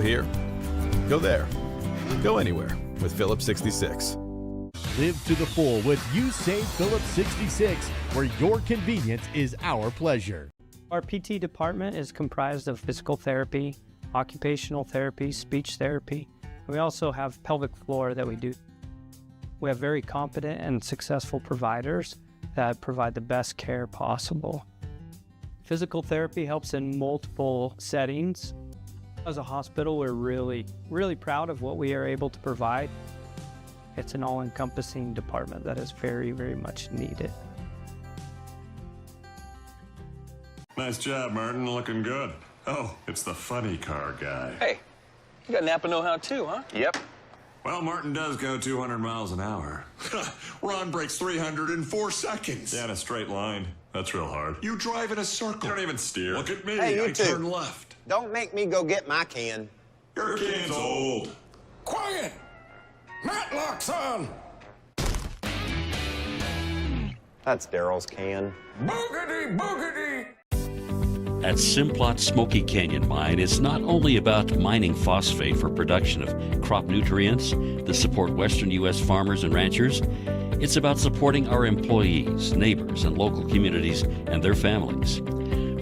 here, go there, go anywhere with Phillips 66. Live to the full with You Save Phillips 66, where your convenience is our pleasure. Our PT department is comprised of physical therapy, occupational therapy, speech therapy. We also have pelvic floor that we do. We have very competent and successful providers that provide the best care possible. Physical therapy helps in multiple settings. As a hospital, we're really proud of what we are able to provide. It's an all-encompassing department that is very, very much needed. Nice job, Martin. Looking good. Oh, it's the funny car guy. Hey, you got Napa know-how too, huh? Yep. Well, Martin does go 200 miles an hour. Ron breaks 300 in 4 seconds. Yeah, in a straight line. That's real hard. You drive in a circle. You don't even steer. Look at me. Hey, you I two. turn left. Don't make me go get my can. Your can's old. Quiet! Matlock's on! That's Daryl's can. Boogity, boogity! At Simplot Smoky Canyon Mine, it's not only about mining phosphate for production of crop nutrients that support western U.S. farmers and ranchers. It's about supporting our employees, neighbors, and local communities and their families.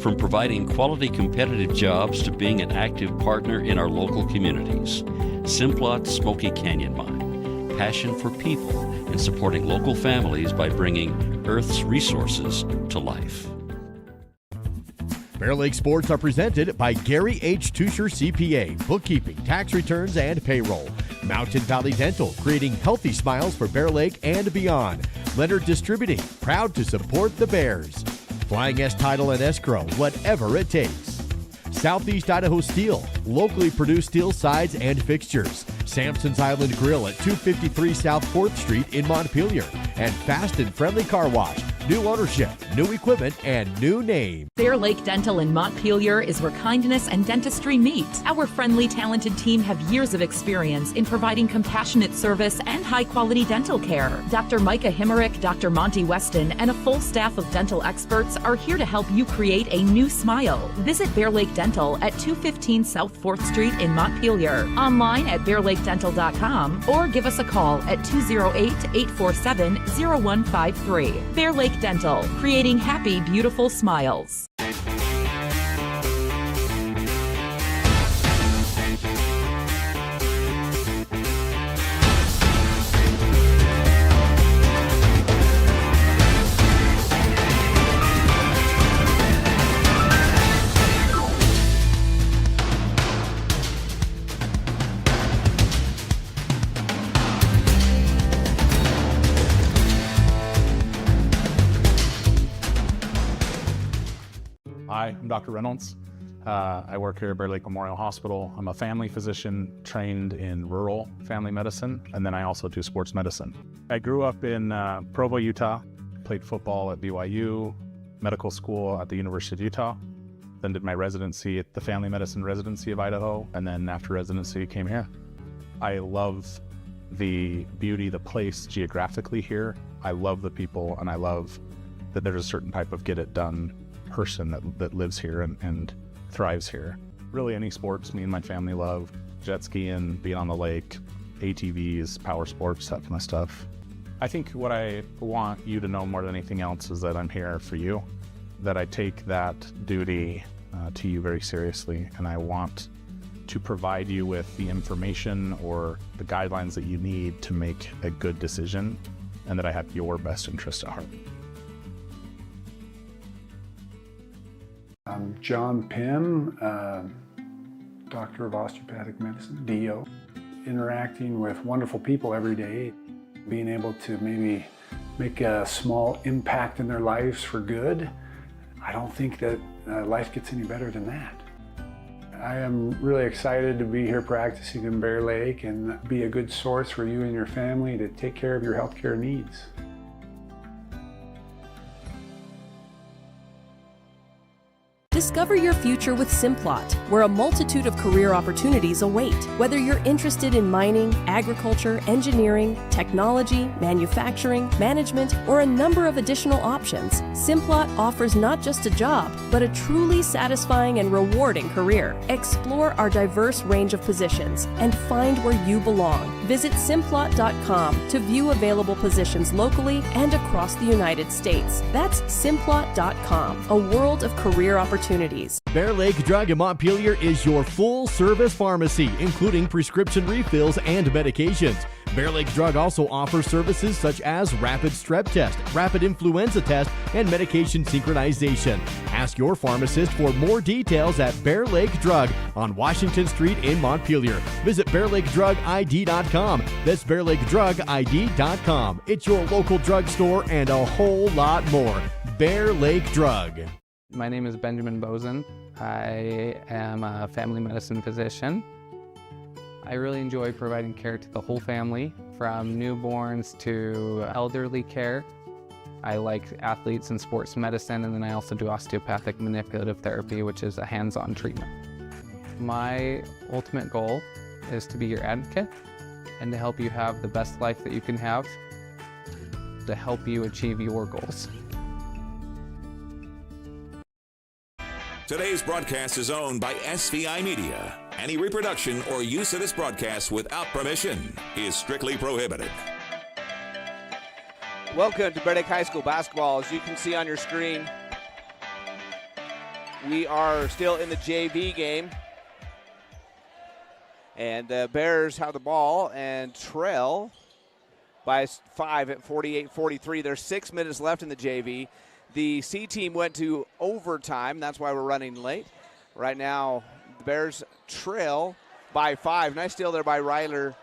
From providing quality competitive jobs to being an active partner in our local communities. Simplot Smoky Canyon Mine. Passion for people and supporting local families by bringing Earth's resources to life. Bear Lake Sports are presented by Gary H. Tusher CPA, bookkeeping, tax returns, and payroll. Mountain Valley Dental, creating healthy smiles for Bear Lake and beyond. Leonard Distributing, proud to support the Bears. Flying S Title and Escrow, whatever it takes. Southeast Idaho Steel, locally produced steel sides and fixtures. Sampson's Island Grill at 253 South 4th Street in Montpelier. And Fast and Friendly Car Wash. New ownership, new equipment, and new name. Bear Lake Dental in Montpelier is where kindness and dentistry meet. Our friendly, talented team have years of experience in providing compassionate service and high-quality dental care. Dr. Micah Himmerick, Dr. Monty Weston, and a full staff of dental experts are here to help you create a new smile. Visit Bear Lake Dental at 215 South 4th Street in Montpelier. Online at bearlakedental.com or give us a call at 208-847-0153. Bear Lake Dental, creating happy, beautiful smiles. Hi, I'm Dr. Reynolds. I work here at Bear Lake Memorial Hospital. I'm a family physician trained in rural family medicine, and then I also do sports medicine. I grew up in Provo, Utah, played football at BYU, medical school at the University of Utah, then did my residency at the Family Medicine Residency of Idaho, and then after residency came here. I love the beauty, the place geographically here. I love the people, and I love that there's a certain type of get-it-done person that lives here and thrives here. Really any sports me and my family love. Jet skiing, being on the lake, ATVs, power sports, that kind of stuff. I think what I want you to know more than anything else is that I'm here for you, that I take that duty to you very seriously, and I want to provide you with the information or the guidelines that you need to make a good decision, and that I have your best interest at heart. I'm John Pym, Doctor of Osteopathic Medicine, DO. Interacting with wonderful people every day, being able to maybe make a small impact in their lives for good. I don't think that life gets any better than that. I am really excited to be here practicing in Bear Lake and be a good source for you and your family to take care of your healthcare needs. Discover your future with Simplot, where a multitude of career opportunities await. Whether you're interested in mining, agriculture, engineering, technology, manufacturing, management, or a number of additional options, Simplot offers not just a job, but a truly satisfying and rewarding career. Explore our diverse range of positions and find where you belong. Visit Simplot.com to view available positions locally and across the United States. That's Simplot.com, a world of career opportunities. Bear Lake Drug in Montpelier is your full-service pharmacy, including prescription refills and medications. Bear Lake Drug also offers services such as rapid strep test, rapid influenza test, and medication synchronization. Ask your pharmacist for more details at Bear Lake Drug on Washington Street in Montpelier. Visit BearLakeDrugID.com. That's BearLakeDrugID.com. It's your local drugstore and a whole lot more. Bear Lake Drug. My name is Benjamin Bozen. I am a family medicine physician. I really enjoy providing care to the whole family, from newborns to elderly care. I like athletes and sports medicine, and then I also do osteopathic manipulative therapy, which is a hands-on treatment. My ultimate goal is to be your advocate and to help you have the best life that you can have, to help you achieve your goals. Today's broadcast is owned by SVI Media. Any reproduction or use of this broadcast without permission is strictly prohibited. Welcome to Bear Lake High School basketball. As you can see on your screen, we are still in the JV game. And the Bears have the ball and trail by 5 at 48-43. There's 6 minutes left in the JV. The C team went to overtime. That's why we're running late. Right now, the Bears trail by 5. Nice steal there by Ryler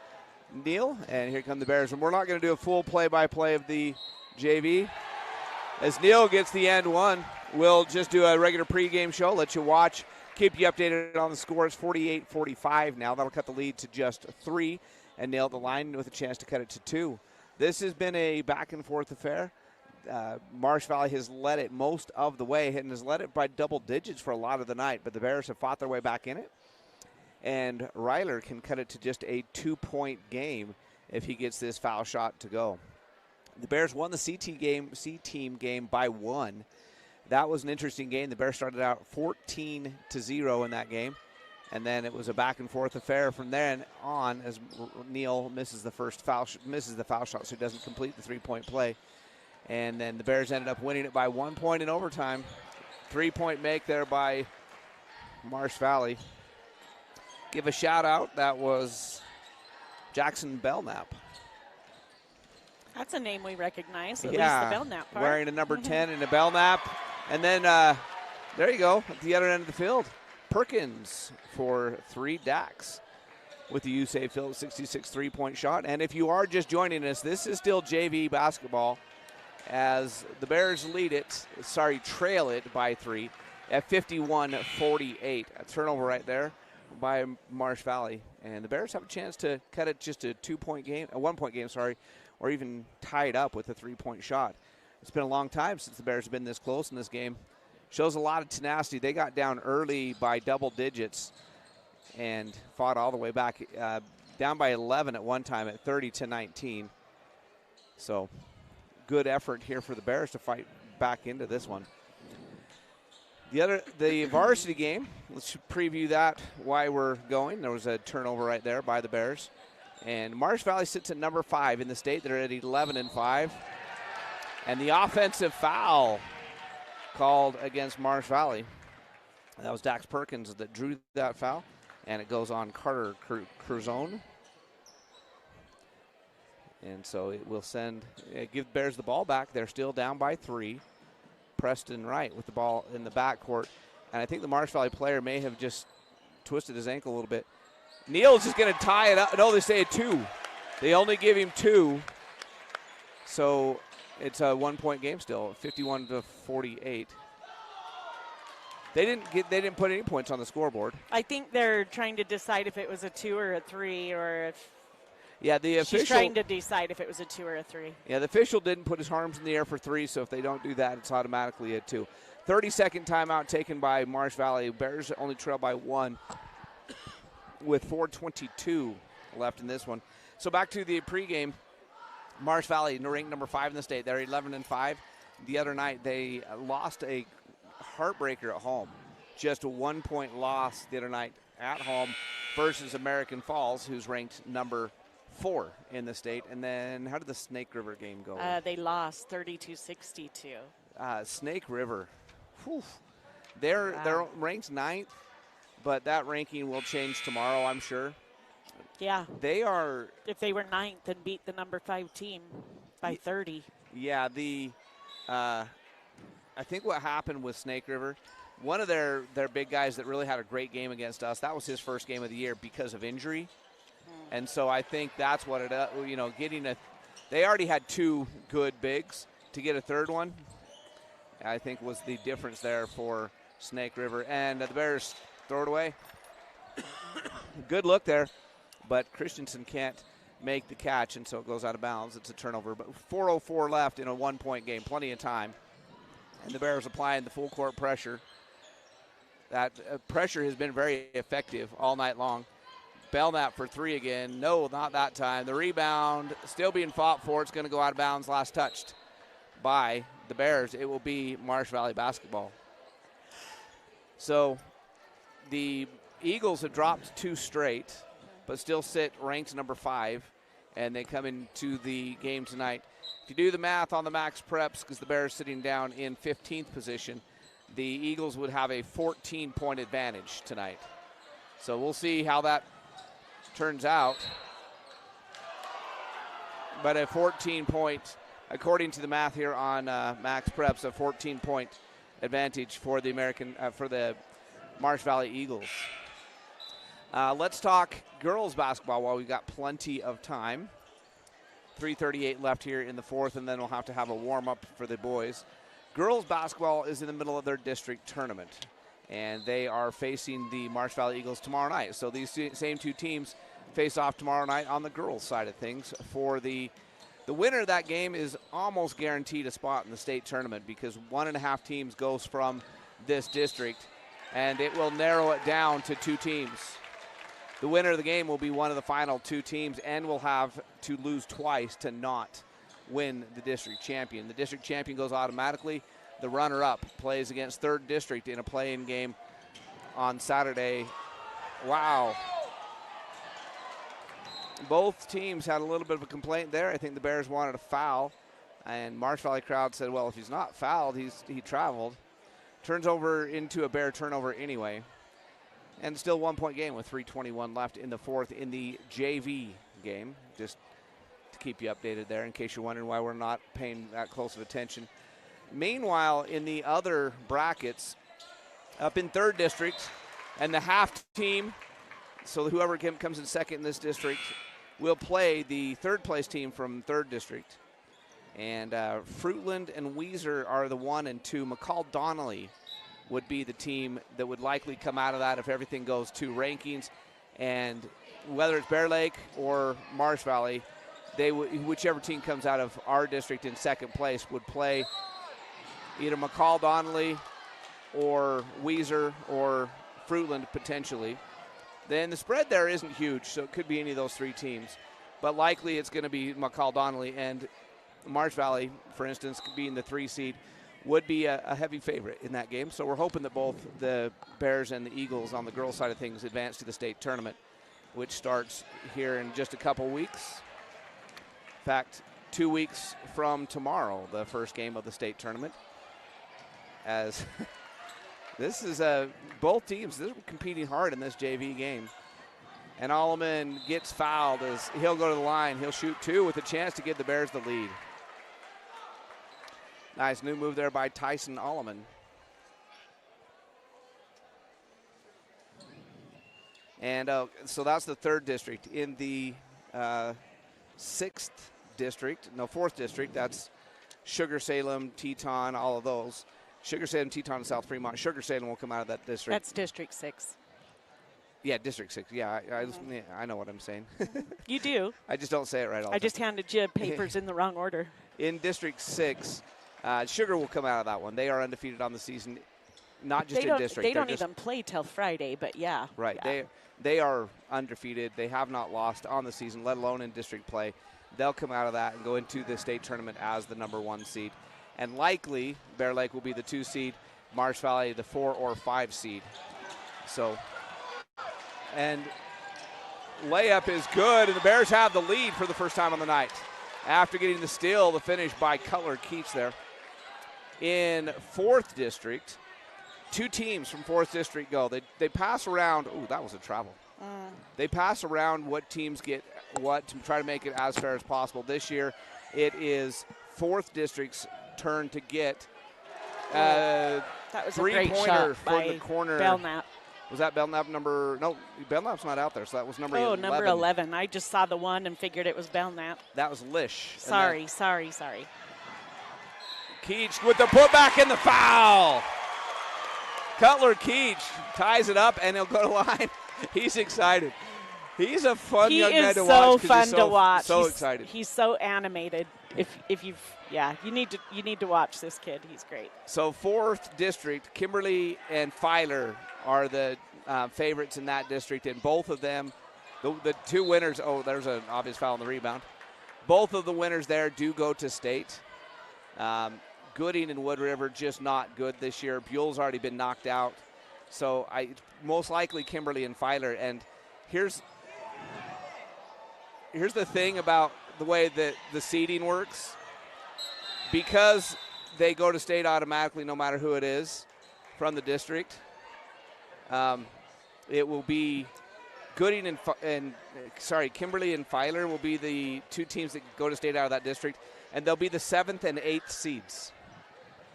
Neal. And here come the Bears. And we're not going to do a full play-by-play of the JV. As Neal gets the end one, we'll just do a regular pregame show, let you watch, keep you updated on the score. It's 48-45 now. That'll cut the lead to just 3 and nail the line with a chance to cut it to 2. This has been a back-and-forth affair. Marsh Valley has led it most of the way and has led it by double digits for a lot of the night, but the Bears have fought their way back in it. And Ryler can cut it to just a 2-point game if he gets this foul shot to go. The Bears won the C team game by 1. That was an interesting game. The Bears started out 14-0 in that game, and then it was a back-and-forth affair from then on as Neal misses the foul shot, so he doesn't complete the 3-point play. And then the Bears ended up winning it by 1 point in overtime. 3-point make there by Marsh Valley. Give a shout out. That was Jackson Belknap. That's a name we recognize, at yeah, least the Belknap part. Wearing a number 10 and a Belknap. And then there you go, at the other end of the field, Perkins for 3 DACs with the USA Phillips 66 3-point shot. And if you are just joining us, this is still JV basketball, as the Bears trail it by 3 at 51-48. A turnover right there by Marsh Valley. And the Bears have a chance to cut it just a 1-point game, or even tie it up with a 3-point shot. It's been a long time since the Bears have been this close in this game. Shows a lot of tenacity. They got down early by double digits and fought all the way back, down by 11 at one time at 30-19. So good effort here for the Bears to fight back into this one. The varsity game, let's preview that why we're going. There was a turnover right there by the Bears. And Marsh Valley sits at number 5 in the state. They're at 11-5. And the offensive foul called against Marsh Valley. That was Dax Perkins that drew that foul. And it goes on Carter Curzone. And so it will give Bears the ball back. They're still down by 3. Preston Wright with the ball in the backcourt. And I think the Marsh Valley player may have just twisted his ankle a little bit. Neal's just going to tie it up. No, they say a 2. They only give him 2. So it's a 1-point game still, 51-48. They didn't put any points on the scoreboard. I think they're trying to decide if it was a 2 or a 3, or if Yeah, the official. She's trying to decide if it was a 2 or a 3. Yeah, the official didn't put his arms in the air for 3, so if they don't do that, it's automatically a 2. 30-second timeout taken by Marsh Valley. Bears only trail by 1 with 4:22 left in this one. So back to the pregame. Marsh Valley, ranked number 5 in the state. They're 11-5. The other night they lost a heartbreaker at home. Just a 1-point loss the other night at home versus American Falls, who's ranked number 4 in the state. And then how did the Snake River game go? They lost 32-62. Snake River. Whew. They're ranked 9th, but that ranking will change tomorrow, I'm sure. Yeah. They are. If they were 9th and beat the number 5 team by 30. Yeah, I think what happened with Snake River, one of their big guys that really had a great game against us, that was his first game of the year because of injury. And so I think that's what it, they already had 2 good bigs. To get a third one, I think was the difference there for Snake River. And the Bears throw it away. Good look there, but Christensen can't make the catch, and so it goes out of bounds. It's a turnover, but 4:04 left in a 1-point game, plenty of time. And the Bears applying the full court pressure. That pressure has been very effective all night long. Belknap for 3 again. No, not that time. The rebound still being fought for. It's going to go out of bounds. Last touched by the Bears. It will be Marsh Valley basketball. So the Eagles have dropped 2 straight, but still sit ranked number 5, and they come into the game tonight. If you do the math on the max preps, because the Bears sitting down in 15th position, the Eagles would have a 14-point advantage tonight. So we'll see how that turns out. But a 14-point, according to the math here on max preps, a 14-point advantage for the Marsh Valley Eagles. Let's talk girls basketball while we've got plenty of time. 3:38 left here in the 4th, and then we'll have to have a warm-up for the boys. Girls basketball is in the middle of their district tournament, and they are facing the Marsh Valley Eagles tomorrow night. So these same 2 teams face off tomorrow night on the girls' side of things. For the winner of that game is almost guaranteed a spot in the state tournament, because 1.5 teams goes from this district, and it will narrow it down to 2 teams. The winner of the game will be one of the final 2 teams and will have to lose twice to not win the district champion. The district champion goes automatically. The runner-up plays against 3rd district in a play-in game on Saturday. Wow. Both teams had a little bit of a complaint there. I think the Bears wanted a foul, and Marsh Valley crowd said, well, if he's not fouled, he traveled. Turns over into a Bear turnover anyway. And still 1-point game with 3:21 left in the 4th in the JV game. Just to keep you updated there in case you're wondering why we're not paying that close of attention. Meanwhile, in the other brackets, up in 3rd district, and the half team, so whoever comes in 2nd in this district, will play the 3rd place team from 3rd district. And Fruitland and Weiser are the 1 and 2. McCall Donnelly would be the team that would likely come out of that if everything goes to rankings. And whether it's Bear Lake or Marsh Valley, whichever team comes out of our district in 2nd place would play either McCall Donnelly or Weiser or Fruitland potentially. Then the spread there isn't huge, so it could be any of those 3 teams. But likely it's going to be McCall Donnelly, and Marsh Valley, for instance, being the 3 seed, would be a heavy favorite in that game. So we're hoping that both the Bears and the Eagles on the girls' side of things advance to the state tournament, which starts here in just a couple weeks. In fact, 2 weeks from tomorrow, the first game of the state tournament. As this is both teams, they're competing hard in this JV game. And Alleman gets fouled as he'll go to the line. He'll shoot 2 with a chance to give the Bears the lead. Nice new move there by Tyson Alleman. And so that's the 3rd district. In the 4th district, that's Sugar Salem, Teton, all of those. Sugar Salem, Teton, and South Fremont. Sugar Salem will come out of that district. That's District 6. Yeah, District 6. Yeah, I know what I'm saying. You do. I just don't say it right all the time. I just handed you papers in the wrong order. In District 6, Sugar will come out of that one. They are undefeated on the season, not just in District. They don't even play till Friday, but yeah. Right. Yeah. They are undefeated. They have not lost on the season, let alone in district play. They'll come out of that and go into the state tournament as the number 1 seed. And likely, Bear Lake will be the 2 seed, Marsh Valley the 4 or 5 seed. So, and layup is good, and the Bears have the lead for the first time on the night. After getting the steal, the finish by Cutler Keats there. In 4th district, 2 teams from 4th district go. They pass around. Ooh, that was a travel. They pass around what teams get what to try to make it as fair as possible. This year, it is 4th district's turn to get that was a great shot from the corner. Belknap. Was that Belknap number? No, Belknap's not out there, so that was number 11. Oh, number 11. I just saw the one and figured it was Belknap. That was Lish. Sorry. Keach with the putback and the foul. Cutler Keach ties it up, and he'll go to line. He's excited. He's a fun young man to watch. He is so fun to watch. So excited. He's so animated. If you've you need to watch this kid. He's great. So 4th district, Kimberly and Filer are the favorites in that district, and both of them, the 2 winners. Oh, there's an obvious foul on the rebound. Both of the winners there do go to state. Gooding and Wood River just not good this year. Buell's already been knocked out. So most likely Kimberly and Filer. And here's the thing about the way that the seeding works. Because they go to state automatically no matter who it is from the district, it will be Gooding Kimberly and Filer will be the 2 teams that go to state out of that district. And they'll be the 7th and 8th seeds,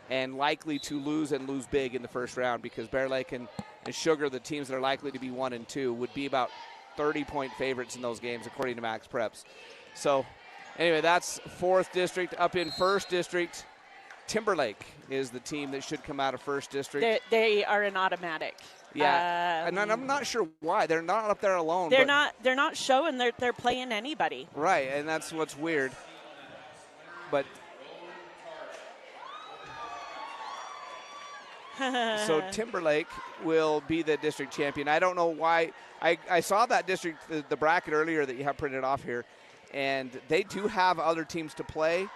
and likely to lose big in the first round, because Bear Lake and Sugar, the teams that are likely to be 1 and 2, would be about 30-point favorites in those games, according to Max Preps. So, anyway, that's 4th district. Up in 1st district, Timberlake is the team that should come out of 1st district. They are an automatic. Yeah, and I'm not sure why. They're not up there alone. They're not showing they're playing anybody. Right, and that's what's weird. But so Timberlake will be the district champion. I don't know why. I saw that district, the bracket earlier that you have printed off here, and they do have other teams to play,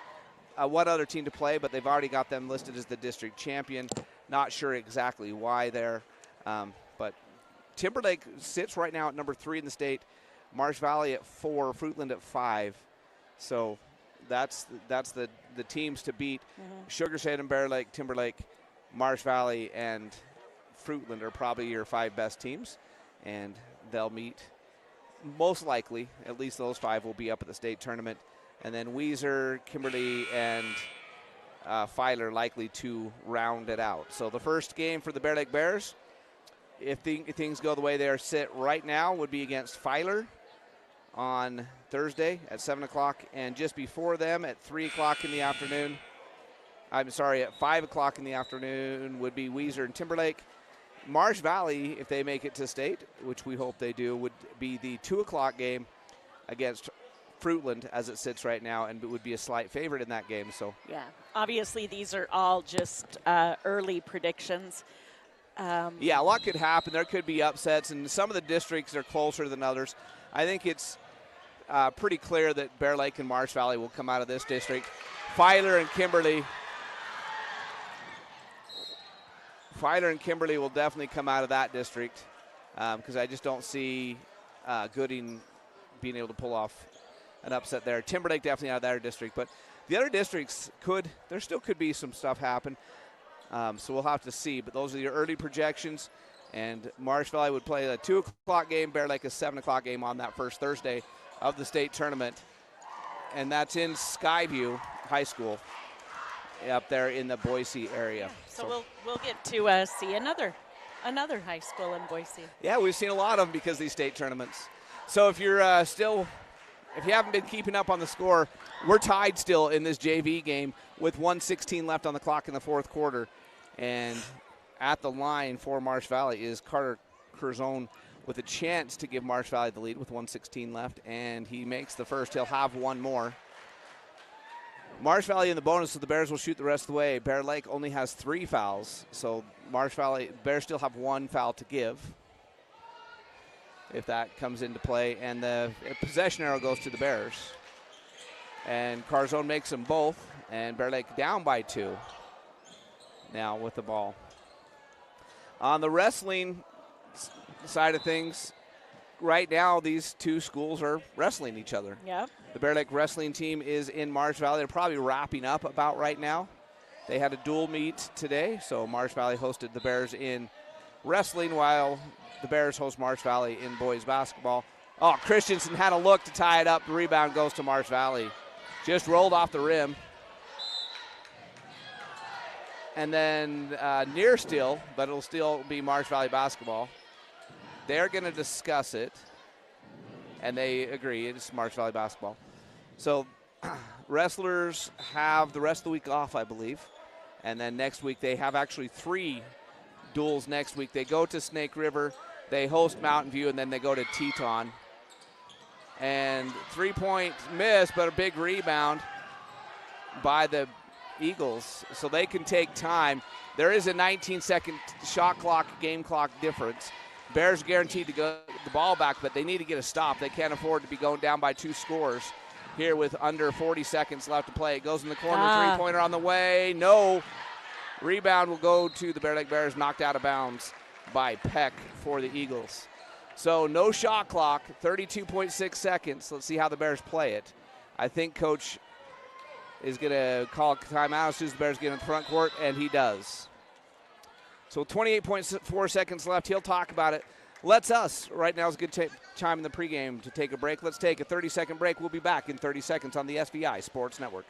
one other team to play, but they've already got them listed as the district champion. Not sure exactly why there, but Timberlake sits right now at number 3 in the state, Marsh Valley at 4, Fruitland at 5. So that's the teams to beat. Sugar Shade and Bear Lake, Timberlake, Marsh Valley, and Fruitland are probably your 5 best teams, and they'll meet most likely. At least those 5 will be up at the state tournament, and then Weiser, Kimberly, and Filer likely to round it out. So the first game for the Bear Lake Bears, if things go the way they are sit right now, would be against Filer on Thursday at 7 o'clock, and just before them at 3 o'clock in the afternoon, at 5 o'clock in the afternoon would be Weiser and Timberlake. Marsh Valley, if they make it to state, which we hope they do, would be the 2 o'clock game against Fruitland as it sits right now, and it would be a slight favorite in that game. So yeah, obviously these are all just early predictions. Yeah, a lot could happen. There could be upsets, and some of the districts are closer than others. I think it's pretty clear that Bear Lake and Marsh Valley will come out of this district. Filer and Kimberly will definitely come out of that district, because I just don't see Gooding being able to pull off an upset there. Timberlake definitely out of their district, but the other districts there still could be some stuff happen. So we'll have to see, but those are your early projections. And Marsh Valley would play a 2 o'clock game, Bear Lake a 7 o'clock game on that first Thursday of the state tournament. And that's in Skyview High School up there in the Boise area. So we'll get to see another high school in Boise. Yeah, we've seen a lot of them because of these state tournaments. So if you're if you haven't been keeping up on the score, we're tied still in this JV game with 1:16 left on the clock in the 4th quarter. And at the line for Marsh Valley is Carter Curzone with a chance to give Marsh Valley the lead with 1:16 left, and he makes the first. He'll have one more. Marsh Valley in the bonus, so the Bears will shoot the rest of the way. Bear Lake only has 3 fouls, so Marsh Valley, Bears still have 1 foul to give if that comes into play, and the possession arrow goes to the Bears. And Carzone makes them both, and Bear Lake down by 2 now with the ball. On the wrestling side of things, right now these two schools are wrestling each other. Yep. The Bear Lake wrestling team is in Marsh Valley. They're probably wrapping up about right now. They had a dual meet today, so Marsh Valley hosted the Bears in wrestling while the Bears host Marsh Valley in boys basketball. Oh, Christensen had a look to tie it up. The rebound goes to Marsh Valley. Just rolled off the rim. And then near still, but it'll still be Marsh Valley basketball. They're going to discuss it, and they agree it's Marsh Valley basketball. So wrestlers have the rest of the week off, I believe. And then next week they have actually 3 duels next week. They go to Snake River, they host Mountain View, and then they go to Teton. And 3-point miss, but a big rebound by the Eagles, so they can take time. There is a 19-second shot clock, game clock difference. Bears guaranteed to get the ball back, but they need to get a stop. They can't afford to be going down by 2 scores here with under 40 seconds left to play. It goes in the corner, 3-pointer on the way. No. Rebound will go to the Bear Lake Bears, knocked out of bounds by Peck for the Eagles. So no shot clock, 32.6 seconds. Let's see how the Bears play it. I think Coach is going to call a timeout as soon as the Bears get in the front court, and he does. So 28.4 seconds left. He'll talk about it. Right now is a good time in the pregame to take a break. Let's take a 30-second break. We'll be back in 30 seconds on the SVI Sports Network.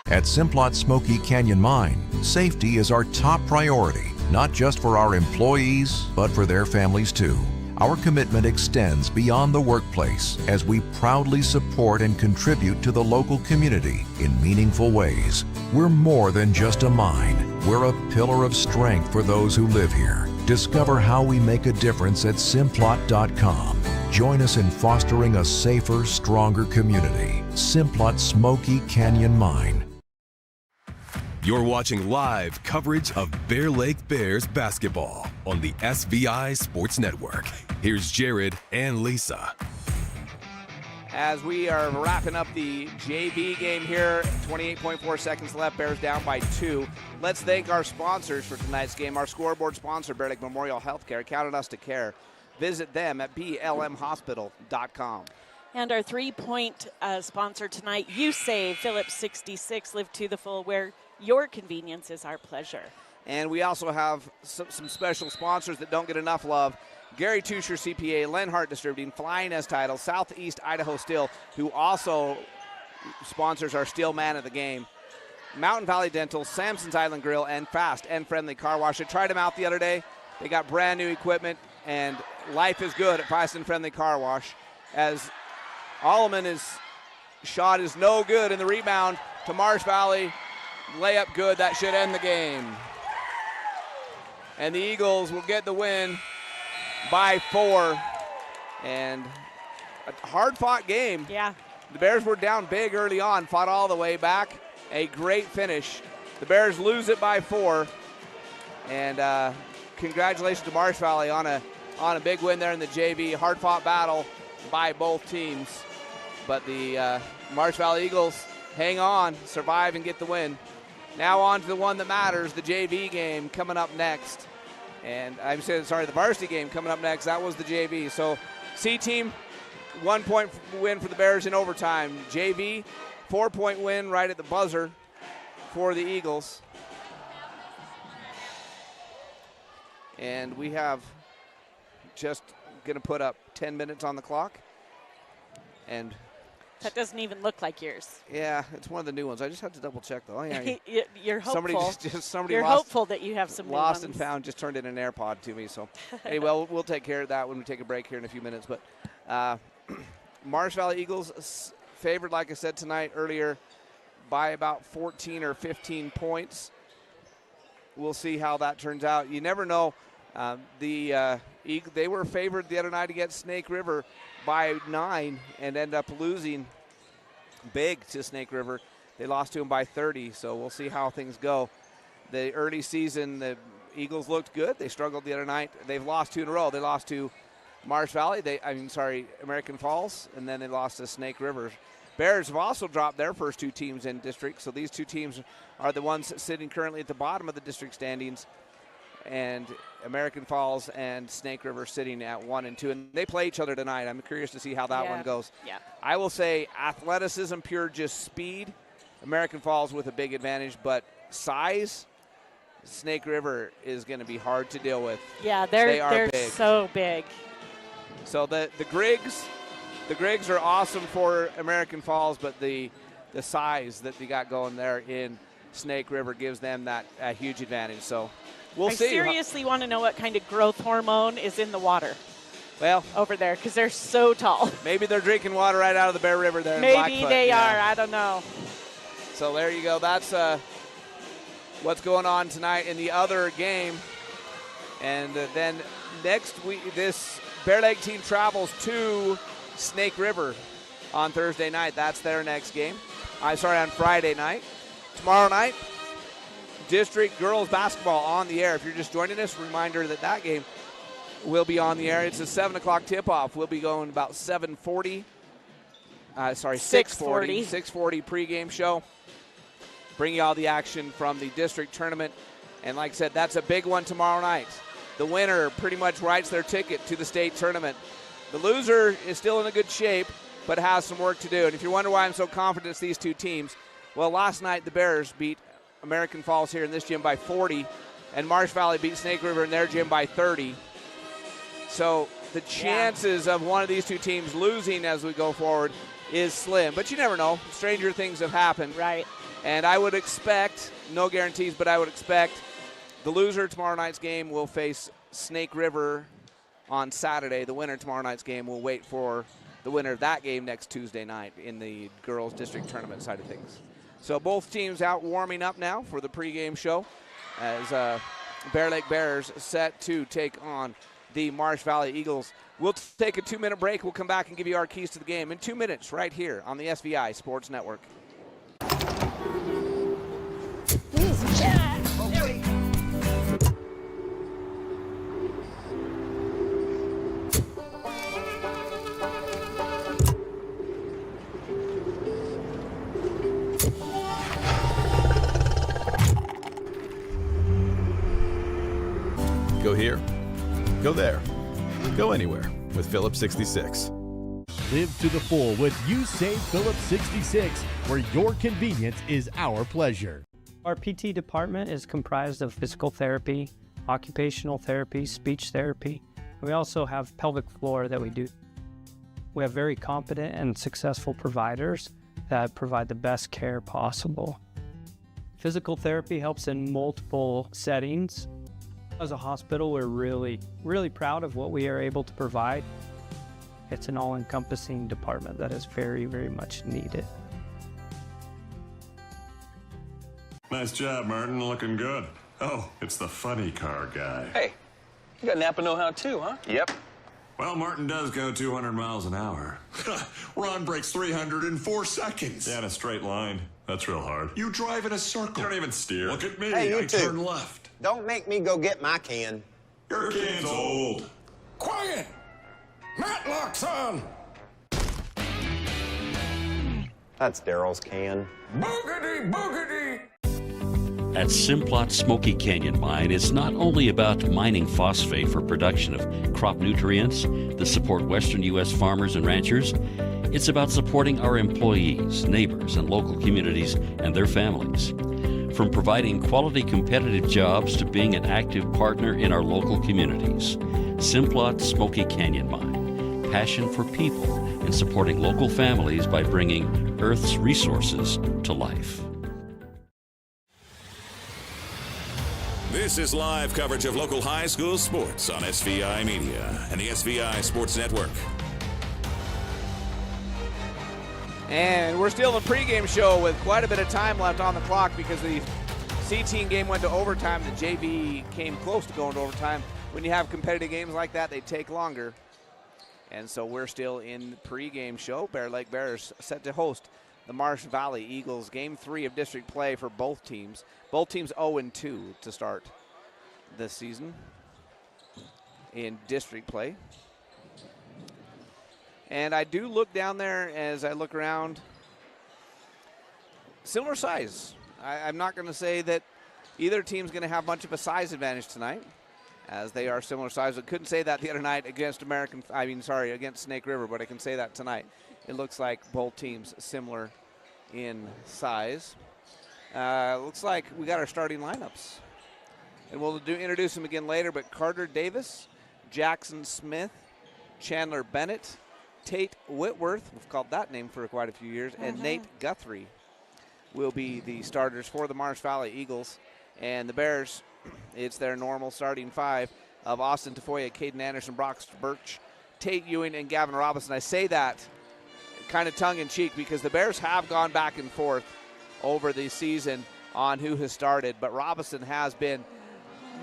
At Simplot Smoky Canyon Mine, safety is our top priority, not just for our employees, but for their families too. Our commitment extends beyond the workplace as we proudly support and contribute to the local community in meaningful ways. We're more than just a mine. We're a pillar of strength for those who live here. Discover how we make a difference at Simplot.com. Join us in fostering a safer, stronger community. Simplot Smoky Canyon Mine. You're watching live coverage of Bear Lake Bears basketball on the SVI Sports Network. Here's Jared and Lisa. As we are wrapping up the JV game here, 28.4 seconds left, Bears down by 2. Let's thank our sponsors for tonight's game. Our scoreboard sponsor, Bear Lake Memorial Healthcare, counted us to care. Visit them at blmhospital.com. And our 3-point sponsor tonight, You Save, Phillips 66, live to the full, where your convenience is our pleasure. And we also have some special sponsors that don't get enough love. Gary Tusher CPA, Lenhart Distributing, Flying S Title, Southeast Idaho Steel, who also sponsors our Steel Man of the Game. Mountain Valley Dental, Samson's Island Grill, and Fast and Friendly Car Wash. I tried them out the other day. They got brand new equipment, and life is good at Fast and Friendly Car Wash. As Alleman shot is no good, in the rebound to Marsh Valley. Layup good, that should end the game. And the Eagles will get the win by 4. And a hard-fought game. Yeah. The Bears were down big early on, fought all the way back. A great finish. The Bears lose it by 4. And congratulations to Marsh Valley on a big win there in the JV. Hard-fought battle by both teams. But the Marsh Valley Eagles hang on, survive, and get the win. Now on to the one that matters, the JV game coming up next. And I'm sorry, the varsity game coming up next. That was the JV. So C-team, 1-point win for the Bears in overtime. JV, 4-point win right at the buzzer for the Eagles. And we have just going to put up 10 minutes on the clock. And that doesn't even look like yours. Yeah, it's one of the new ones. I just have to double check though. Oh, yeah. You're hopeful. Somebody You're hopeful that you have some lost new and ones. found. Just turned in an AirPod to me. So anyway, we'll take care of that when we take a break here in a few minutes. But Marsh Valley Eagles favored, like I said tonight earlier, by about 14 or 15 points. We'll see how that turns out. You never know. The they were favored the other night against Snake River by 9 and end up losing big to Snake River. They lost to them by 30, so we'll see how things go. The early season, the Eagles looked good. They struggled the other night. They've lost 2 in a row. They lost to Marsh Valley, American Falls, and then they lost to Snake River. Bears have also dropped their first 2 teams in district, so these 2 teams are the ones sitting currently at the bottom of the district standings, and American Falls and Snake River sitting at 1 and 2, and they play each other tonight. I'm curious to see how that one goes. Yeah. I will say athleticism, pure just speed, American Falls with a big advantage, but size, Snake River is going to be hard to deal with. Yeah, they're big. so big. So the Griggs are awesome for American Falls, but the size that they got going there in Snake River gives them that huge advantage. So we'll see. I seriously want to know what kind of growth hormone is in the water. Well, over there, because they're so tall. Maybe they're drinking water right out of the Bear River there. Maybe in Blackfoot. they are. I don't know. So there you go. That's what's going on tonight in the other game. And then next week, this Bear Lake team travels to Snake River on Thursday night. That's their next game. On Friday night. Tomorrow night, district girls basketball on the air. If you're just joining us, reminder that game will be on the air. It's a 7 o'clock tip-off. We'll be going about 6:40 pregame show. Bring you all the action from the district tournament. And like I said, that's a big one tomorrow night. The winner pretty much writes their ticket to the state tournament. The loser is still in a good shape, but has some work to do. And if you wonder why I'm so confident it's these 2 teams, well, last night the Bears beat American Falls here in this gym by 40, and Marsh Valley beat Snake River in their gym by 30. So the chances of one of these 2 teams losing as we go forward is slim. But you never know. Stranger things have happened. Right. And I would expect, no guarantees, but I would expect the loser tomorrow night's game will face Snake River on Saturday. The winner tomorrow night's game will wait for the winner of that game next Tuesday night in the girls district tournament side of things. So both teams out warming up now for the pregame show as Bear Lake Bears set to take on the Marsh Valley Eagles. We'll take a 2-minute break. We'll come back and give you our keys to the game in 2 minutes right here on the SVI Sports Network. Go here, go there, go anywhere with Phillips 66. Live to the full with You Save Phillips 66, where your convenience is our pleasure. Our PT department is comprised of physical therapy, occupational therapy, speech therapy. We also have pelvic floor that we do. We have very competent and successful providers that provide the best care possible. Physical therapy helps in multiple settings. As a hospital, we're really proud of what we are able to provide. It's an all-encompassing department that is very, very much needed. Nice job, Martin. Looking good. Oh, it's the funny car guy. Hey, you got Napa know-how too, huh? Yep. Well, Martin does go 200 miles an hour. Ron breaks 300 in 4 seconds. Yeah, in a straight line. That's real hard. You drive in a circle. You don't even steer. Look at me. Hey, you I two. turn left. Don't make me go get my can. Your can's old. Quiet! Matlock's on! That's Daryl's can. Boogity, boogity! At Simplot Smoky Canyon Mine, it's not only about mining phosphate for production of crop nutrients that support western U.S. farmers and ranchers. It's about supporting our employees, neighbors, and local communities and their families. From providing quality competitive jobs to being an active partner in our local communities. Simplot Smoky Canyon Mine. Passion for people and supporting local families by bringing Earth's resources to life. This is live coverage of local high school sports on SVI Media and the SVI Sports Network. And we're still in the pregame show with quite a bit of time left on the clock because the C-team game went to overtime. The JV came close to going to overtime. when you have competitive games like that, they take longer. And so we're still in the pregame show. Bear Lake Bears set to host the Marsh Valley Eagles. Game 3 of district play for both teams. Both teams 0-2 to start this season in district play. And I do look down there as I look around. Similar size. I'm not going to say that either team's going to have much of a size advantage tonight, as they are similar size. I couldn't say that the other night against against Snake River, but I can say that tonight. It looks like both teams similar in size. Looks like we got our starting lineups. And we'll introduce them again later, but Carter Davis, Jackson Smith, Chandler Bennett, Tate Whitworth, we've called that name for quite a few years, and Nate Guthrie will be the starters for the Marsh Valley Eagles. And the Bears, it's their normal starting 5 of Austin Tafoya, Caden Anderson, Brock Birch, Tate Ewing, and Gavin Robinson. I say that kind of tongue-in-cheek because the Bears have gone back and forth over the season on who has started, but Robinson has been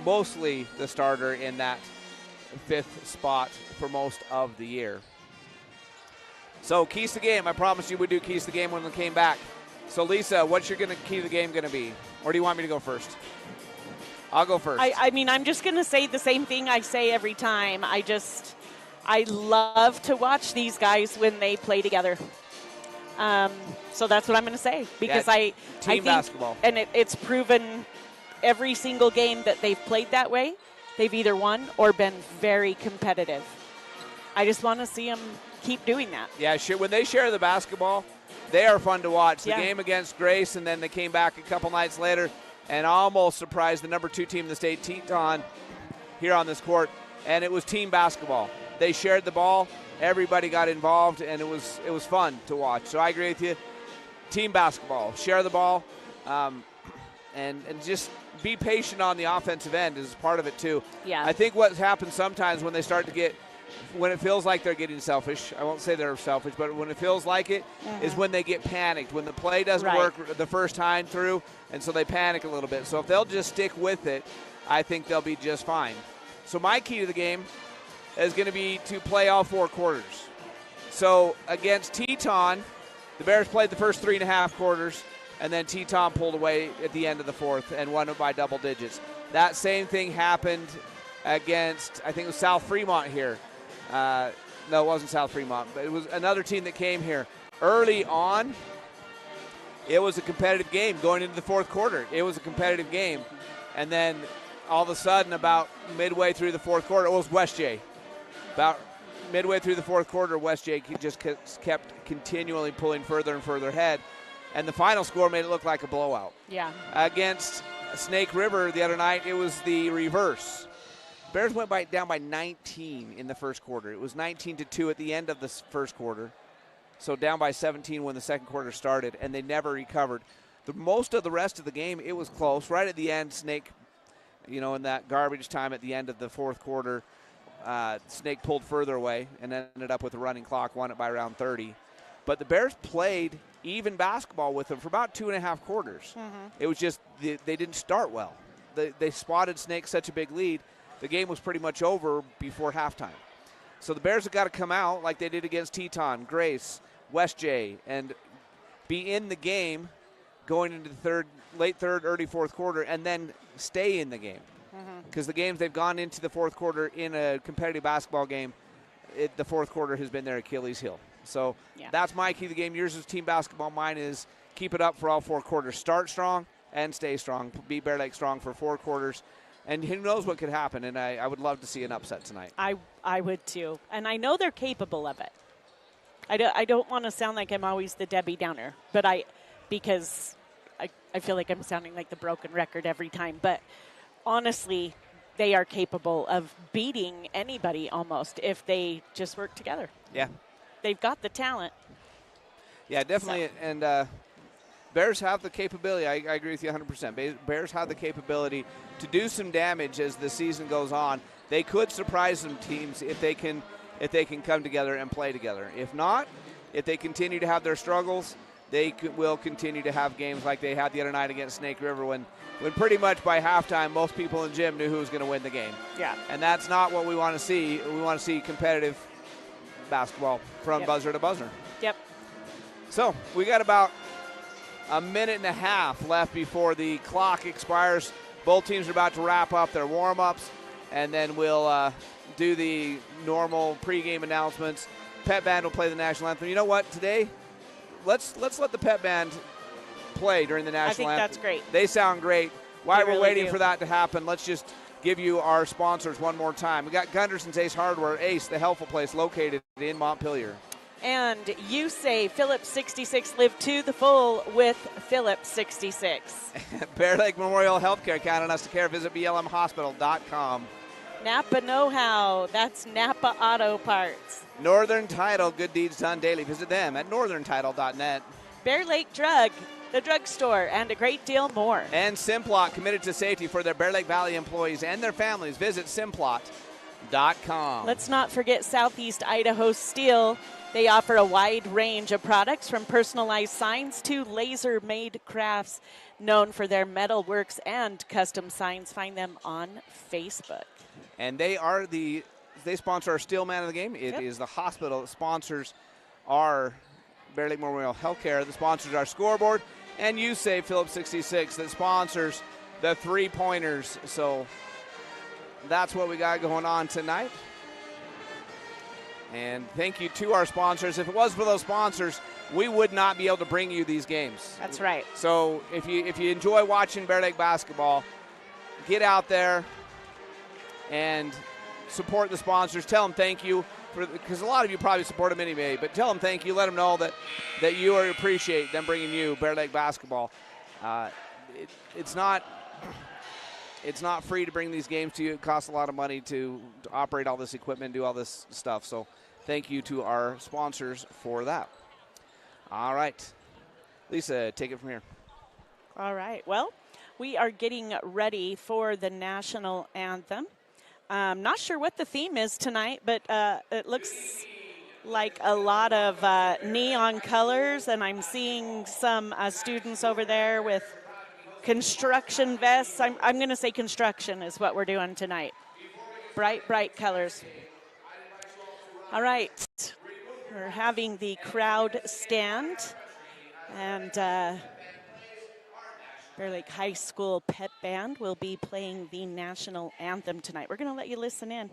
mostly the starter in that 5th spot for most of the year. So keys to game, I promised you we'd do keys to game when we came back. So Lisa, what's your key to the game going to be? Or do you want me to go first? I'll go first. I mean, I'm just going to say the same thing I say every time. I love to watch these guys when they play together. So that's what I'm going to say. Because I think basketball. And it's proven every single game that they've played that way, they've either won or been very competitive. I just want to see them keep doing that. Yeah, sure. When they share the basketball, they are fun to watch. The game against Grace, and then they came back a couple nights later and almost surprised the number 2 team in the state, Teton, here on this court, and it was team basketball. They shared the ball, everybody got involved, and it was fun to watch. So I agree with you. Team basketball, share the ball, and just be patient on the offensive end is part of it too. Yeah. I think what happens sometimes when they start to get, when it feels like they're getting selfish, I won't say they're selfish, but when it feels like it, is when they get panicked, when the play doesn't work the first time through, and so they panic a little bit. So if they'll just stick with it, I think they'll be just fine. So my key to the game is going to be to play all 4 quarters. So against Teton, the Bears played the first 3.5 quarters, and then Teton pulled away at the end of the 4th and won it by double digits. That same thing happened against, I think it was South Fremont here. No, it wasn't South Fremont, but it was another team that came here. Early on, it was a competitive game going into the 4th quarter. It was a competitive game. And then all of a sudden, about midway through the 4th quarter, it was West J. About midway through the 4th quarter, West J just kept continually pulling further and further ahead. And the final score made it look like a blowout. Yeah. Against Snake River the other night, it was the reverse. Bears went down by 19 in the first quarter. It was 19-2 at the end of the first quarter. So down by 17 when the second quarter started, and they never recovered. Most of the rest of the game, it was close. Right at the end, Snake, in that garbage time at the end of the 4th quarter, Snake pulled further away and ended up with a running clock, won it by around 30. But the Bears played even basketball with them for about 2.5 quarters. It was just they didn't start well. They spotted Snake such a big lead. The game was pretty much over before halftime. So the Bears have got to come out like they did against Teton, Grace, West J, and be in the game going into the late third, early 4th quarter, and then stay in the game. Because the games they've gone into the 4th quarter in a competitive basketball game, the 4th quarter has been their Achilles heel. So that's my key to the game. Yours is team basketball. Mine is keep it up for all 4 quarters. Start strong and stay strong. Be Bear Lake strong for 4 quarters. And who knows what could happen, and I would love to see an upset tonight. I would too. And I know they're capable of it. I don't want to sound like I'm always the Debbie Downer, but because I feel like I'm sounding like the broken record every time. But honestly, they are capable of beating anybody almost if they just work together. Yeah. They've got the talent. Yeah, definitely. So. And Bears have the capability. I agree with you 100%. Bears have the capability to do some damage as the season goes on. They could surprise some teams if they can come together and play together. If not, if they continue to have their struggles, they will continue to have games like they had the other night against Snake River when pretty much by halftime most people in the gym knew who was going to win the game. Yeah. And that's not what we want to see. We want to see competitive basketball from buzzer to buzzer. Yep. So we got about a minute and a half left before the clock expires. Both teams are about to wrap up their warm-ups, and then we'll do the normal pregame announcements. Pep band will play the national anthem. You know what? Today, let's let the pep band play during the national anthem. I think that's great. They sound great. While we're really waiting do. for that to happen, let's just give you our sponsors one more time. We got Gunderson's Ace Hardware, Ace, the helpful place located in Montpelier. And you say Phillips 66, live to the full with Phillips 66. Bear Lake Memorial Healthcare, count on us to care. Visit blmhospital.com. Napa Know-How, that's Napa Auto Parts. Northern Title, good deeds done daily. Visit them at northerntitle.net. Bear Lake Drug, the drugstore, and a great deal more. And Simplot, committed to safety for their Bear Lake Valley employees and their families. Visit simplot.com. Let's not forget Southeast Idaho Steel. They offer a wide range of products from personalized signs to laser-made crafts, known for their metal works and custom signs. Find them on Facebook. And they sponsor our Steel Man of the Game. It is the hospital that sponsors our Bear Lake Memorial Healthcare, that sponsors our scoreboard, and you say Phillips 66 that sponsors the three-pointers. So that's what we got going on tonight. And thank you to our sponsors. If it was for those sponsors, we would not be able to bring you these games. That's right. So if you enjoy watching Bear Lake basketball, get out there and support the sponsors. Tell them thank you, because a lot of you probably support them anyway, but tell them thank you. Let them know that you appreciate them bringing you Bear Lake basketball. It's not free to bring these games to you. It costs a lot of money to operate all this equipment, do all this stuff. So thank you to our sponsors for that. All right. Lisa, take it from here. All right. Well, we are getting ready for the national anthem. I'm not sure what the theme is tonight, but it looks like a lot of neon colors, and I'm seeing some students over there with construction vests. I'm going to say construction is what we're doing tonight. Bright, bright colors. All right. We're having the crowd stand, and Bear Lake High School Pep Band will be playing the national anthem tonight. We're going to let you listen in.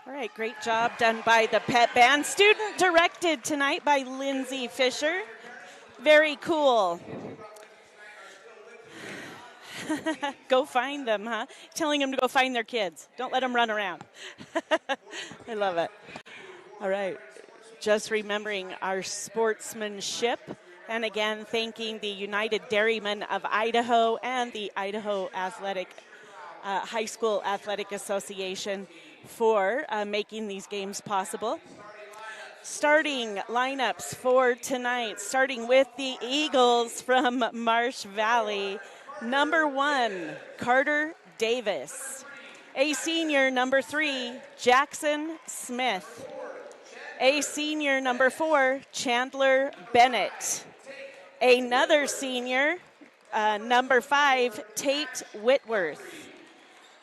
All right, great job done by the Pep Band. Student directed tonight by Lindsay Fisher. Very cool. Go find them, huh? Telling them to go find their kids. Don't let them run around. I love it. All right. Just remembering our sportsmanship. And again, thanking the United Dairymen of Idaho and the Idaho High School Athletic Association for making these games possible. Starting lineups for tonight, starting with the Eagles from Marsh Valley. Number 1, Carter Davis. A senior, number 3, Jackson Smith. A senior, number 4, Chandler Bennett. Another senior, number 5, Tate Whitworth.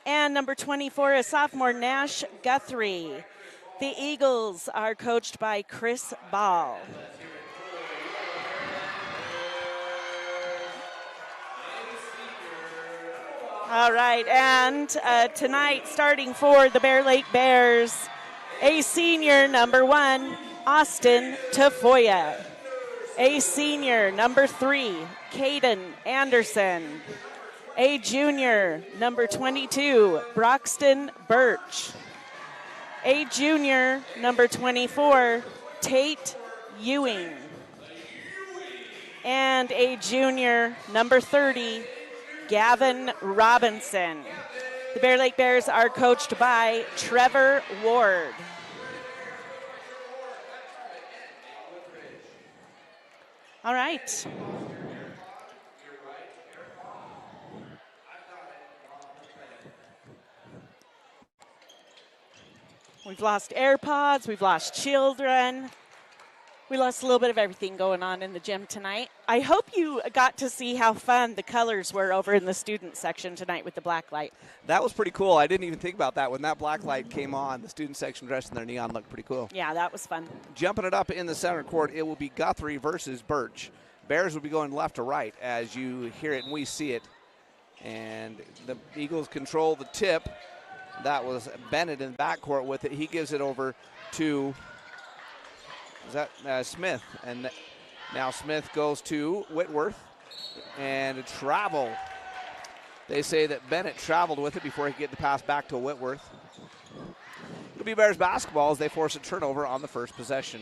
And number 24, a sophomore, Nash Guthrie. The Eagles are coached by Chris Ball. All right, and tonight, starting for the Bear Lake Bears, a senior, number 1, Austin Tafoya. A senior, number 3, Caden Anderson. A junior, number 22, Broxton Birch. A junior, number 24, Tate Ewing. And a junior, number 30, Gavin Robinson. The Bear Lake Bears are coached by Trevor Ward. All right. We've lost AirPods, we've lost children. We lost a little bit of everything going on in the gym tonight. I hope you got to see how fun the colors were over in the student section tonight with the black light. That was pretty cool. I didn't even think about that. When that black light came on, the student section dressed in their neon looked pretty cool. Yeah, that was fun. Jumping it up in the center court, it will be Guthrie versus Birch. Bears will be going left to right as you hear it and we see it. And the Eagles control the tip. That was Bennett in the backcourt with it. He gives it over to Smith. And now Smith goes to Whitworth. And a travel. They say that Bennett traveled with it before he could get the pass back to Whitworth. It'll be Bears basketball as they force a turnover on the first possession.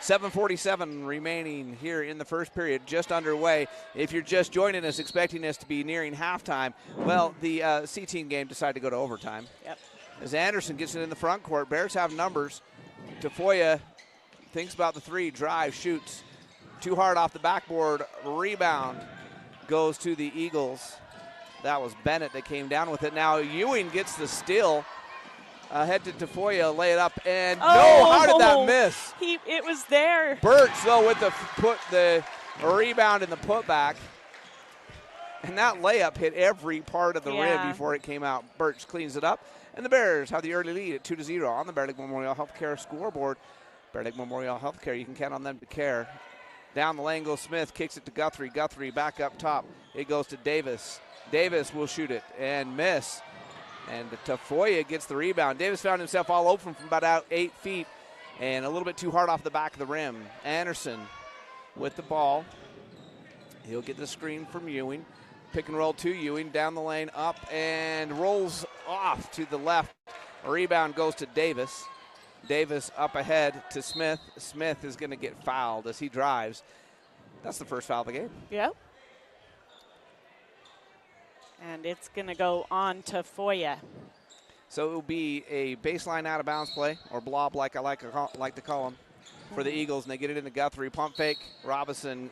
7:47 remaining here in the first period, just underway. If you're just joining us, expecting us to be nearing halftime, well, the C-team game decided to go to overtime. Yep. As Anderson gets it in the front court, Bears have numbers. Tafoya thinks about the three, drive, shoots. Too hard off the backboard, rebound goes to the Eagles. That was Bennett that came down with it. Now Ewing gets the steal. Head to Tafoya, lay it up, and no, how did that miss? It was there. Birch, though, with the rebound and the putback. And that layup hit every part of the rim before it came out. Birch cleans it up, and the Bears have the early lead at 2-0 on the Bear Lake Memorial Healthcare scoreboard. Bear Lake Memorial Healthcare, you can count on them to care. Down the lane goes Smith, kicks it to Guthrie. Guthrie back up top. It goes to Davis. Davis will shoot it and miss. And Tafoya gets the rebound. Davis found himself all open from about out 8 feet and a little bit too hard off the back of the rim. Anderson with the ball. He'll get the screen from Ewing. Pick and roll to Ewing, down the lane, up, and rolls off to the left. A rebound goes to Davis. Davis up ahead to Smith. Smith is going to get fouled as he drives. That's the first foul of the game. Yep. And it's going to go on to Foya. So it will be a baseline out of bounds play, or blob like I like to call them, for the Eagles, and they get it into Guthrie. Pump fake. Robinson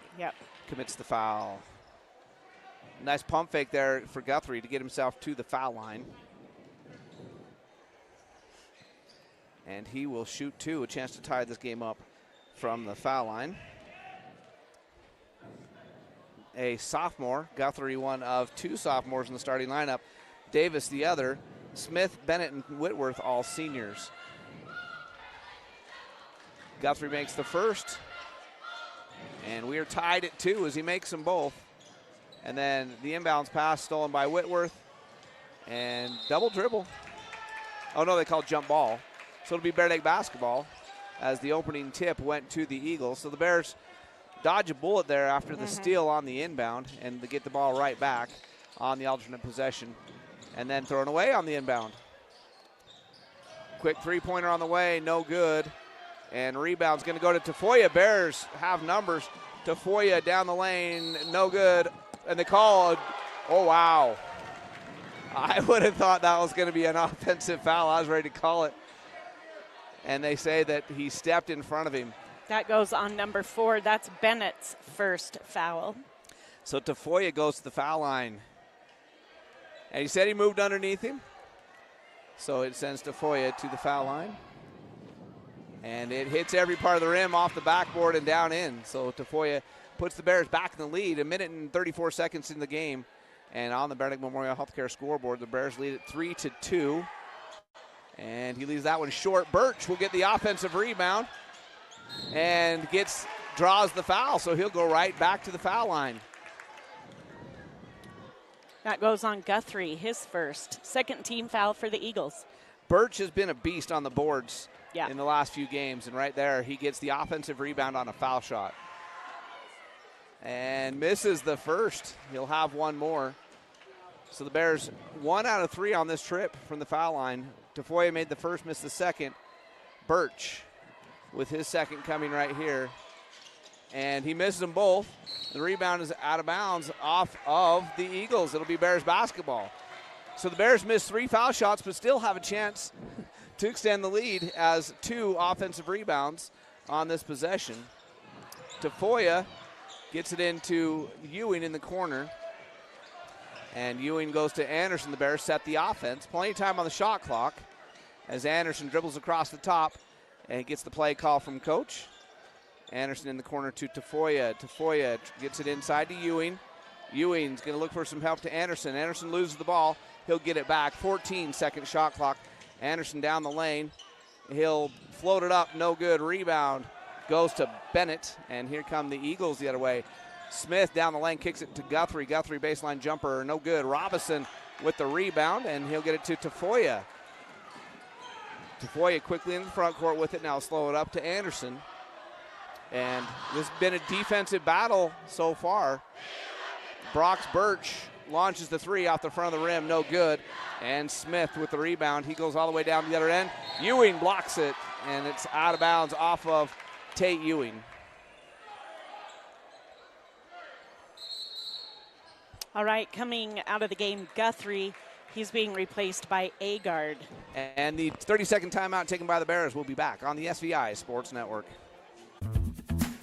commits the foul. Nice pump fake there for Guthrie to get himself to the foul line. And he will shoot two, a chance to tie this game up from the foul line. A sophomore, Guthrie one of two sophomores in the starting lineup. Davis the other. Smith, Bennett, and Whitworth all seniors. Guthrie makes the first. And we are tied at 2 as he makes them both. And then the inbounds pass stolen by Whitworth. And double dribble. Oh no, they call it jump ball. So it'll be Bear Lake basketball as the opening tip went to the Eagles. So the Bears dodge a bullet there after the steal on the inbound and to get the ball right back on the alternate possession. And then thrown away on the inbound. Quick three-pointer on the way, no good. And rebound's going to go to Tafoya. Bears have numbers. Tafoya down the lane, no good. And they call, oh, wow. I would have thought that was going to be an offensive foul. I was ready to call it. And they say that he stepped in front of him. That goes on number 4. That's Bennett's first foul. So Tafoya goes to the foul line. And he said he moved underneath him. So it sends Tafoya to the foul line. And it hits every part of the rim off the backboard and down in. So Tafoya puts the Bears back in the lead. 1:34 seconds in the game. And on the Bear Lake Memorial Healthcare scoreboard, the Bears lead it 3-2. And he leaves that one short. Birch will get the offensive rebound and draws the foul. So he'll go right back to the foul line. That goes on Guthrie, his first. Second team foul for the Eagles. Birch has been a beast on the boards in the last few games. And right there, he gets the offensive rebound on a foul shot. And misses the first. He'll have one more. So the Bears 1 out of 3 on this trip from the foul line. Tafoya made the first, missed the second. Birch with his second coming right here. And he misses them both. The rebound is out of bounds off of the Eagles. It'll be Bears basketball. So the Bears missed 3 foul shots, but still have a chance to extend the lead as 2 offensive rebounds on this possession. Tafoya gets it into Ewing in the corner. And Ewing goes to Anderson. The Bears set the offense. Plenty of time on the shot clock as Anderson dribbles across the top and gets the play call from coach. Anderson in the corner to Tafoya. Tafoya gets it inside to Ewing. Ewing's going to look for some help to Anderson. Anderson loses the ball. He'll get it back. 14-second shot clock. Anderson down the lane. He'll float it up. No good. Rebound goes to Bennett. And here come the Eagles the other way. Smith down the lane, kicks it to Guthrie. Guthrie baseline jumper, no good. Robinson with the rebound, and he'll get it to Tafoya. Tafoya quickly in the front court with it. Now slow it up to Anderson. And this has been a defensive battle so far. Brox Birch launches the 3 off the front of the rim, no good. And Smith with the rebound. He goes all the way down to the other end. Ewing blocks it, and it's out of bounds off of Tate Ewing. All right, coming out of the game, Guthrie. He's being replaced by Agard. And the 30-second timeout taken by the Bears will be back on the SVI Sports Network.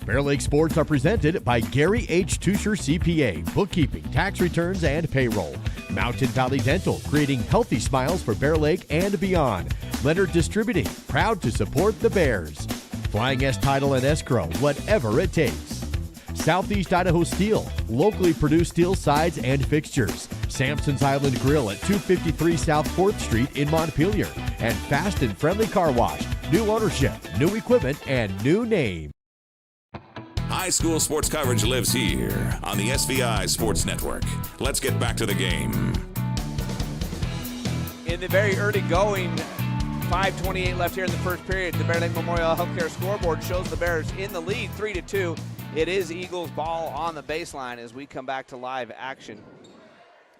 Bear Lake Sports are presented by Gary H. Tusher CPA, bookkeeping, tax returns, and payroll. Mountain Valley Dental, creating healthy smiles for Bear Lake and beyond. Leonard Distributing, proud to support the Bears. Flying S Title and Escrow, whatever it takes. Southeast Idaho Steel, locally produced steel sides and fixtures. Sampson's Island Grill at 253 South 4th Street in Montpelier. And Fast and Friendly Car Wash, new ownership, new equipment, and new name. High school sports coverage lives here on the SVI Sports Network. Let's get back to the game. In the very early going, 5:28 left here in the first period. The Bear Lake Memorial Healthcare scoreboard shows the Bears in the lead, 3-2. It is Eagles ball on the baseline as we come back to live action.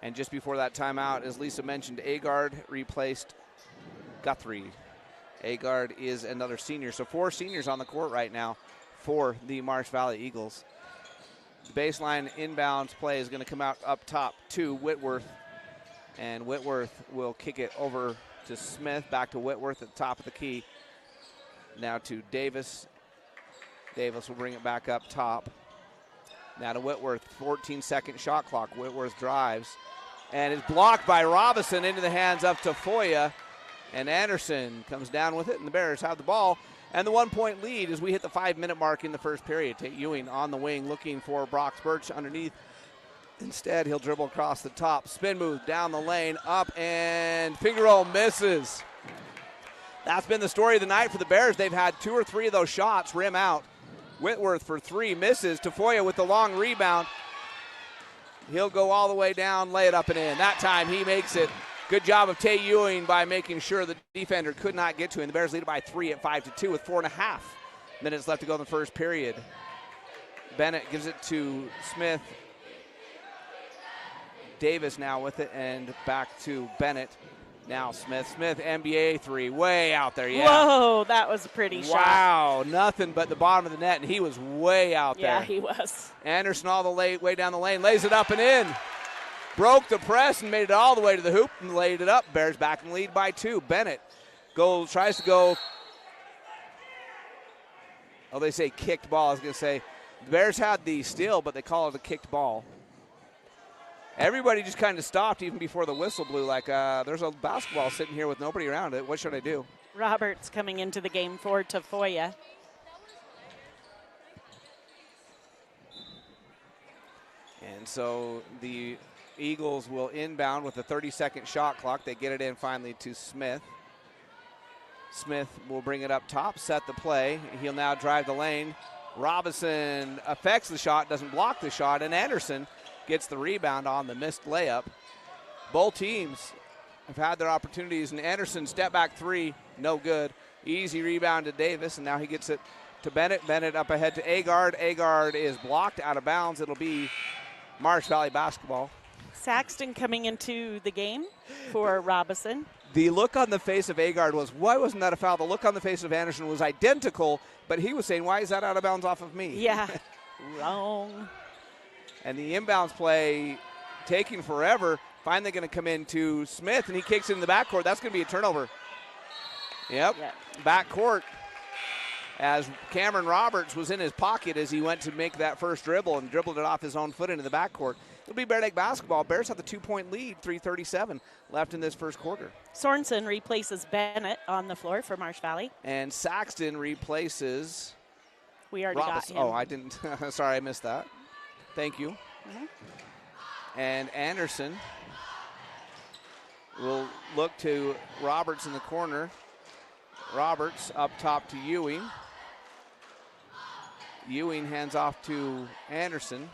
And just before that timeout, as Lisa mentioned, Agard replaced Guthrie. Agard is another senior. So 4 seniors on the court right now for the Marsh Valley Eagles. The baseline inbounds play is going to come out up top to Whitworth. And Whitworth will kick it over to Smith, back to Whitworth at the top of the key. Now to Davis. Davis will bring it back up top. Now to Whitworth, 14-second shot clock. Whitworth drives and is blocked by Robinson into the hands of Tafoya. And Anderson comes down with it, and the Bears have the ball. And the 1-point lead as we hit the 5-minute mark in the first period. Tate Ewing on the wing looking for Brox Birch underneath. Instead, he'll dribble across the top. Spin move down the lane, up, and finger roll misses. That's been the story of the night for the Bears. They've had 2 or 3 of those shots rim out. Whitworth for 3 misses. Tafoya with the long rebound. He'll go all the way down, lay it up and in. That time he makes it. Good job of Tate Ewing by making sure the defender could not get to him. The Bears lead it by 3 at 5-2 with 4.5 minutes left to go in the first period. Bennett gives it to Smith. Davis now with it, and back to Bennett. Now Smith, NBA three, way out there, yeah. Whoa, that was a pretty shot. Wow, nothing but the bottom of the net, and he was way out there. Yeah, he was. Anderson all the way down the lane, lays it up and in. Broke the press and made it all the way to the hoop and laid it up. Bears back in lead by 2. Bennett tries to go. Oh, they say kicked ball. I was going to say the Bears had the steal, but they call it a kicked ball. Everybody just kind of stopped even before the whistle blew, like there's a basketball sitting here with nobody around it. What should I do? Roberts coming into the game for Tafoya. And so the Eagles will inbound with a 30-second shot clock. They get it in finally to Smith. Smith will bring it up top, set the play. He'll now drive the lane. Robinson affects the shot, doesn't block the shot, and Anderson gets the rebound on the missed layup. Both teams have had their opportunities, and Anderson step back three, no good. Easy rebound to Davis, and now he gets it to Bennett. Bennett up ahead to Agard. Agard is blocked out of bounds. It'll be Marsh Valley basketball. Saxton coming into the game for Robinson. The look on the face of Agard was, why wasn't that a foul? The look on the face of Anderson was identical, but he was saying, why is that out of bounds off of me? Yeah, wrong. And the inbounds play taking forever. Finally going to come into Smith, and he kicks it in the backcourt. That's going to be a turnover. Yep, backcourt. As Cameron Roberts was in his pocket as he went to make that first dribble and dribbled it off his own foot into the backcourt. It'll be Bear Lake basketball. Bears have the 2-point lead, 3:37 left in this first quarter. Sorensen replaces Bennett on the floor for Marsh Valley. And Saxton replaces We already Robinson. got him. Oh, I didn't. Sorry, I missed that. Thank you. And Anderson will look to Roberts in the corner. Roberts up top to Ewing. Ewing hands off to Anderson.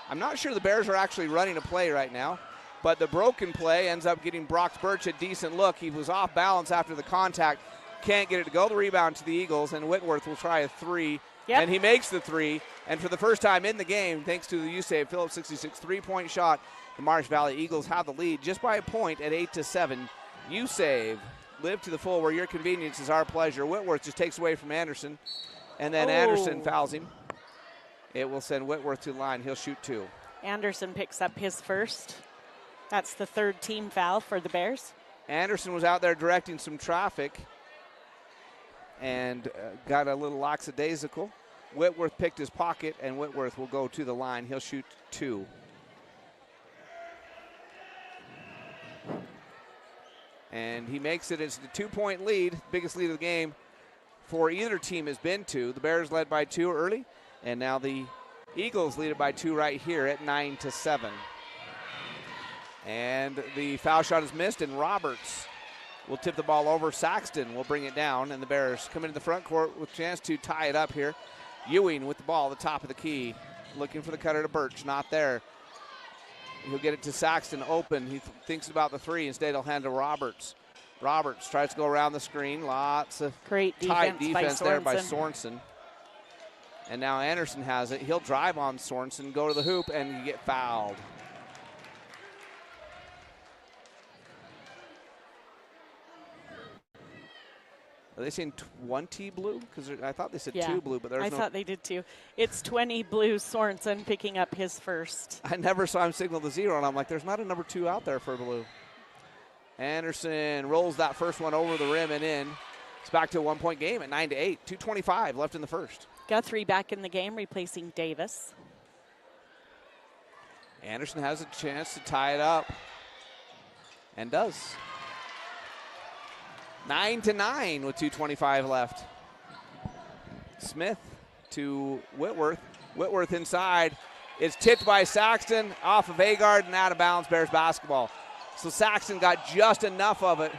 I'm not sure the Bears are actually running a play right now, but the broken play ends up getting Brock Birch a decent look. He was off balance after the contact. Can't get it to go. The rebound to the Eagles, and Whitworth will try a three. And he makes the three. And for the first time in the game, thanks to the USAVE Phillips 66 3-point shot, the Marsh Valley Eagles have the lead just by a point at 8-7. USAVE, live to the full where your convenience is our pleasure. Whitworth just takes away from Anderson, and then Anderson fouls him. It will send Whitworth to the line. He'll shoot 2. Anderson picks up his first. That's the third team foul for the Bears. Anderson was out there directing some traffic and got a little lackadaisical. Whitworth picked his pocket, and Whitworth will go to the line. He'll shoot 2. And he makes it. It's the 2-point lead, biggest lead of the game for either team has been 2. The Bears led by 2 early, and now the Eagles lead it by 2 right here at 9-7. And the foul shot is missed, and Roberts will tip the ball over. Saxton will bring it down, and the Bears come into the front court with a chance to tie it up here. Ewing with the ball at the top of the key, looking for the cutter to Birch, not there. He'll get it to Saxton open. He thinks about the three. Instead, he'll hand to Roberts. Roberts tries to go around the screen. Lots of great tight defense there by Sorensen. And now Anderson has it. He'll drive on Sorensen, go to the hoop, and you get fouled. Are they saying 20 blue? Because I thought they said 2 blue, but there's no. I thought they did too. It's 20 blue. Sorensen picking up his first. I never saw him signal the 0, and I'm like, there's not a number 2 out there for blue. Anderson rolls that first one over the rim and in. It's back to a 1-point game at 9-8. 2:25 left in the first. Guthrie back in the game, replacing Davis. Anderson has a chance to tie it up, and does. 9-9 with 2:25 left. Smith to Whitworth. Whitworth inside. It's tipped by Saxton off of Agard and out of bounds. Bears basketball. So Saxton got just enough of it.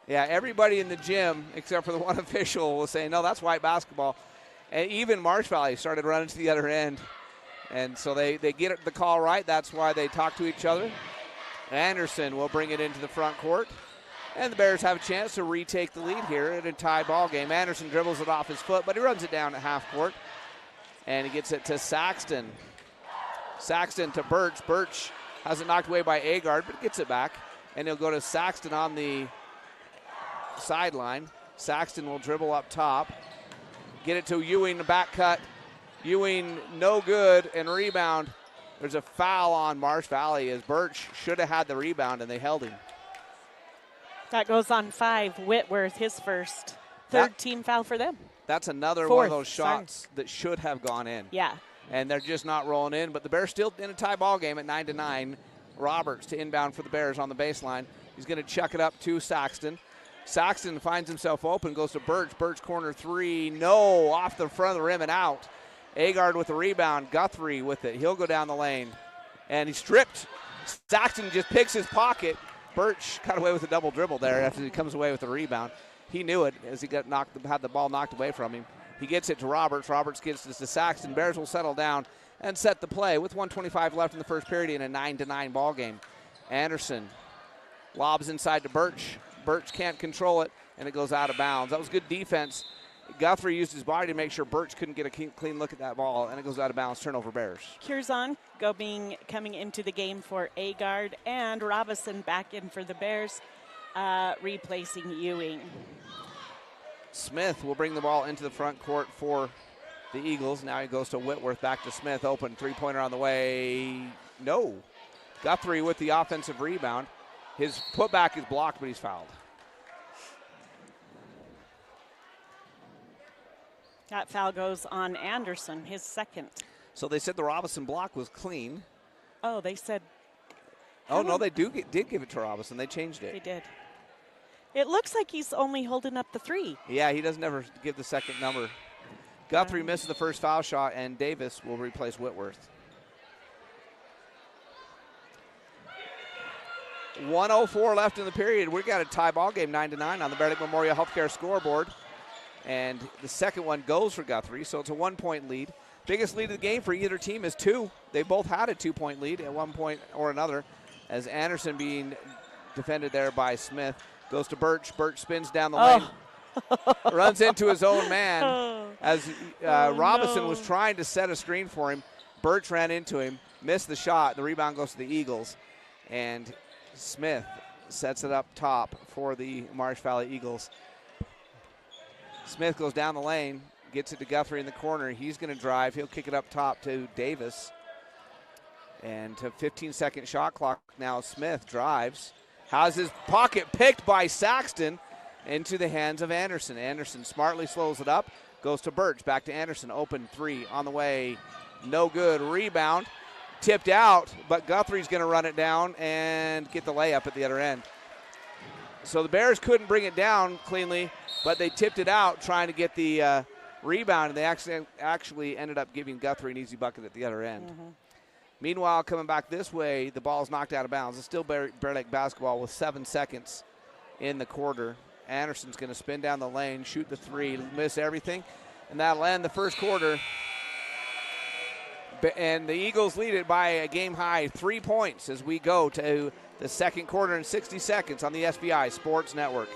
Yeah, everybody in the gym, except for the one official, was saying, no, that's white basketball. And even Marsh Valley started running to the other end. And so they get the call right. That's why they talk to each other. Anderson will bring it into the front court. And the Bears have a chance to retake the lead here at a tie ball game. Anderson dribbles it off his foot, but he runs it down at half court. And he gets it to Saxton. Saxton to Birch. Birch has it knocked away by Agard, but gets it back. And he'll go to Saxton on the sideline. Saxton will dribble up top. Get it to Ewing, the back cut. Ewing, no good, and rebound. There's a foul on Marsh Valley as Birch should have had the rebound, and they held him. That goes on 5. Whitworth, his first. Third team foul for them. That's another Fourth, one of those shots that should have gone in. Yeah. And they're just not rolling in. But the Bears still in a tie ball game at 9-9. Roberts to inbound for the Bears on the baseline. He's going to chuck it up to Saxton. Saxton finds himself open, goes to Birch. Birch corner 3. No, off the front of the rim and out. Agard with the rebound. Guthrie with it. He'll go down the lane. And he's stripped. Saxton just picks his pocket. Birch got away with a double dribble there after he comes away with the rebound. He knew it as he had the ball knocked away from him. He gets it to Roberts. Roberts gets this to Saxton. Bears will settle down and set the play with 1:25 left in the first period in a 9-9 ball game. Anderson lobs inside to Birch. Birch can't control it, and it goes out of bounds. That was good defense. Guthrie used his body to make sure Birch couldn't get a clean look at that ball, and it goes out of bounds. Turnover Bears. Curzon coming into the game for Agard, and Robinson back in for the Bears, replacing Ewing. Smith will bring the ball into the front court for the Eagles. Now he goes to Whitworth, back to Smith. Open three-pointer on the way. No. Guthrie with the offensive rebound. His putback is blocked, but he's fouled. That foul goes on Anderson, his second. So they said the Robinson block was clean. Oh, they said. Oh, no, they did give it to Robinson. They changed it. They did. It looks like he's only holding up the 3. Yeah, he doesn't ever give the second number. Guthrie misses the first foul shot, and Davis will replace Whitworth. 1:04 left in the period. We've got a tie ball game, 9-9 on the Bear Lake Memorial Healthcare scoreboard. And the second one goes for Guthrie, so it's a 1-point lead. Biggest lead of the game for either team is 2. They both had a 2-point lead at one point or another, as Anderson being defended there by Smith. Goes to Birch. Birch spins down the lane. Runs into his own man as Robinson was trying to set a screen for him. Birch ran into him, missed the shot. The rebound goes to the Eagles. And Smith sets it up top for the Marsh Valley Eagles. Smith goes down the lane, gets it to Guthrie in the corner. He's going to drive. He'll kick it up top to Davis. And to 15-second shot clock now. Smith drives. Has his pocket picked by Saxton into the hands of Anderson. Anderson smartly slows it up, goes to Birch, back to Anderson. Open 3 on the way. No good. Rebound. Tipped out, but Guthrie's going to run it down and get the layup at the other end. So the Bears couldn't bring it down cleanly, but they tipped it out trying to get the rebound, and they actually ended up giving Guthrie an easy bucket at the other end. Mm-hmm. Meanwhile, coming back this way, the ball's knocked out of bounds. It's still Bear Lake basketball with 7 seconds in the quarter. Anderson's going to spin down the lane, shoot the 3, miss everything, and that'll end the first quarter. And the Eagles lead it by a game-high 3 points as we go to the second quarter in 60 seconds on the SBI Sports Network.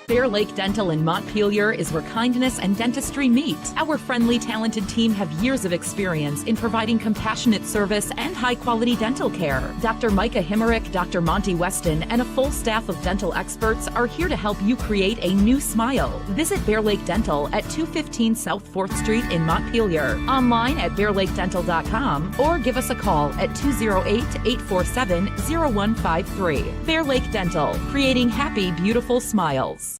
Bear Lake Dental in Montpelier is where kindness and dentistry meet. Our friendly, talented team have years of experience in providing compassionate service and high-quality dental care. Dr. Micah Himmerick, Dr. Monty Weston, and a full staff of dental experts are here to help you create a new smile. Visit Bear Lake Dental at 215 South 4th Street in Montpelier, online at bearlakedental.com, or give us a call at 208-847-0153. Bear Lake Dental, creating happy, beautiful smiles.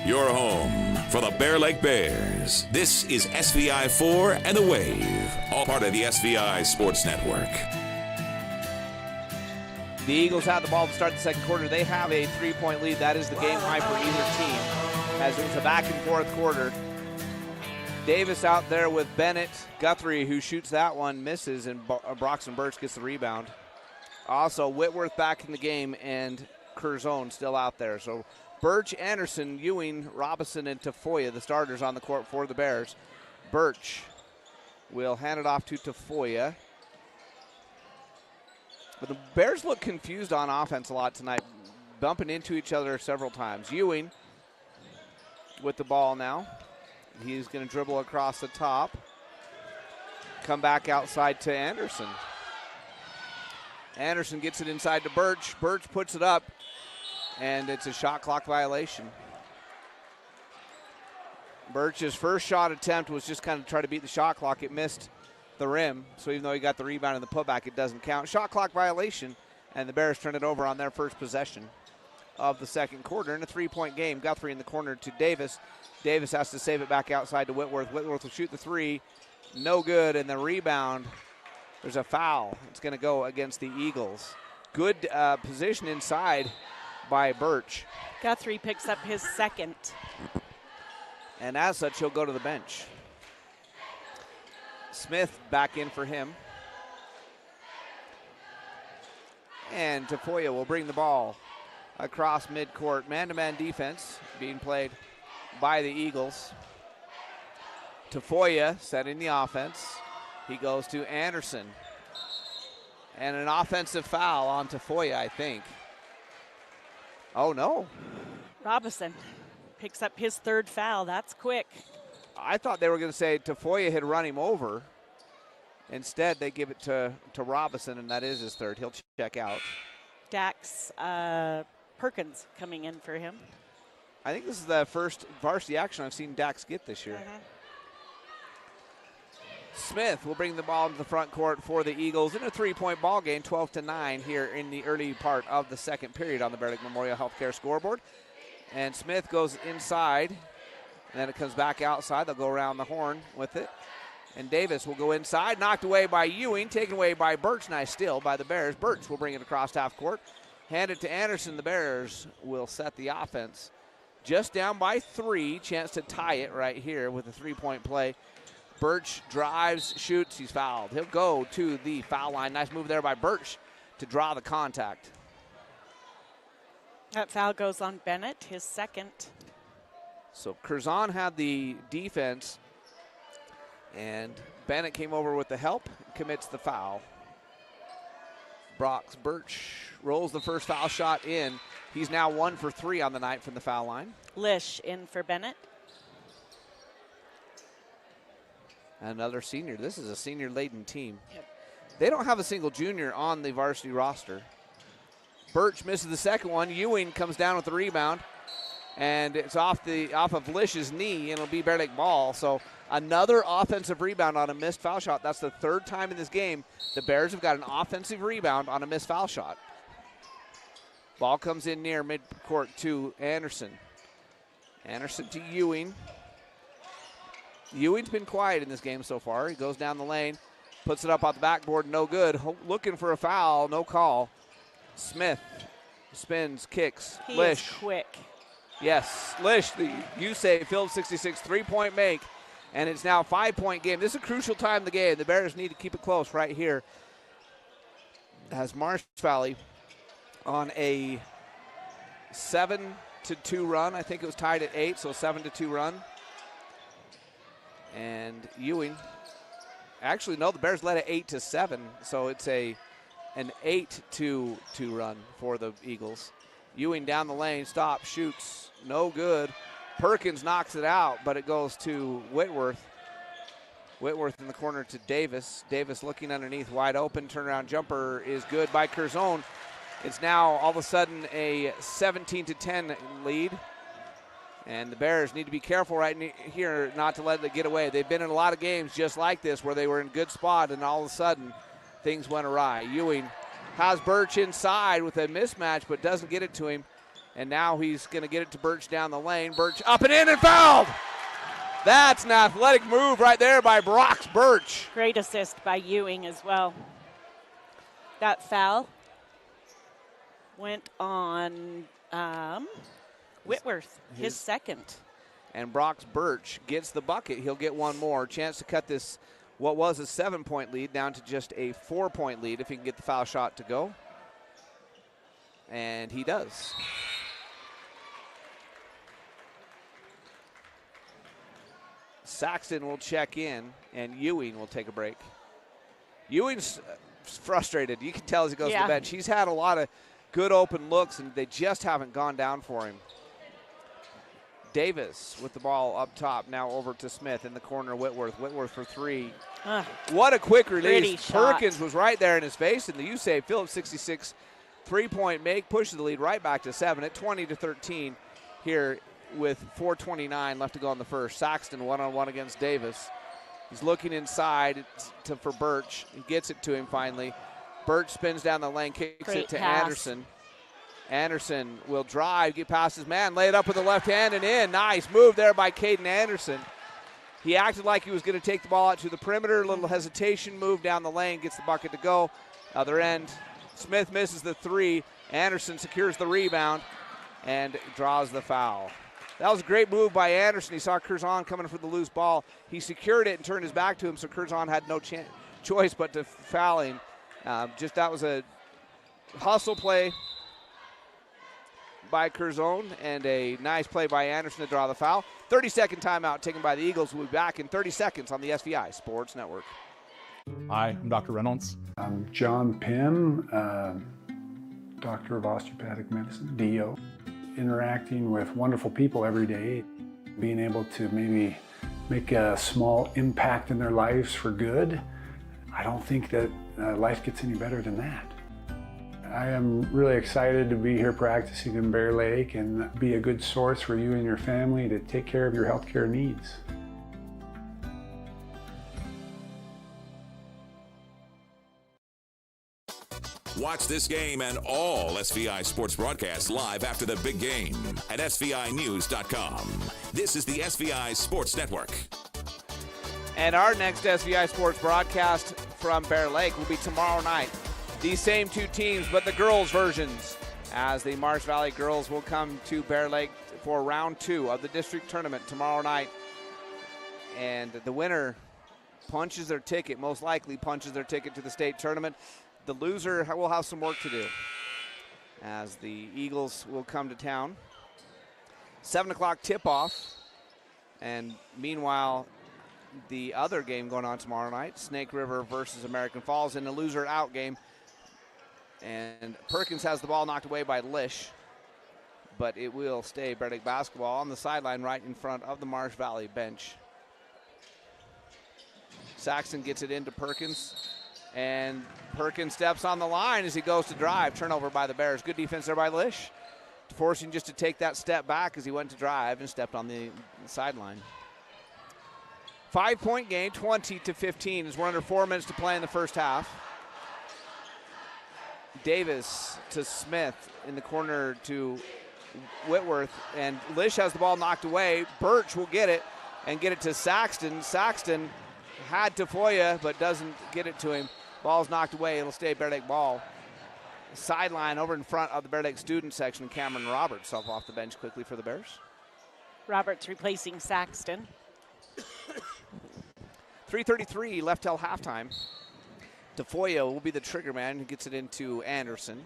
Your home for the Bear Lake Bears. This is SVI 4 and The Wave, all part of the SVI Sports Network. The Eagles have the ball to start the second quarter. They have a 3-point lead. That is the game high for either team, as it was a back-and-forth quarter. Davis out there with Bennett. Guthrie, who shoots that one, misses, and Broxton Birch gets the rebound. Also, Whitworth back in the game, and Curzon still out there. So Birch, Anderson, Ewing, Robinson, and Tafoya, the starters on the court for the Bears. Birch will hand it off to Tafoya. But the Bears look confused on offense a lot tonight, bumping into each other several times. Ewing with the ball now. He's going to dribble across the top. Come back outside to Anderson. Anderson gets it inside to Birch. Birch puts it up, and it's a shot clock violation. Birch's first shot attempt was just kind of try to beat the shot clock. It missed the rim, so even though he got the rebound and the putback, it doesn't count. Shot clock violation, and the Bears turn it over on their first possession of the second quarter in a three-point game. Guthrie in the corner to Davis. Davis has to save it back outside to Whitworth. Whitworth will shoot the three. No good, and the rebound, there's a foul. It's going to go against the Eagles. Good position inside by Birch. Guthrie picks up his second. And as such, he'll go to the bench. Smith back in for him. And Tafoya will bring the ball across midcourt. Man-to-man defense being played by the Eagles. Tafoya setting the offense. He goes to Anderson. And an offensive foul on Tafoya, I think. Oh, no. Robinson picks up his third foul. That's quick. I thought they were going to say Tafoya had run him over. Instead, they give it to Robinson, and that is his third. He'll check out. Dax Perkins coming in for him. I think this is the first varsity action I've seen Dax get this year. Smith will bring the ball into the front court for the Eagles in a three-point ball game, 12-9 here in the early part of the second period on the Bear Lake Memorial Healthcare scoreboard. And Smith goes inside, and then it comes back outside. They'll go around the horn with it. And Davis will go inside, knocked away by Ewing, taken away by Birch. Nice steal by the Bears. Birch will bring it across half court. Hand it to Anderson. The Bears will set the offense. Just down by 3. Chance to tie it right here with a three-point play. Birch drives, shoots. He's fouled. He'll go to the foul line. Nice move there by Birch to draw the contact. That foul goes on Bennett, his second. So Curzon had the defense, and Bennett came over with the help, commits the foul. Birch rolls the first foul shot in. He's now 1 for 3 on the night from the foul line. Lish in for Bennett. Another senior. This is a senior-laden team. Yep. They don't have a single junior on the varsity roster. Birch misses the second one. Ewing comes down with the rebound, and it's off of Lish's knee, and it'll be Bear Lake ball. So another offensive rebound on a missed foul shot. That's the third time in this game the Bears have got an offensive rebound on a missed foul shot. Ball comes in near midcourt to Anderson. Anderson to Ewing. Ewing's been quiet in this game so far. He goes down the lane, puts it up on the backboard, no good. Looking for a foul, no call. Smith spins, kicks. He Lish. is quick. Yes, Lish, the USAA Field 66 three-point make, and it's now a 5-point game. This is a crucial time in the game. The Bears need to keep it close right here as Marsh Valley on a 7-2 run. I think it was tied at 8, so a 7-2 run. And Ewing, actually, no, the Bears led it 8-7, so it's an 8-2 run for the Eagles. Ewing down the lane, stops, shoots, no good. Perkins knocks it out, but it goes to Whitworth. Whitworth in the corner to Davis. Davis looking underneath, wide open, turnaround jumper is good by Curzon. It's now all of a sudden a 17-10 lead. And the Bears need to be careful right here not to let it get away. They've been in a lot of games just like this where they were in good spot and all of a sudden things went awry. Ewing has Birch inside with a mismatch but doesn't get it to him. And now he's going to get it to Birch down the lane. Birch up and in and fouled. That's an athletic move right there by Brox Birch. Great assist by Ewing as well. That foul went on Whitworth, his second. And Brox Birch gets the bucket. He'll get one more. Chance to cut this, what was a 7-point lead, down to just a 4-point lead if he can get the foul shot to go. And he does. Saxton will check in, and Ewing will take a break. Ewing's frustrated. You can tell as he goes to the bench. He's had a lot of good open looks, and they just haven't gone down for him. Davis with the ball up top, now over to Smith in the corner. Whitworth for three. What a quick release. Perkins was right there in his face, and the USAV Phillips 66 3-point make pushes the lead right back to 7 at 20-13 here with 4:29 left to go in the first. Saxton one-on-one against Davis. He's looking inside for Birch. He gets it to him finally. Birch spins down the lane, kicks it to Anderson. Anderson will drive, get past his man, lay it up with the left hand and in. Nice move there by Caden Anderson. He acted like he was going to take the ball out to the perimeter. A little hesitation, move down the lane, gets the bucket to go. Other end, Smith misses the three. Anderson secures the rebound and draws the foul. That was a great move by Anderson. He saw Curzon coming for the loose ball. He secured it and turned his back to him, so Curzon had no choice but to foul him. That was a hustle play by Curzon and a nice play by Anderson to draw the foul. 30-second timeout taken by the Eagles. We'll be back in 30 seconds on the SVI Sports Network. Hi, I'm Dr. Reynolds. I'm John Pym, Doctor of Osteopathic Medicine, DO. Interacting with wonderful people every day, being able to maybe make a small impact in their lives for good. I don't think that life gets any better than that. I am really excited to be here practicing in Bear Lake and be a good source for you and your family to take care of your healthcare needs. Watch this game and all SVI sports broadcasts live after the big game at SVInews.com. This is the SVI Sports Network. And our next SVI Sports broadcast from Bear Lake will be tomorrow night. These same two teams, but the girls' versions, as the Marsh Valley girls will come to Bear Lake for round 2 of the district tournament tomorrow night. And the winner punches their ticket, most likely punches their ticket to the state tournament. The loser will have some work to do as the Eagles will come to town. 7 o'clock tip-off. And meanwhile, the other game going on tomorrow night, Snake River versus American Falls in the loser out game. And Perkins has the ball knocked away by Lish, but it will stay Bear Lake basketball on the sideline right in front of the Marsh Valley bench. Saxton gets it into Perkins, and Perkins steps on the line as he goes to drive. Turnover by the Bears. Good defense there by Lish, forcing just to take that step back as he went to drive and stepped on the sideline. 5-point game, 20-15, as we're under 4 minutes to play in the first half. Davis to Smith in the corner to Whitworth, and Lish has the ball knocked away. Birch will get it and get it to Saxton. Saxton had Tafoya but doesn't get it to him. Ball's knocked away. It'll stay Bear Lake ball. Sideline over in front of the Bear Lake student section. Cameron Roberts up off the bench quickly for the Bears. Roberts replacing Saxton. 3:33 left till halftime. Tafoya will be the trigger man who gets it into Anderson.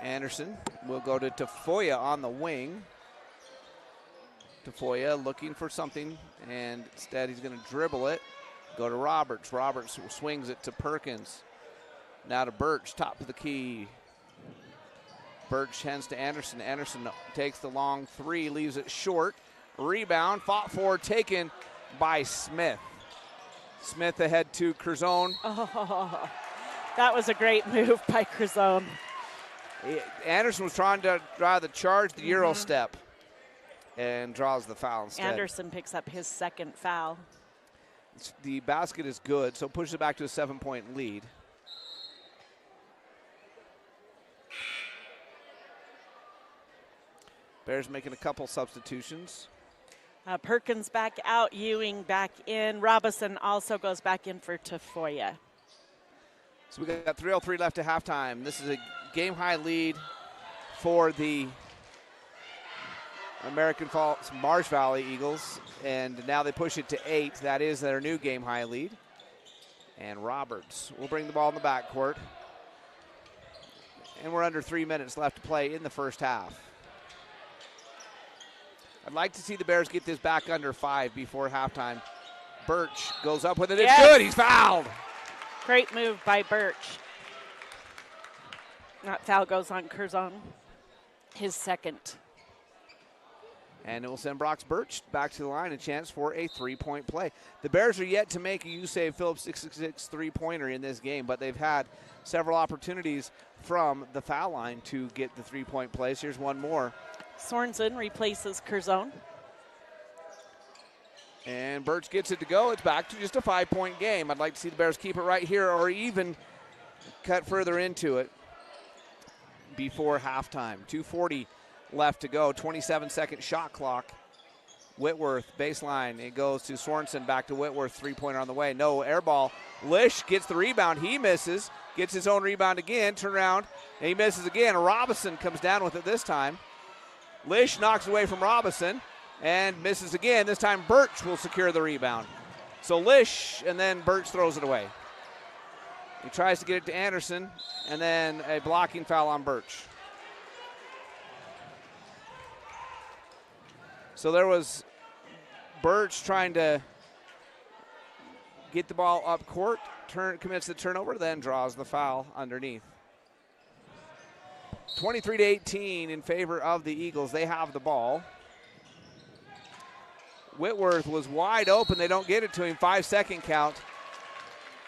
Anderson will go to Tafoya on the wing. Tafoya looking for something, and instead he's going to dribble it. Go to Roberts. Roberts swings it to Perkins. Now to Birch, top of the key. Birch hands to Anderson. Anderson takes the long three, leaves it short. Rebound, fought for, taken by Smith. Smith ahead to Curzon. Oh, that was a great move by Curzon. Anderson was trying to draw the charge, the Euro step, and draws the foul instead. Anderson picks up his second foul. The basket is good, so pushes it back to a 7-point lead. Bears making a couple substitutions. Perkins back out, Ewing back in. Robinson also goes back in for Tafoya. So we got 3:03 left at halftime. This is a game-high lead for the Marsh Valley Eagles, and now they push it to 8. That is their new game high lead. And Roberts will bring the ball in the backcourt. And we're under 3 minutes left to play in the first half. I'd like to see the Bears get this back under 5 before halftime. Birch goes up with it. It's good. He's fouled. Great move by Birch. That foul goes on Curzon, his second. And it will send Brox Birch back to the line, a chance for a three-point play. The Bears are yet to make a Yusei Phillips 666 three-pointer in this game, but they've had several opportunities from the foul line to get the three-point plays. Here's one more. Sorensen replaces Curzon. And Birch gets it to go. It's back to just a 5-point game. I'd like to see the Bears keep it right here or even cut further into it before halftime. 2:40 left to go. 27-second shot clock. Whitworth, baseline. It goes to Sorensen, back to Whitworth. Three-pointer on the way. No air ball. Lish gets the rebound. He misses. Gets his own rebound again. Turn around. And he misses again. Robinson comes down with it this time. Lish knocks away from Robinson and misses again. This time Birch will secure the rebound. So Lish, and then Birch throws it away. He tries to get it to Anderson, and then a blocking foul on Birch. So there was Birch trying to get the ball up court, commits the turnover, then draws the foul underneath. 23-18 in favor of the Eagles. They have the ball. Whitworth was wide open. They don't get it to him. 5-second count.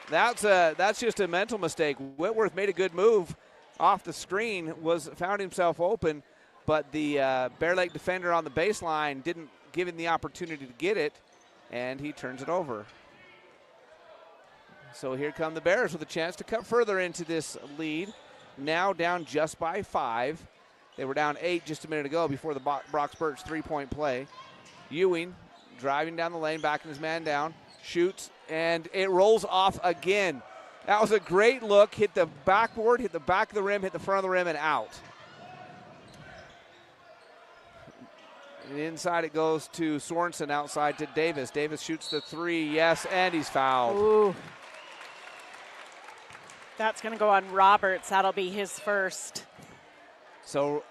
That's just a mental mistake. Whitworth made a good move off the screen, found himself open, but the Bear Lake defender on the baseline didn't give him the opportunity to get it, and he turns it over. So here come the Bears with a chance to cut further into this lead. Now down just by 5. They were down 8 just a minute ago before the Brox Birch three-point play. Ewing driving down the lane, backing his man down, shoots, and it rolls off again. That was a great look. Hit the backboard, hit the back of the rim, hit the front of the rim, and out. And inside it goes to Sorensen, outside to Davis. Davis shoots the three, yes, and he's fouled. Ooh. That's going to go on Roberts. That'll be his first. So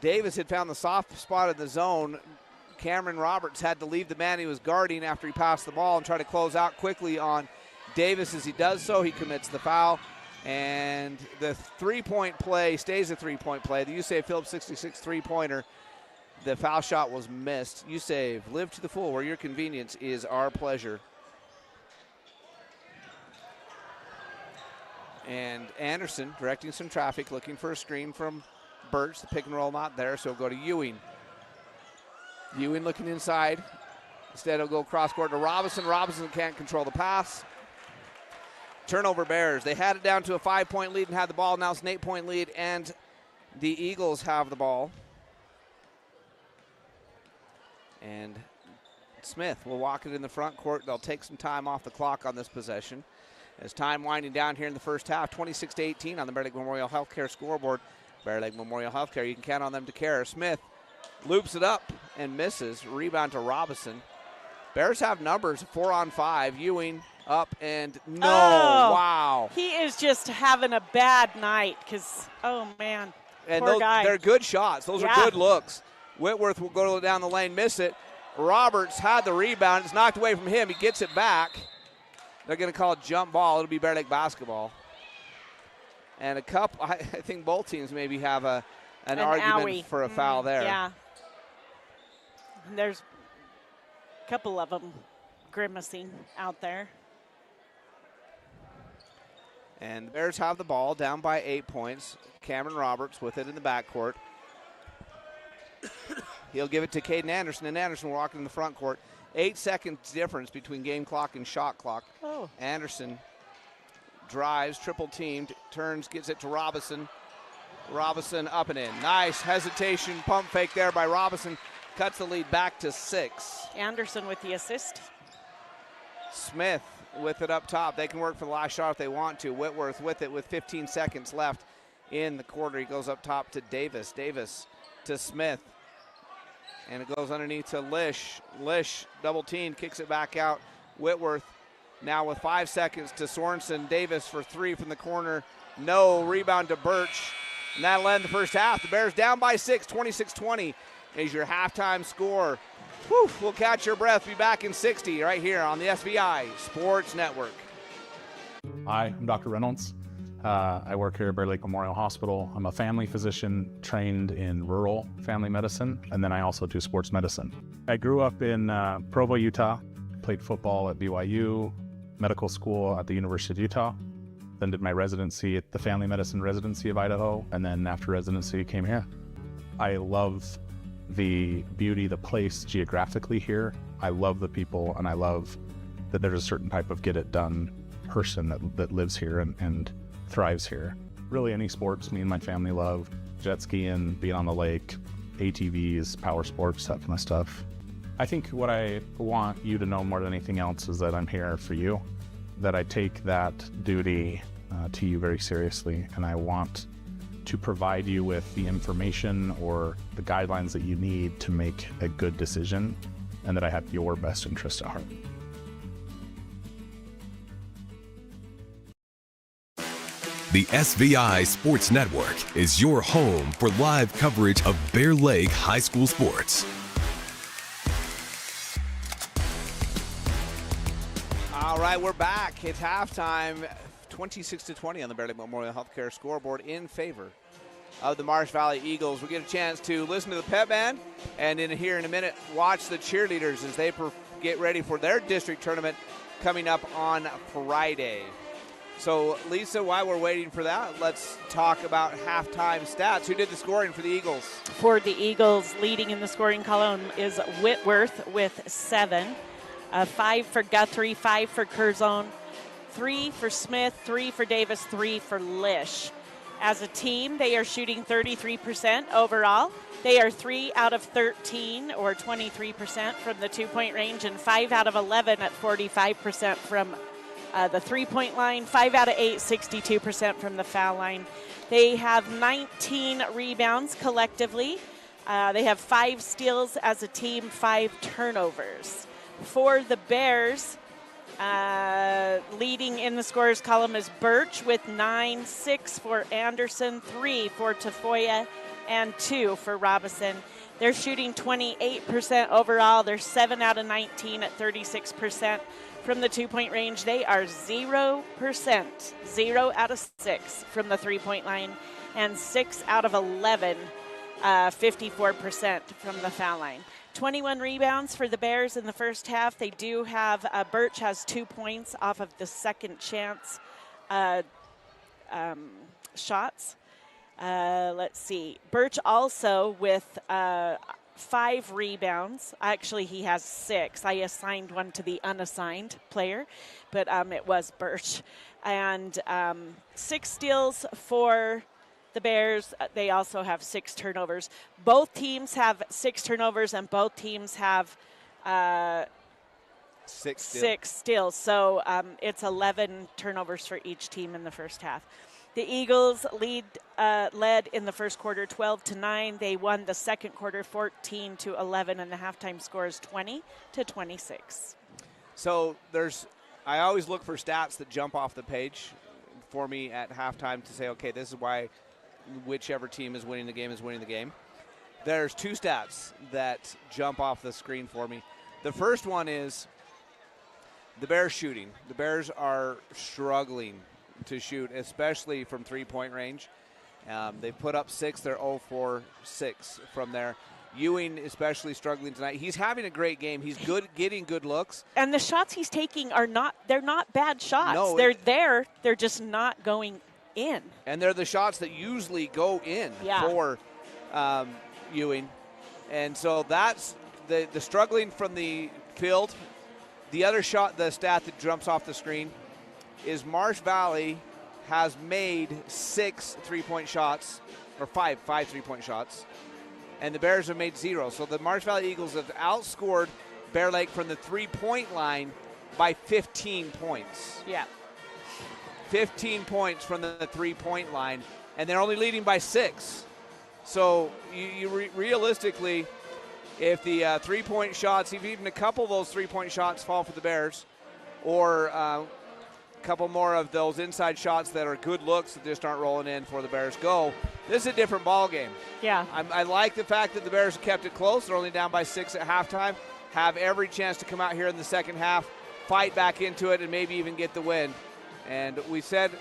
Davis had found the soft spot in the zone. Cameron Roberts had to leave the man he was guarding after he passed the ball and try to close out quickly on Davis. As he does so, he commits the foul. And the three-point play stays a three-point play. The USAVE Phillips 66 three-pointer. The foul shot was missed. USAVE, live to the full, where your convenience is our pleasure. And Anderson directing some traffic, looking for a screen from Birch. The pick and roll not there, so go to Ewing. Ewing looking inside. Instead, he'll go cross court to Robinson. Robinson can't control the pass. Turnover Bears. They had it down to a 5-point lead and had the ball. Now it's an 8-point lead, and the Eagles have the ball. And Smith will walk it in the front court. They'll take some time off the clock on this possession. As time winding down here in the first half, 26-18 on the Bear Lake Memorial Healthcare scoreboard. Bear Lake Memorial Healthcare, you can count on them to care. Smith loops it up and misses. Rebound to Robinson. Bears have numbers, 4-on-5. Ewing up and no. Oh, wow. He is just having a bad night because, oh, man, and poor guy. They're good shots. Those are good looks. Whitworth will go down the lane, miss it. Roberts had the rebound. It's knocked away from him. He gets it back. They're going to call it jump ball. It'll be Bear Lake basketball. And I think both teams maybe have an argument owie. For a foul there. Yeah. And there's a couple of them grimacing out there. And the Bears have the ball down by 8 points. Cameron Roberts with it in the backcourt. He'll give it to Caden Anderson, and Anderson will walk in the front court. 8 seconds difference between game clock and shot clock. Oh. Anderson drives, triple teamed, turns, gets it to Robinson. Robinson up and in. Nice hesitation, pump fake there by Robinson. Cuts the lead back to 6. Anderson with the assist. Smith with it up top. They can work for the last shot if they want to. Whitworth with it with 15 seconds left in the quarter. He goes up top to Davis. Davis to Smith. And it goes underneath to Lish. Lish, double team, kicks it back out. Whitworth now with 5 seconds to Sorensen. Davis for 3 from the corner. No, rebound to Birch. And that'll end the first half. The Bears down by 6, 26-20 is your halftime score. Whew, we'll catch your breath. Be back in 60 right here on the SVI Sports Network. Hi, I'm Dr. Reynolds. I work here at Bear Lake Memorial Hospital. I'm a family physician trained in rural family medicine, and then I also do sports medicine. I grew up in Provo, Utah, played football at BYU, medical school at the University of Utah, then did my residency at the family medicine residency of Idaho, and then after residency came here. I love the beauty, the place geographically here. I love the people, and I love that there's a certain type of get-it-done person that lives here and thrives here. Really any sports me and my family love. Jet skiing, being on the lake, ATVs, power sports, that kind of stuff. I think what I want you to know more than anything else is that I'm here for you, that I take that duty to you very seriously, and I want to provide you with the information or the guidelines that you need to make a good decision, and that I have your best interest at heart. The SVI Sports Network is your home for live coverage of Bear Lake High School sports. All right, we're back. It's halftime, 26-20 on the Bear Lake Memorial Healthcare scoreboard in favor of the Marsh Valley Eagles. We get a chance to listen to the pep band, and in a minute, watch the cheerleaders as they get ready for their district tournament coming up on Friday. So, Lisa, while we're waiting for that, let's talk about halftime stats. Who did the scoring for the Eagles? For the Eagles, leading in the scoring column is Whitworth with 7. 5 for Guthrie, 5 for Curzon, 3 for Smith, 3 for Davis, 3 for Lish. As a team, they are shooting 33% overall. They are 3 out of 13, or 23% from the 2-point range, and 5 out of 11 at 45% from the 3-point line, 5 out of 8, 62% from the foul line. They have 19 rebounds collectively. They have 5 steals as a team, 5 turnovers. For the Bears, leading in the scorers column is Birch with 9, 6 for Anderson, 3 for Tafoya, and 2 for Robinson. They're shooting 28% overall. They're 7 out of 19 at 36%. From the 2-point range, they are 0%, 0 out of 6 from the 3-point line, and 6 out of 11, 54% from the foul line. 21 rebounds for the Bears in the first half. They do have, Birch has 2 points off of the second chance shots. Let's see. Birch also with 5 rebounds. Actually, he has 6. I assigned one to the unassigned player, but it was Birch. And 6 steals for the Bears. They also have 6 turnovers. Both teams have 6 turnovers, and both teams have 6 steals. So it's 11 turnovers for each team in the first half. The Eagles led in the first quarter 12-9. They won the second quarter 14-11, and the halftime score is 20-26. So I always look for stats that jump off the page for me at halftime to say, okay, this is why whichever team is winning the game is winning the game. There's 2 stats that jump off the screen for me. The first one is the Bears shooting. The Bears are struggling to shoot, especially from 3-point range. They put up 6. They're 0 for 6 from there. Ewing especially struggling tonight. He's having a great game. He's good, getting good looks. And the shots he's taking they're not bad shots. No, they're just not going in. And they're the shots that usually go in for Ewing. And so that's the struggling from the field. The other shot, the stat that jumps off the screen, is Marsh Valley has made 6 3-point shots, or 5 3-point shots, and the Bears have made 0. So the Marsh Valley Eagles have outscored Bear Lake from the 3-point line by 15 points. Yeah. 15 points from the 3-point line, and they're only leading by 6. So you realistically, If the three-point shots, if even a couple of those three-point shots fall for the Bears, or a couple more of those inside shots that are good looks that just aren't rolling in for the Bears go, this is a different ball game. Yeah. I like the fact that the Bears kept it close. They're only down by 6 at halftime. Have every chance to come out here in the second half, fight back into it, and maybe even get the win. And we said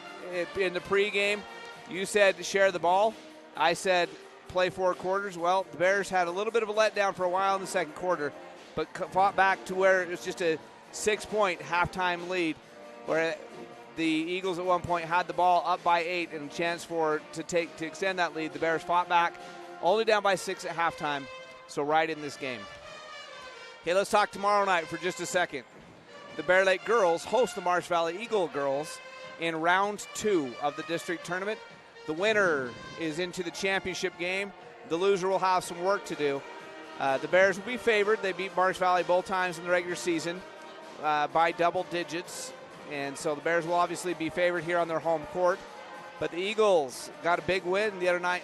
in the pregame, you said share the ball. I said play 4 quarters. Well, the Bears had a little bit of a letdown for a while in the second quarter, but fought back to where it was just a 6-point halftime lead, where the Eagles at one point had the ball up by 8 and a chance to extend that lead. The Bears fought back, only down by 6 at halftime, so right in this game. Okay, let's talk tomorrow night for just a second. The Bear Lake girls host the Marsh Valley Eagle girls in round 2 of the district tournament. The winner is into the championship game. The loser will have some work to do. The Bears will be favored. They beat Marsh Valley both times in the regular season by double digits. And so the Bears will obviously be favored here on their home court. But the Eagles got a big win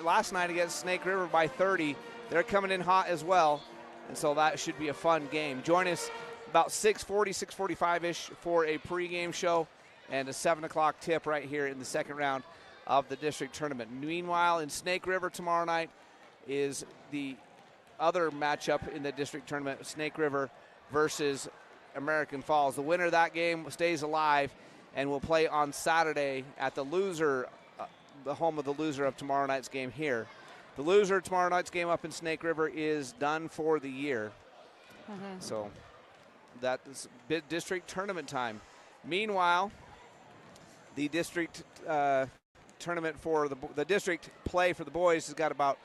last night against Snake River by 30. They're coming in hot as well. And so that should be a fun game. Join us about 6:40, 6:45-ish for a pregame show and a 7 o'clock tip right here in the second round of the district tournament. Meanwhile, in Snake River tomorrow night is the other matchup in the district tournament, Snake River versus American Falls. The winner of that game stays alive and will play on Saturday at the home of the loser of tomorrow night's game here. The loser of tomorrow night's game up in Snake River is done for the year. So that is district tournament time. Meanwhile, the district tournament for the district play for the boys has got about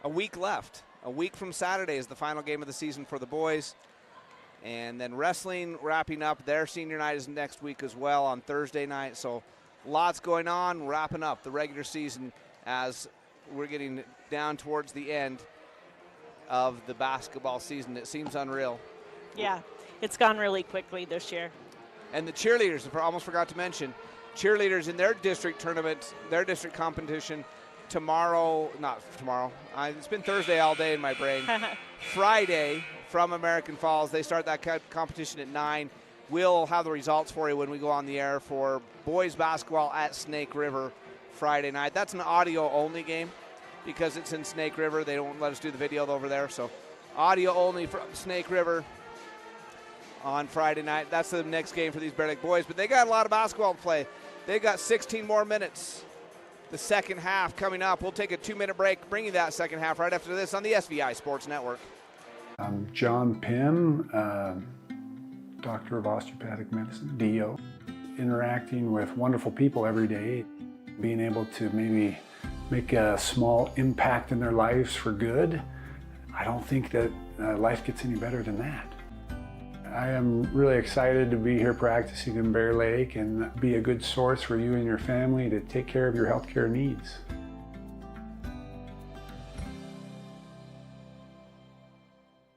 a week left. A week from Saturday is the final game of the season for the boys. And then wrestling wrapping up. Their senior night is next week as well on Thursday night. So lots going on, wrapping up the regular season as we're getting down towards the end of the basketball season. It seems unreal. Yeah, it's gone really quickly this year. And the cheerleaders, I almost forgot to mention, cheerleaders in their district tournament, their district competition it's been Thursday all day in my brain. Friday from American Falls, they start that competition at 9. We'll have the results for you when we go on the air for boys basketball at Snake River Friday night. That's an audio-only game because it's in Snake River. They don't let us do the video over there, so audio only from Snake River on Friday night. That's the next game for these Bear Lake boys, but they got a lot of basketball to play. They've got 16 more minutes. The second half coming up. We'll take a 2-minute break, bring you that second half right after this on the SVI Sports Network. I'm John Pym, Doctor of Osteopathic Medicine, DO. Interacting with wonderful people every day, being able to maybe make a small impact in their lives for good. I don't think that life gets any better than that. I am really excited to be here practicing in Bear Lake and be a good source for you and your family to take care of your healthcare needs.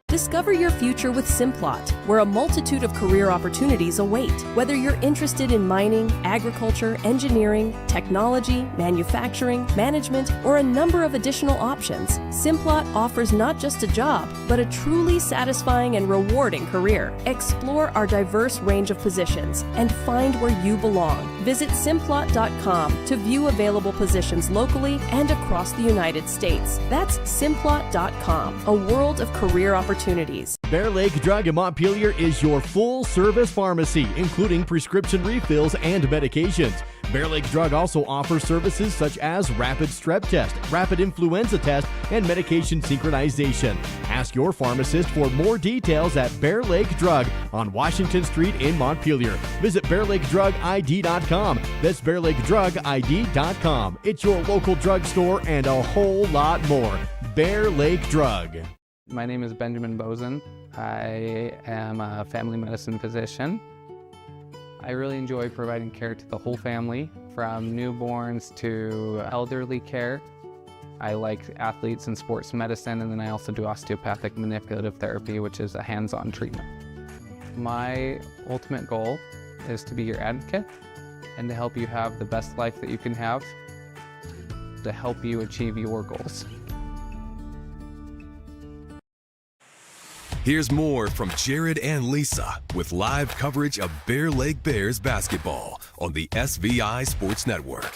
Discover your future with Simplot, where a multitude of career opportunities await. Whether you're interested in mining, agriculture, engineering, technology, manufacturing, management, or a number of additional options, Simplot offers not just a job, but a truly satisfying and rewarding career. Explore our diverse range of positions and find where you belong. Visit Simplot.com to view available positions locally and across the United States. That's Simplot.com, a world of career opportunities. Bear Lake Drug in Montpelier is your full-service pharmacy, including prescription refills and medications. Bear Lake Drug also offers services such as rapid strep test, rapid influenza test, and medication synchronization. Ask your pharmacist for more details at Bear Lake Drug on Washington Street in Montpelier. Visit BearLakeDrugID.com. That's BearLakeDrugID.com. It's your local drugstore and a whole lot more. Bear Lake Drug. My name is Benjamin Bozen. I am a family medicine physician. I really enjoy providing care to the whole family, from newborns to elderly care. I like athletes and sports medicine, and then I also do osteopathic manipulative therapy, which is a hands-on treatment. My ultimate goal is to be your advocate and to help you have the best life that you can have, to help you achieve your goals. Here's more from Jared and Lisa with live coverage of Bear Lake Bears basketball on the SVI Sports Network.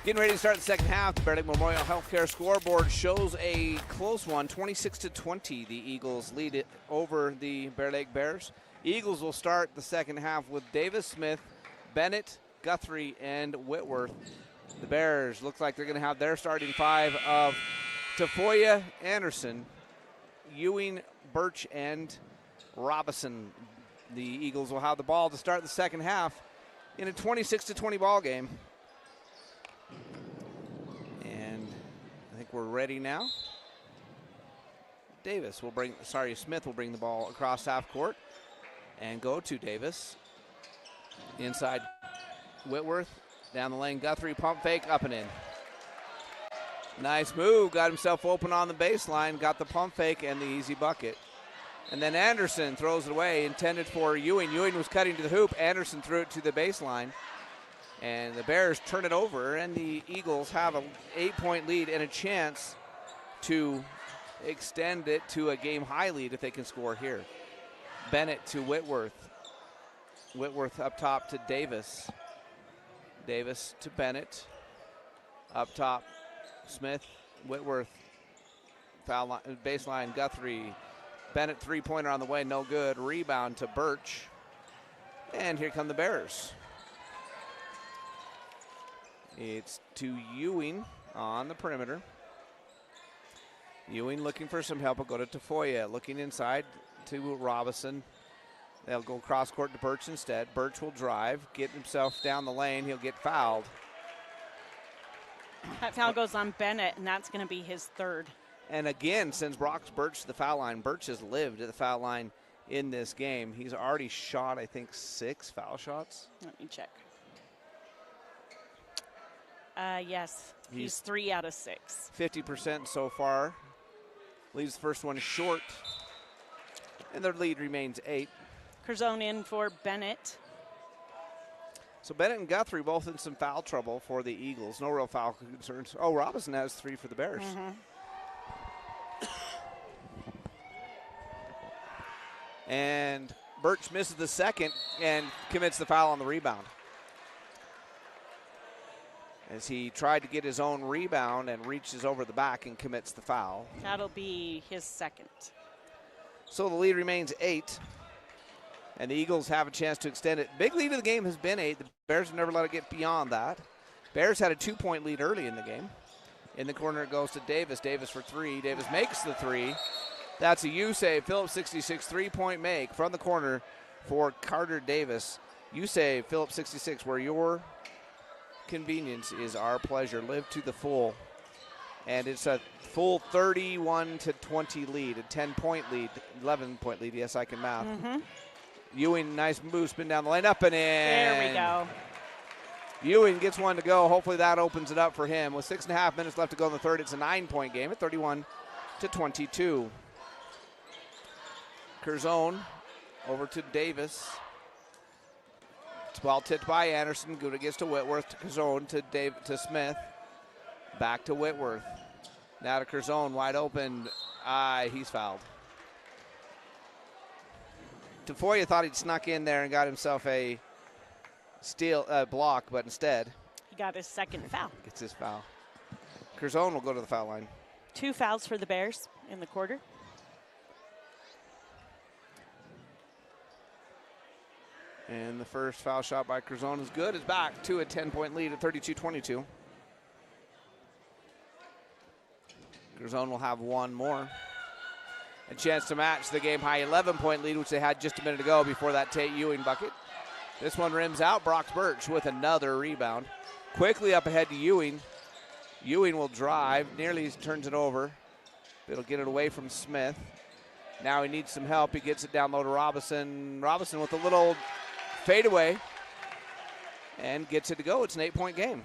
Getting ready to start the second half. The Bear Lake Memorial Healthcare scoreboard shows a close one, 26-20. The Eagles lead it over the Bear Lake Bears. Eagles will start the second half with Davis, Smith, Bennett, Guthrie, and Whitworth. The Bears look like they're going to have their starting five of Tafoya, Anderson, Ewing, Birch, and Robinson. The Eagles will have the ball to start the second half in a 26-20 ball game. And I think we're ready now. Smith will bring the ball across half court and go to Davis. Inside Whitworth, down the lane, Guthrie, pump fake, up and in. Nice move, got himself open on the baseline, got the pump fake and the easy bucket. And then Anderson throws it away, intended for Ewing. Ewing was cutting to the hoop, Anderson threw it to the baseline. And the Bears turn it over, and the Eagles have an 8-point lead and a chance to extend it to a game-high lead if they can score here. Bennett to Whitworth. Whitworth up top to Davis. Davis to Bennett. Up top, Smith, Whitworth. Foul line, baseline, Guthrie. Bennett three-pointer on the way, no good. Rebound to Birch. And here come the Bears. It's to Ewing on the perimeter. Ewing looking for some help. Will go to Tafoya. Looking inside to Robinson. They'll go cross court to Birch instead. Birch will drive, get himself down the lane. He'll get fouled. That foul goes on Bennett, and that's going to be his third. And again, sends Birch to the foul line. Birch has lived at the foul line in this game. He's already shot, I think, 6 foul shots. Let me check. Yes, he's 3 out of 6. 50% so far. Leaves the first one short. And their lead remains 8. Curzone in for Bennett. So Bennett and Guthrie both in some foul trouble for the Eagles. No real foul concerns. Oh, Robinson has 3 for the Bears. And Birch misses the second and commits the foul on the rebound. As he tried to get his own rebound and reaches over the back and commits the foul. That'll be his second. So the lead remains 8. And the Eagles have a chance to extend it. Big lead of the game has been 8. The Bears have never let it get beyond that. Bears had a 2-point lead early in the game. In the corner it goes to Davis. Davis for 3. Davis makes the 3. That's a Yusei Phillips 66 3-point make from the corner for Carter Davis. Yusei Phillips 66, where your convenience is our pleasure. Live to the full. And it's a full 31-20 lead, a 10-point lead, 11-point lead. Yes, I can math. Ewing, nice move, spin down the lane, up and in. There we go. Ewing gets one to go. Hopefully that opens it up for him. With 6.5 minutes left to go in the third, it's a 9-point game at 31-22. Curzone over to Davis. Ball tipped by Anderson. Gouda gets to Whitworth, to Curzone, to Smith. Back to Whitworth. Now to Curzone, wide open. He's fouled. Tafoya thought he'd snuck in there and got himself a steal block, but instead he got his second foul. Gets his foul. Curzone will go to the foul line. 2 fouls for the Bears in the quarter. And the first foul shot by Curzone is good. It's back to a 10-point lead at 32-22. Curzone will have one more. A chance to match the game-high 11-point lead, which they had just a minute ago before that Tate Ewing bucket. This one rims out. Brock Birch with another rebound. Quickly up ahead to Ewing. Ewing will drive. Nearly turns it over. It'll get it away from Smith. Now he needs some help. He gets it down low to Robinson. Robinson with a little fadeaway and gets it to go. It's an 8-point game.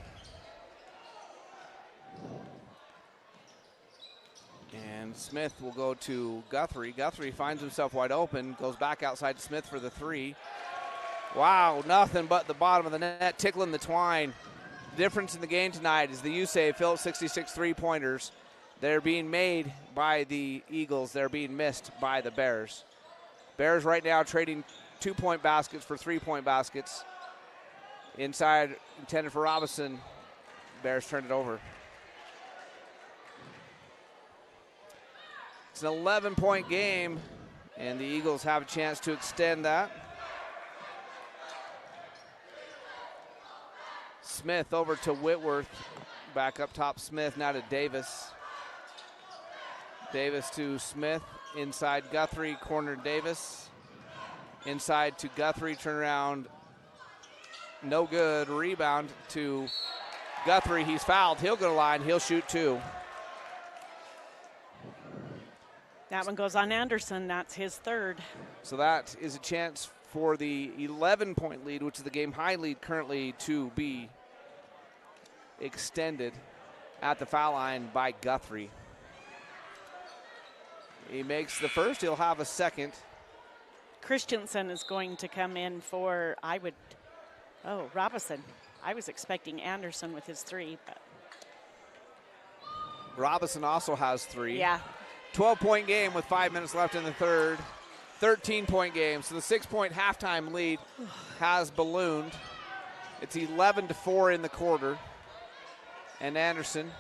And Smith will go to Guthrie. Guthrie finds himself wide open, goes back outside to Smith for the 3. Wow, nothing but the bottom of the net, tickling the twine. The difference in the game tonight is the Yusei Phillips 66 3-pointers They're being made by the Eagles. They're being missed by the Bears. Bears right now trading 2-point baskets for 3-point baskets. Inside, intended for Robinson. Bears turned it over. It's an 11-point game, and the Eagles have a chance to extend that. Smith over to Whitworth. Back up top, Smith now to Davis. Davis to Smith. Inside Guthrie, corner Davis. Inside to Guthrie, turn around. No good. Rebound to Guthrie. He's fouled. He'll go to line. He'll shoot 2. That one goes on Anderson. That's his 3rd. So that is a chance for the 11-point lead, which is the game-high lead currently, to be extended at the foul line by Guthrie. He makes the first. He'll have a second. Christensen is going to come in for, Robinson. I was expecting Anderson with his 3, but. Robinson also has 3. Yeah. 12-point game with 5 minutes left in the third. 13-point game. So the 6-point halftime lead has ballooned. It's 11-4 in the quarter. And Anderson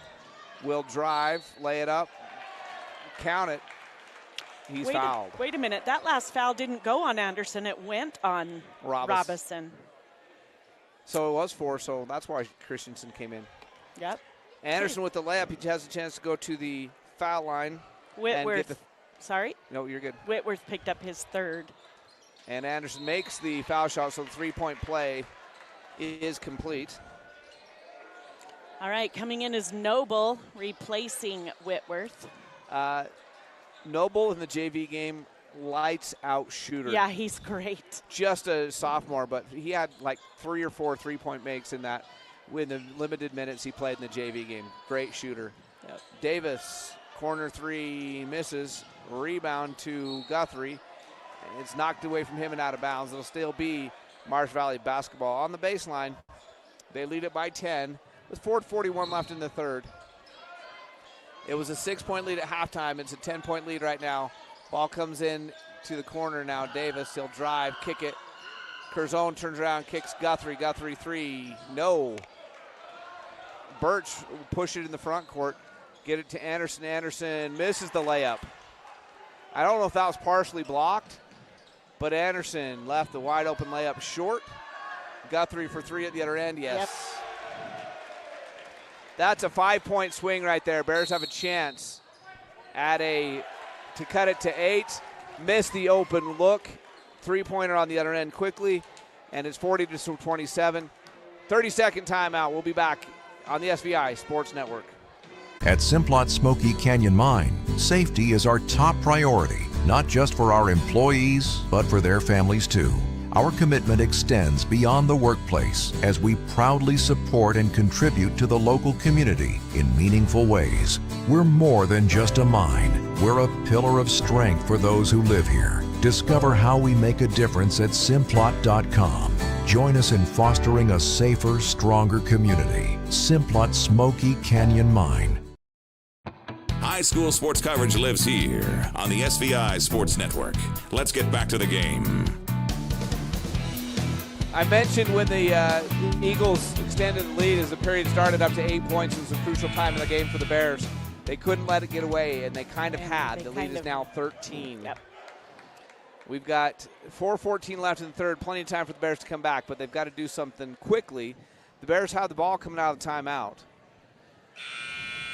will drive, lay it up, count it. He's fouled. Wait a minute. That last foul didn't go on Anderson. It went on Robinson. So it was 4, so that's why Christensen came in. Yep. Anderson with the layup. He has a chance to go to the foul line. Whitworth. Sorry? No, you're good. Whitworth picked up his 3rd. And Anderson makes the foul shot, so the 3-point play is complete. All right, coming in is Noble, replacing Whitworth. Noble in the JV game, lights out shooter. Yeah, he's great. Just a sophomore, but he had like 3 or 4 3-point makes in that with the limited minutes he played in the JV game. Great shooter. Yep. Davis, corner 3, misses. Rebound to Guthrie. It's knocked away from him and out of bounds. It'll still be Marsh Valley basketball. On the baseline, they lead it by 10 with 4:41 left in the third. It was a 6-point lead at halftime. It's a 10-point lead right now. Ball comes in to the corner now. Davis, he'll drive, kick it. Curzon turns around, kicks Guthrie. Guthrie 3, no. Birch push it in the front court. Get it to Anderson. Anderson misses the layup. I don't know if that was partially blocked, but Anderson left the wide open layup short. Guthrie for 3 at the other end, yes. Yep. That's a 5-point swing right there. Bears have a chance to cut it to 8. Missed the open look. 3-pointer on the other end quickly, and it's 40-27. 30-second timeout. We'll be back on the SVI Sports Network. At Simplot Smoky Canyon Mine, safety is our top priority, not just for our employees, but for their families too. Our commitment extends beyond the workplace as we proudly support and contribute to the local community in meaningful ways. We're more than just a mine. We're a pillar of strength for those who live here. Discover how we make a difference at Simplot.com. Join us in fostering a safer, stronger community. Simplot Smoky Canyon Mine. High school sports coverage lives here on the SVI Sports Network. Let's get back to the game. I mentioned when the Eagles extended the lead as the period started up to 8 points. It was a crucial time in the game for the Bears. They couldn't let it get away, and they kind of had. The lead is now 13. Yep. We've got 4:14 left in the third. Plenty of time for the Bears to come back, but they've got to do something quickly. The Bears have the ball coming out of the timeout,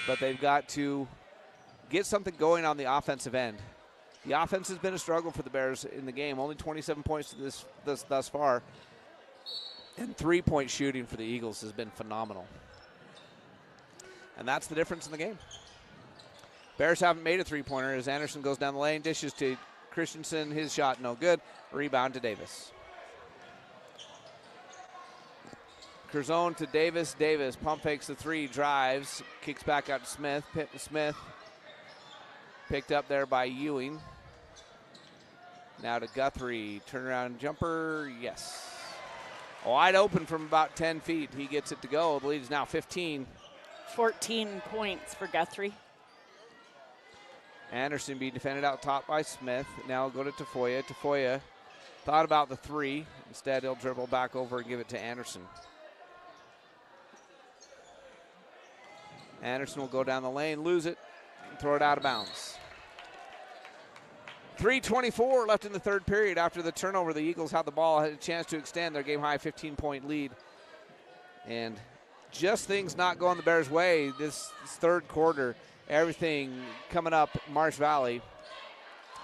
but they've got to get something going on the offensive end. The offense has been a struggle for the Bears in the game. Only 27 points thus far. And 3-point shooting for the Eagles has been phenomenal. And that's the difference in the game. Bears haven't made a 3-pointer as Anderson goes down the lane, dishes to Christensen. His shot no good. Rebound to Davis. Curzon to Davis. Davis pump fakes the 3, drives, kicks back out to Smith. Smith picked up there by Ewing. Now to Guthrie. Turnaround jumper. Yes. Wide open from about 10 feet. He gets it to go. The lead is now 15. 14 points for Guthrie. Anderson being defended out top by Smith. Now go to Tafoya. Tafoya thought about the 3. Instead, he'll dribble back over and give it to Anderson. Anderson will go down the lane, lose it, and throw it out of bounds. 3:24 left in the third period. After the turnover, the Eagles had the ball, had a chance to extend their game-high 15-point lead. And just things not going the Bears' way this third quarter. Everything coming up Marsh Valley,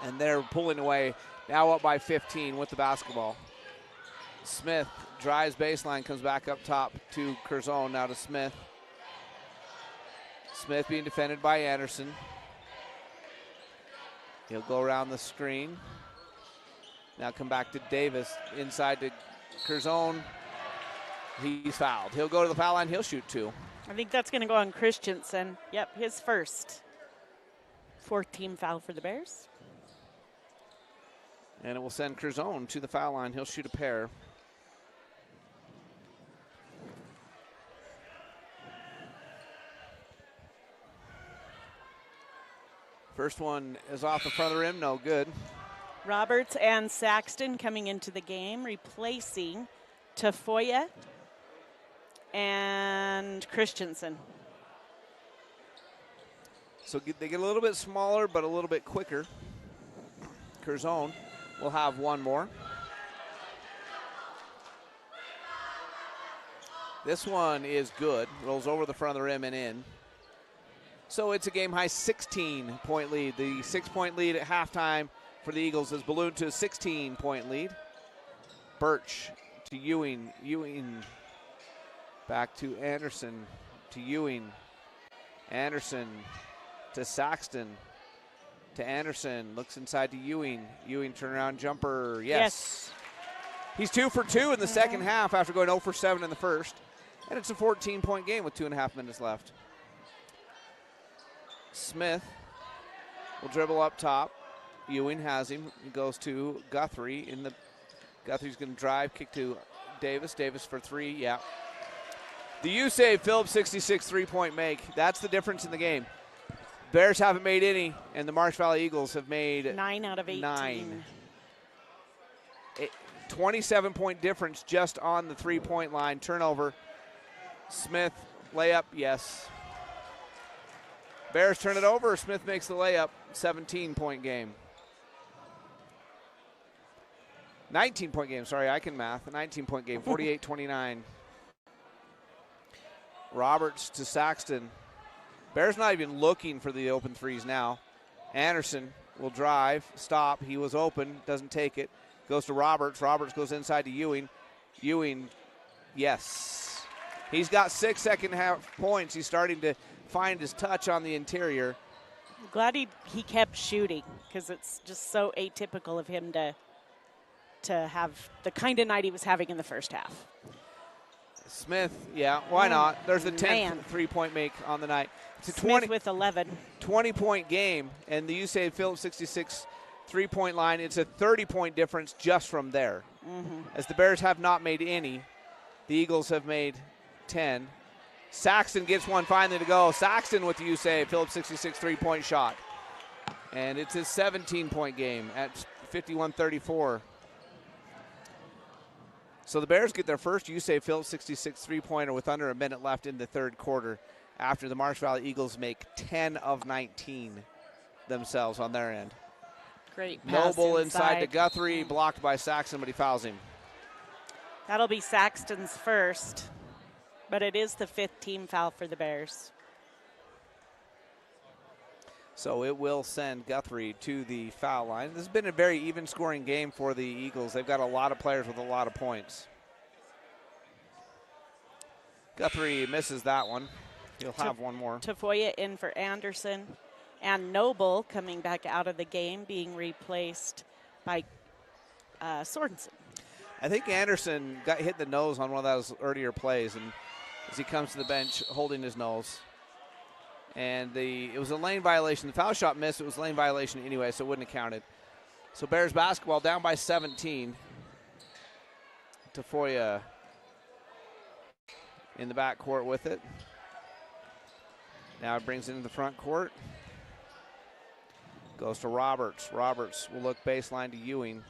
and they're pulling away, now up by 15 with the basketball. Smith drives baseline, comes back up top to Curzon, now to Smith. Smith being defended by Anderson. He'll go around the screen. Now come back to Davis, inside to Curzon. He's fouled. He'll go to the foul line, he'll shoot 2. I think that's going to go on Christensen. Yep, his first. 4th team foul for the Bears. And it will send Curzon to the foul line. He'll shoot a pair. First one is off the front of the rim, no good. Roberts and Saxton coming into the game, replacing Tafoya and Christensen. So they get a little bit smaller, but a little bit quicker. Curzon will have one more. This one is good. Rolls over the front of the rim and in. So it's a game-high 16-point lead. The 6-point lead at halftime for the Eagles has ballooned to a 16-point lead. Birch to Ewing. Ewing back to Anderson, to Ewing. Anderson to Saxton, to Anderson. Looks inside to Ewing. Ewing turnaround jumper, yes. He's 2 for 2 in the second half after going 0 for 7 in the first. And it's a 14-point game with 2.5 minutes left. Smith will dribble up top. Ewing has him. He goes to Guthrie. Guthrie's going to drive, kick to Davis. Davis for 3, yeah. The USAVE Phillips 66 three-point make. That's the difference in the game. Bears haven't made any, and the Marsh Valley Eagles have made 9 out of 18. 9. 27-point difference just on the three-point line. Turnover. Smith, layup, yes. Bears turn it over. Smith makes the layup. 17-point game. 19-point game. Sorry, I can math. A 19-point game. 48-29. Roberts to Saxton. Bears not even looking for the open threes now. Anderson will drive. Stop. He was open. Doesn't take it. Goes to Roberts. Roberts goes inside to Ewing. Ewing, yes. He's got 6 second half points. He's starting to find his touch on the interior. I'm glad he kept shooting, because it's just so atypical of him to have the kind of night he was having in the first half. Smith, yeah, why not? There's the 10th three-point make on the night. It's a Smith with 11. 20-point game, and the USAVE Phillips 66 three-point line, it's a 30-point difference just from there. As the Bears have not made any, the Eagles have made 10. Saxton gets one finally to go. Saxton with the USAVE Phillips 66 three-point shot. And it's a 17-point game at 51-34. So the Bears get their first USAVE Phillips 66 three-pointer with under a minute left in the third quarter after the Marsh Valley Eagles make 10 of 19 themselves on their end. Great pass Noble inside to Guthrie, blocked by Saxton, but he fouls him. That'll be Saxton's first, but it is the 5th team foul for the Bears. So it will send Guthrie to the foul line. This has been a very even scoring game for the Eagles. They've got a lot of players with a lot of points. Guthrie misses that one. He'll have one more. Tafoya in for Anderson. And Noble coming back out of the game, being replaced by Sorensen. I think Anderson got hit the nose on one of those earlier plays, and as he comes to the bench holding his nose. And it was a lane violation. The foul shot missed. It was a lane violation anyway, so it wouldn't have counted. So Bears basketball down by 17. Tafoya in the back court with it. Now it brings it into the front court. Goes to Roberts. Roberts will look baseline to Ewing.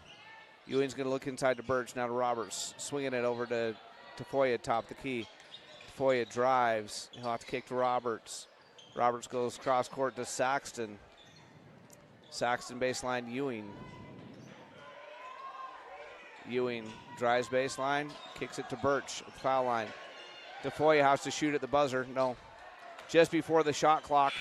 Ewing's going to look inside to Birch. Now to Roberts. Swinging it over to Tafoya, top the key. Tafoya drives. He'll have to kick to Roberts. Roberts goes cross court to Saxton. Saxton baseline to Ewing. Ewing drives baseline, kicks it to Birch at the foul line. Tafoya has to shoot at the buzzer. No. Just before the shot clock.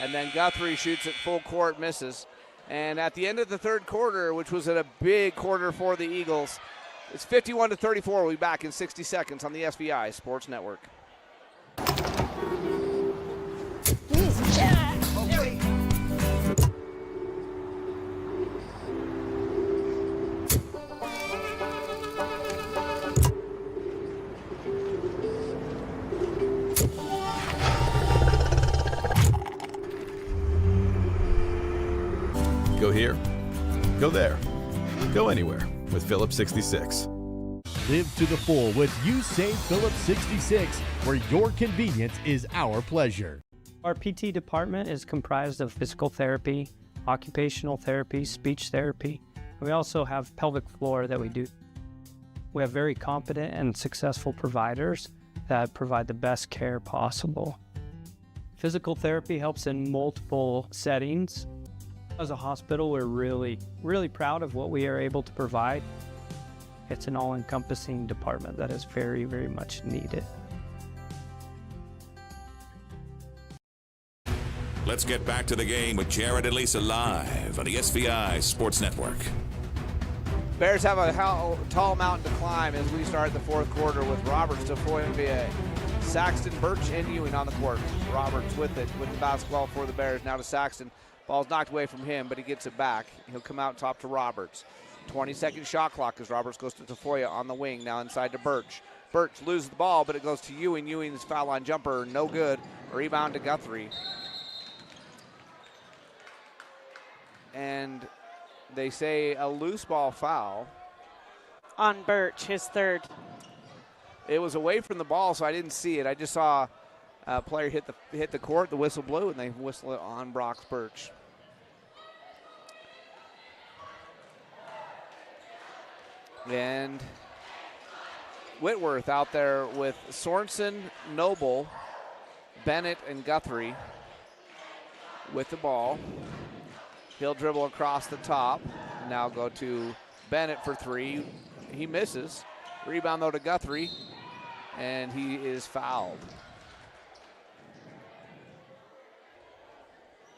And then Guthrie shoots at full court, misses. And at the end of the third quarter, which was a big quarter for the Eagles, it's 51-34. We'll be back in 60 seconds on the SVI Sports Network. Go here, go there, go anywhere with Phillips 66. Live to the full with You Save Phillips 66, where your convenience is our pleasure. Our PT department is comprised of physical therapy, occupational therapy, speech therapy. We also have pelvic floor that we do. We have very competent and successful providers that provide the best care possible. Physical therapy helps in multiple settings. As a hospital, we're really proud of what we are able to provide. It's an all-encompassing department that is very, very much needed. Let's get back to the game with Jared and Lisa live on the SVI Sports Network. Bears have a tall mountain to climb as we start the fourth quarter with Roberts, Tafoya, Saxton, Birch, and Ewing on the court. Roberts with the basketball for the Bears. Now to Saxton. Ball's knocked away from him, but he gets it back. He'll come out top to Roberts. 20-second shot clock as Roberts goes to Tafoya on the wing. Now inside to Birch. Birch loses the ball, but it goes to Ewing. Ewing's foul line jumper, no good. Rebound to Guthrie. And they say a loose ball foul. On Birch, his third. It was away from the ball, so I didn't see it. I just saw a player hit the court, the whistle blew, and they whistle it on Brock Birch. And Whitworth out there with Sorensen, Noble, Bennett, and Guthrie with the ball. He'll dribble across the top. Now go to Bennett for three. He misses. Rebound, though, to Guthrie, and he is fouled.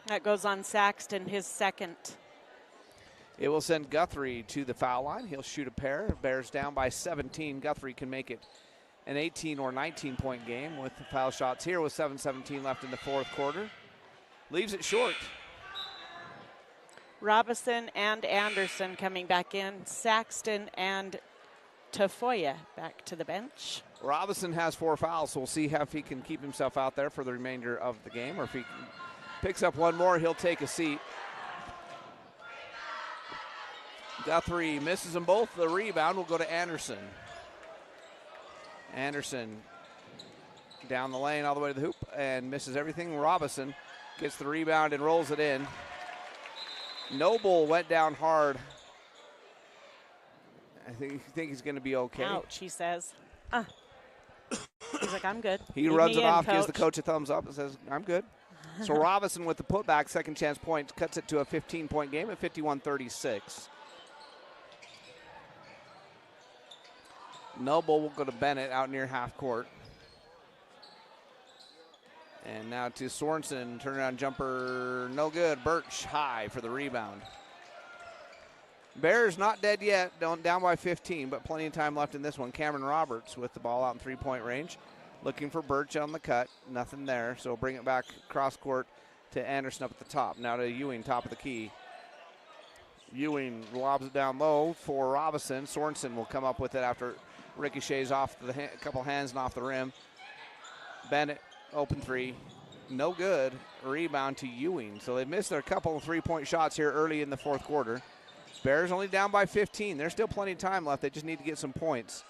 That goes on Saxton, his second. It will send Guthrie to the foul line. He'll shoot a pair. Bears down by 17. Guthrie can make it an 18 or 19-point game with the foul shots here with 7:17 left in the fourth quarter. Leaves it short. Robinson and Anderson coming back in. Saxton and Tafoya back to the bench. Robinson has 4 fouls, so we'll see if he can keep himself out there for the remainder of the game, or if he picks up one more, he'll take a seat. Guthrie misses them both. The rebound will go to Anderson. Anderson down the lane all the way to the hoop and misses everything. Robinson gets the rebound and rolls it in. Noble went down hard. I think he's going to be okay. Ouch, he says. He's like, I'm good. He runs it off, gives the coach a thumbs up and says, I'm good. So Robinson with the putback, second chance point, cuts it to a 15-point game at 51-36. Noble will go to Bennett out near half court. And now to Sorensen, turnaround jumper, no good. Birch high for the rebound. Bears not dead yet, down by 15, but plenty of time left in this one. Cameron Roberts with the ball out in three-point range. Looking for Birch on the cut, nothing there. So bring it back cross court to Anderson up at the top. Now to Ewing, top of the key. Ewing lobs it down low for Robinson. Sorensen will come up with it after ricochets off a couple hands and off the rim. Bennett, open three, no good. Rebound to Ewing. So they missed their couple of three-point shots here early in the fourth quarter. Bears only down by 15. There's still plenty of time left. They just need to get some points.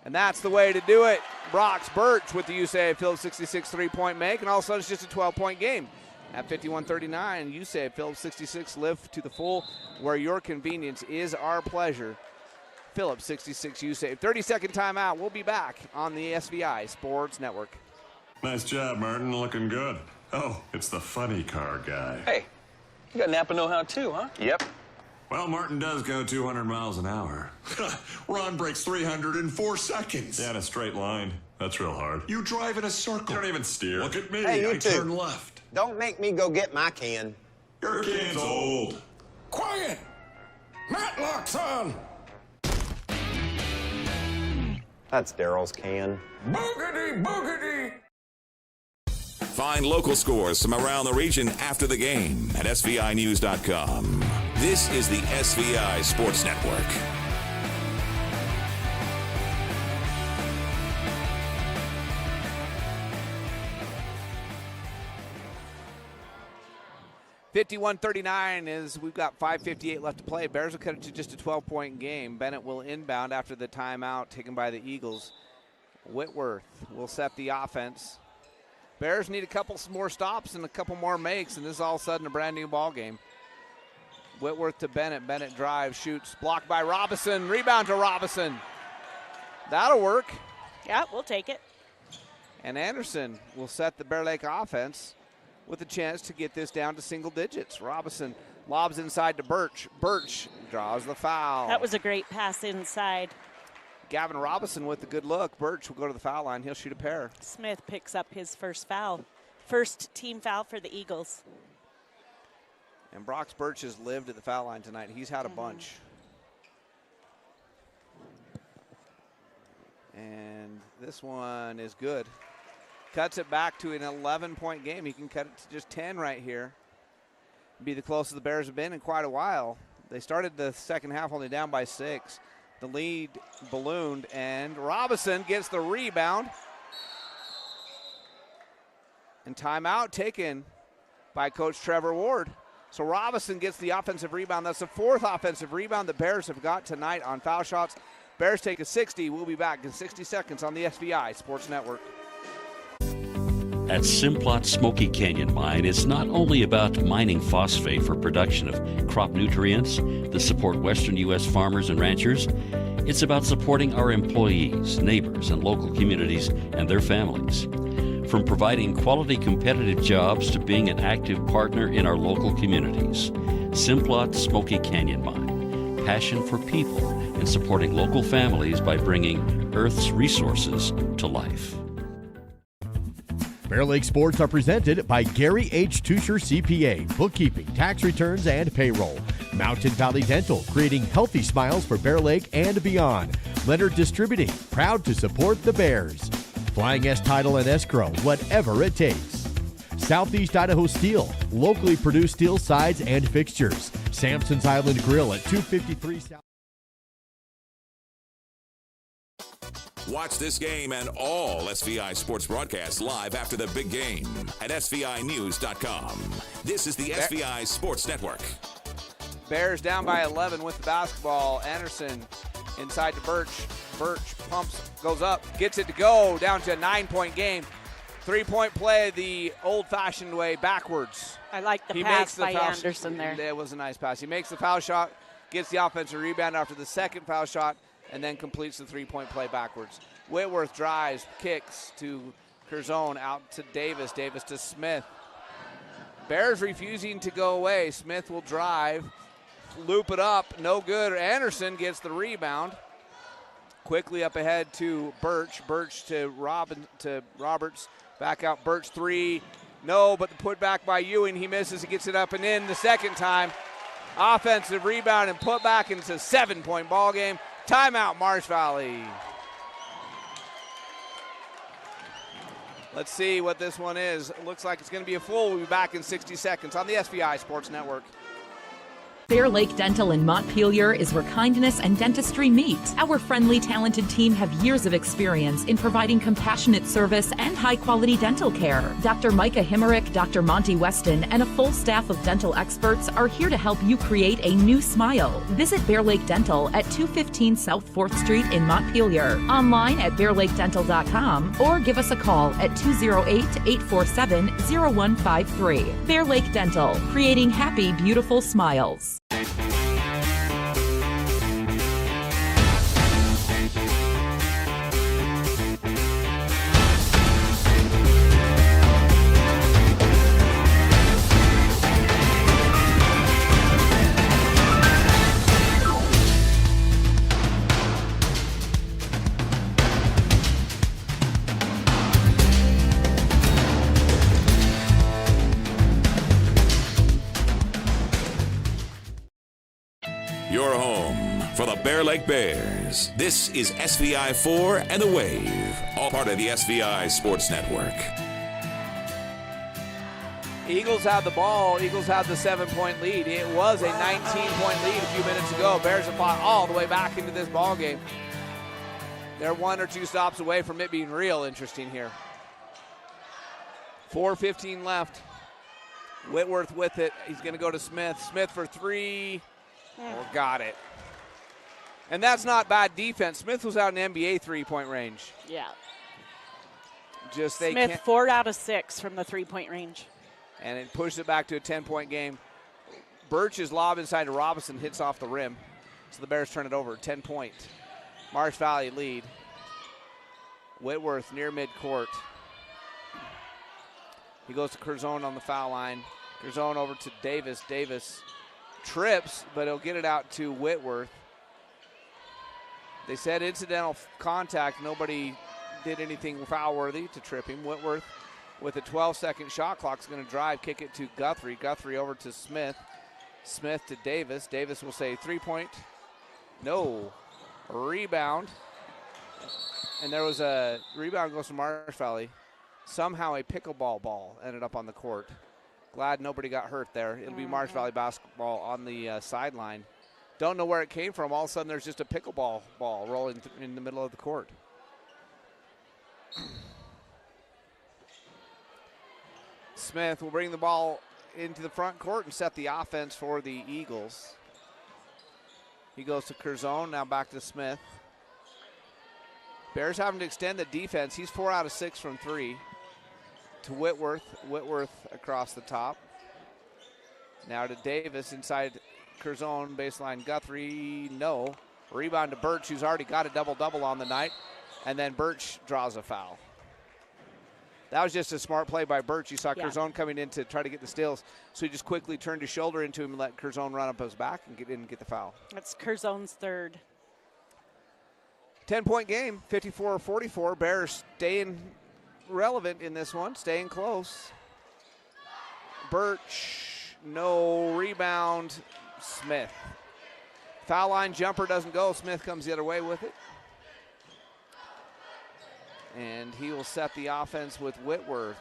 And that's the way to do it. Brock Birch with the USAA Phillips 66 three-point make, and all of a sudden it's just a 12-point game. At 51-39, you say Phillips 66 live to the full, where your convenience is our pleasure. Phillips 66 USAVE. 30-second timeout. We'll be back on the SVI Sports Network. Nice job, Martin. Looking good. Oh, it's the funny car guy. Hey, you got Napa know-how too, huh? Yep. Well, Martin does go 200 miles an hour. Ron breaks 300 in 4 seconds. Yeah, in a straight line. That's real hard. You drive in a circle. You don't even steer. Look at me. Hey, you I two. turn left. Don't make me go get my can. Your can's old. Quiet! Matlock's on! That's Daryl's can. Boogity, boogity! Find local scores from around the region after the game at SVInews.com. This is the SVI Sports Network. (51-39) is we've got 5:58 left to play. Bears will cut it to just a 12-point game. Bennett will inbound after the timeout taken by the Eagles. Whitworth will set the offense. Bears need a couple more stops and a couple more makes, and this is all of a sudden a brand new ball game. Whitworth to Bennett. Bennett drives, shoots, blocked by Robinson. Rebound to Robinson. That'll work. Yeah, we'll take it. And Anderson will set the Bear Lake offense with a chance to get this down to single digits. Robinson lobs inside to Birch. Birch draws the foul. That was a great pass inside. Gavin Robinson with a good look. Birch will go to the foul line. He'll shoot a pair. Smith picks up his first foul. First team foul for the Eagles. And Brox Birch has lived at the foul line tonight. He's had a bunch. And this one is good. Cuts it back to an 11-point game. He can cut it to just 10 right here. Be the closest the Bears have been in quite a while. They started the second half only down by 6. The lead ballooned, and Robinson gets the rebound. And timeout taken by Coach Trevor Ward. So Robinson gets the offensive rebound. That's the 4th offensive rebound the Bears have got tonight on foul shots. Bears take a 60. We'll be back in 60 seconds on the SVI Sports Network. At Simplot Smoky Canyon Mine, it's not only about mining phosphate for production of crop nutrients that support western U.S. farmers and ranchers. It's about supporting our employees, neighbors, and local communities and their families. From providing quality competitive jobs to being an active partner in our local communities. Simplot Smoky Canyon Mine. Passion for people and supporting local families by bringing Earth's resources to life. Bear Lake Sports are presented by Gary H. Tusher CPA, bookkeeping, tax returns, and payroll. Mountain Valley Dental, creating healthy smiles for Bear Lake and beyond. Leonard Distributing, proud to support the Bears. Flying S Title and Escrow, whatever it takes. Southeast Idaho Steel, locally produced steel sides and fixtures. Sampson's Island Grill at 253 South. Watch this game and all SVI sports broadcasts live after the big game at SVInews.com. This is the SVI Sports Network. Bears down by 11 with the basketball. Anderson inside to Birch. Birch pumps, goes up, gets it to go, down to a 9-point game. 3-point play the old-fashioned way, backwards. I like the pass by Anderson there. It was a nice pass. He makes the foul shot, gets the offensive rebound after the second foul shot, and then completes the 3-point play backwards. Whitworth drives, kicks to Curzone, out to Davis. Davis to Smith. Bears refusing to go away. Smith will drive, loop it up, no good. Anderson gets the rebound. Quickly up ahead to Birch. Birch to Roberts. Back out Birch, 3. No, but the putback by Ewing. He misses. He gets it up and in the second time. Offensive rebound and put back into a 7-point ball game. Timeout, Marsh Valley. Let's see what this one is. It looks like it's going to be a full. We'll be back in 60 seconds on the SVI Sports Network. Bear Lake Dental in Montpelier is where kindness and dentistry meet. Our friendly, talented team have years of experience in providing compassionate service and high-quality dental care. Dr. Micah Himmerick, Dr. Monty Weston, and a full staff of dental experts are here to help you create a new smile. Visit Bear Lake Dental at 215 South 4th Street in Montpelier, online at bearlakedental.com, or give us a call at 208-847-0153. Bear Lake Dental, creating happy, beautiful smiles. Your home for the Bear Lake Bears. This is SVI 4 and The Wave, all part of the SVI Sports Network. Eagles have the ball. Eagles have the 7-point lead. It was a 19-point lead a few minutes ago. Bears have fought all the way back into this ball game. They're 1 or 2 stops away from it being real interesting here. 4:15 left. Whitworth with it. He's going to go to Smith. Smith for 3. Oh, got it. And that's not bad defense. Smith was out in NBA three-point range. Yeah. Just they Smith can't. 4 out of 6 from the three-point range. And it pushed it back to a 10-point game. Birch's lob inside to Robinson hits off the rim. So the Bears turn it over. 10-point. Marsh Valley lead. Whitworth near midcourt. He goes to Curzon on the foul line. Curzon over to Davis. Davis trips, but he'll get it out to Whitworth. They said incidental contact. Nobody did anything foul-worthy to trip him. Whitworth with a 12-second shot clock is going to drive, kick it to Guthrie. Guthrie over to Smith. Smith to Davis. Davis will say 3-point. No. Rebound. And there was a rebound goes to Marsh Valley. Somehow a pickleball ball ended up on the court. Glad nobody got hurt there. It'll be Marsh Valley basketball on the sideline. Don't know where it came from. All of a sudden, there's just a pickleball ball rolling in the middle of the court. Smith will bring the ball into the front court and set the offense for the Eagles. He goes to Curzon, now back to Smith. Bears having to extend the defense. He's 4 out of 6 from 3. To Whitworth. Whitworth across the top. Now to Davis inside Curzon, baseline. Guthrie, no. Rebound to Birch, who's already got a double-double on the night. And then Birch draws a foul. That was just a smart play by Birch. You saw Curzon coming in to try to get the steals, so he just quickly turned his shoulder into him and let Curzon run up his back and get in and get the foul. That's Curzon's third. 10-point game, 54-44. Bears staying relevant in this one, staying close. Birch, no. Rebound, Smith. Foul line jumper doesn't go. Smith comes the other way with it. And he will set the offense with Whitworth.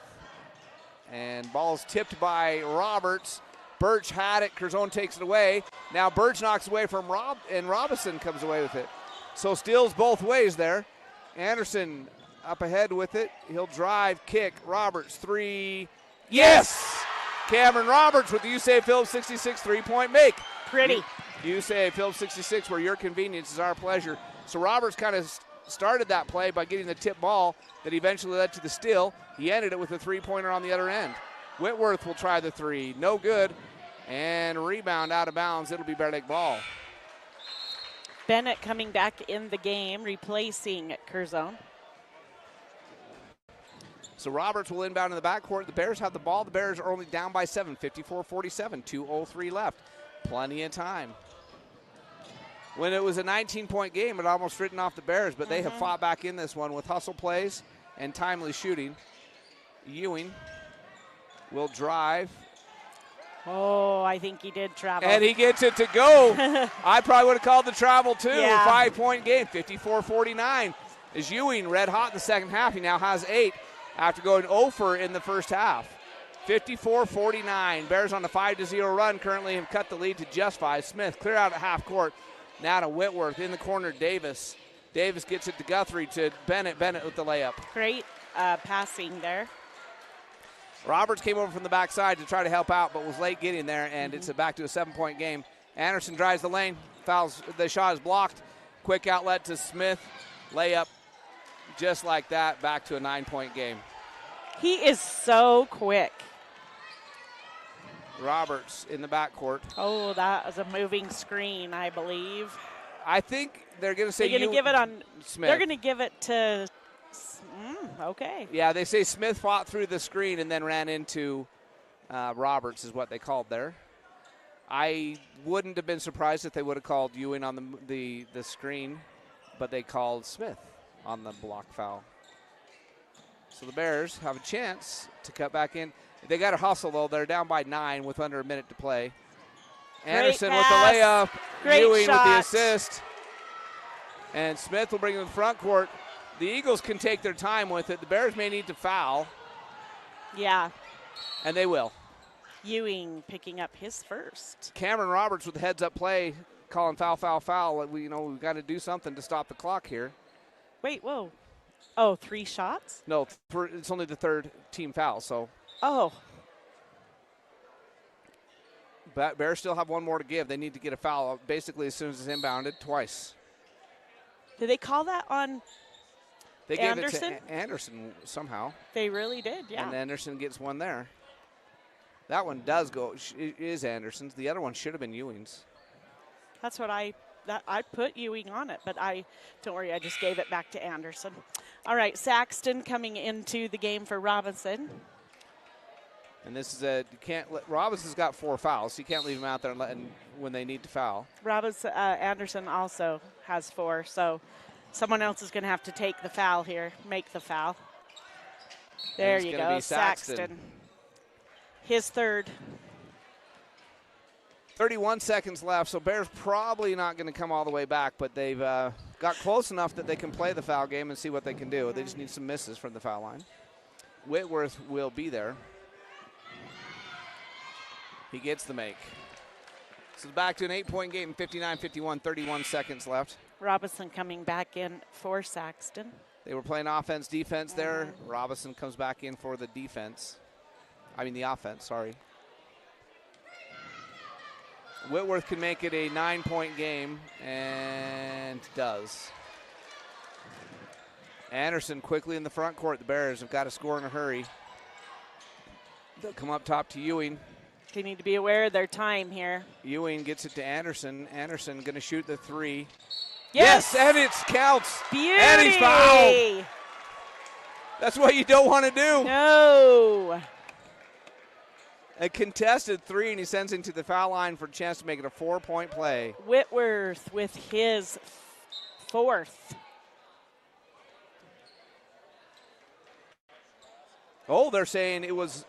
And ball's tipped by Roberts. Birch had it. Curzon takes it away. Now Birch knocks away from Rob, and Robinson comes away with it. So steals both ways there. Anderson up ahead with it. He'll drive, kick. Roberts, 3. Yes! Cameron Roberts with the USAA Phillips 66 3-point make. Pretty. USAA Phillips 66, where your convenience is our pleasure. So Roberts kind of started that play by getting the tip ball that eventually led to the steal. He ended it with a three-pointer on the other end. Whitworth will try the 3. No good. And rebound out of bounds. It'll be Bear Lake ball. Bennett coming back in the game, replacing Curzon. So Roberts will inbound in the backcourt. The Bears have the ball. The Bears are only down by 7, 54-47, 2:03 left. Plenty of time. When it was a 19-point game, it almost written off the Bears, but they have fought back in this one with hustle plays and timely shooting. Ewing will drive. Oh, I think he did travel. And he gets it to go. I probably would have called the travel too. Yeah. 5-point game, 54-49. Is Ewing red hot in the second half. He now has 8 after going 0 for in the first half. 54-49. Bears on a 5-0 run. Currently have cut the lead to just 5. Smith clear out at half court. Now to Whitworth. In the corner, Davis. Davis gets it to Guthrie to Bennett. Bennett with the layup. Great passing there. Roberts came over from the backside to try to help out, but was late getting there, and it's back to a 7-point game. Anderson drives the lane. Fouls. The shot is blocked. Quick outlet to Smith. Layup. Just like that, back to a 9-point game. He is so quick. Roberts in the backcourt. Oh, that was a moving screen, I believe. I think they're going to say they're going to give it on Smith. They're going to give it to okay. Yeah, they say Smith fought through the screen and then ran into Roberts is what they called there. I wouldn't have been surprised if they would have called Ewing on the screen, but they called Smith on the block foul. So the Bears have a chance to cut back in. They got to hustle, though. They're down by 9 with under a minute to play. Anderson with the layup. Great Ewing shot. with the assist. And Smith will bring it in the front court. The Eagles can take their time with it. The Bears may need to foul. Yeah. And they will. Ewing picking up his first. Cameron Roberts with the heads-up play, calling foul, foul, foul. We've got to do something to stop the clock here. Wait, whoa. Oh, 3 shots? No, it's only the third team foul, so. Oh. But Bears still have one more to give. They need to get a foul basically as soon as it's inbounded, twice. Did they call that on They Anderson? gave it to Anderson somehow. They really did, yeah. And Anderson gets one there. That one does go, is Anderson's. The other one should have been Ewing's. That's what I put Ewing on it, but don't worry, I just gave it back to Anderson. All right, Saxton coming into the game for Robinson. And this is Robinson's got 4 fouls. So you can't leave him out there when they need to foul. Anderson also has 4, so someone else is going to have to take the foul here, make the foul. There you go, Saxton. His third. 31 seconds left, so Bears probably not going to come all the way back, but they've got close enough that they can play the foul game and see what they can do. They just need some misses from the foul line. Whitworth will be there. He gets the make. So back to an 8-point game, 59-51, 31 seconds left. Robinson coming back in for Saxton. They were playing offense, defense there. Robinson comes back in for the defense. The offense, sorry. Whitworth can make it a 9-point game, and does. Anderson quickly in the front court. The Bears have got to score in a hurry. They'll come up top to Ewing. They need to be aware of their time here. Ewing gets it to Anderson. Anderson going to shoot the 3. Yes, and it counts. Beauty. And he's fouled. That's what you don't want to do. No. A contested 3, and he sends him to the foul line for a chance to make it a 4-point play. Whitworth with his 4th. Oh, they're saying it was.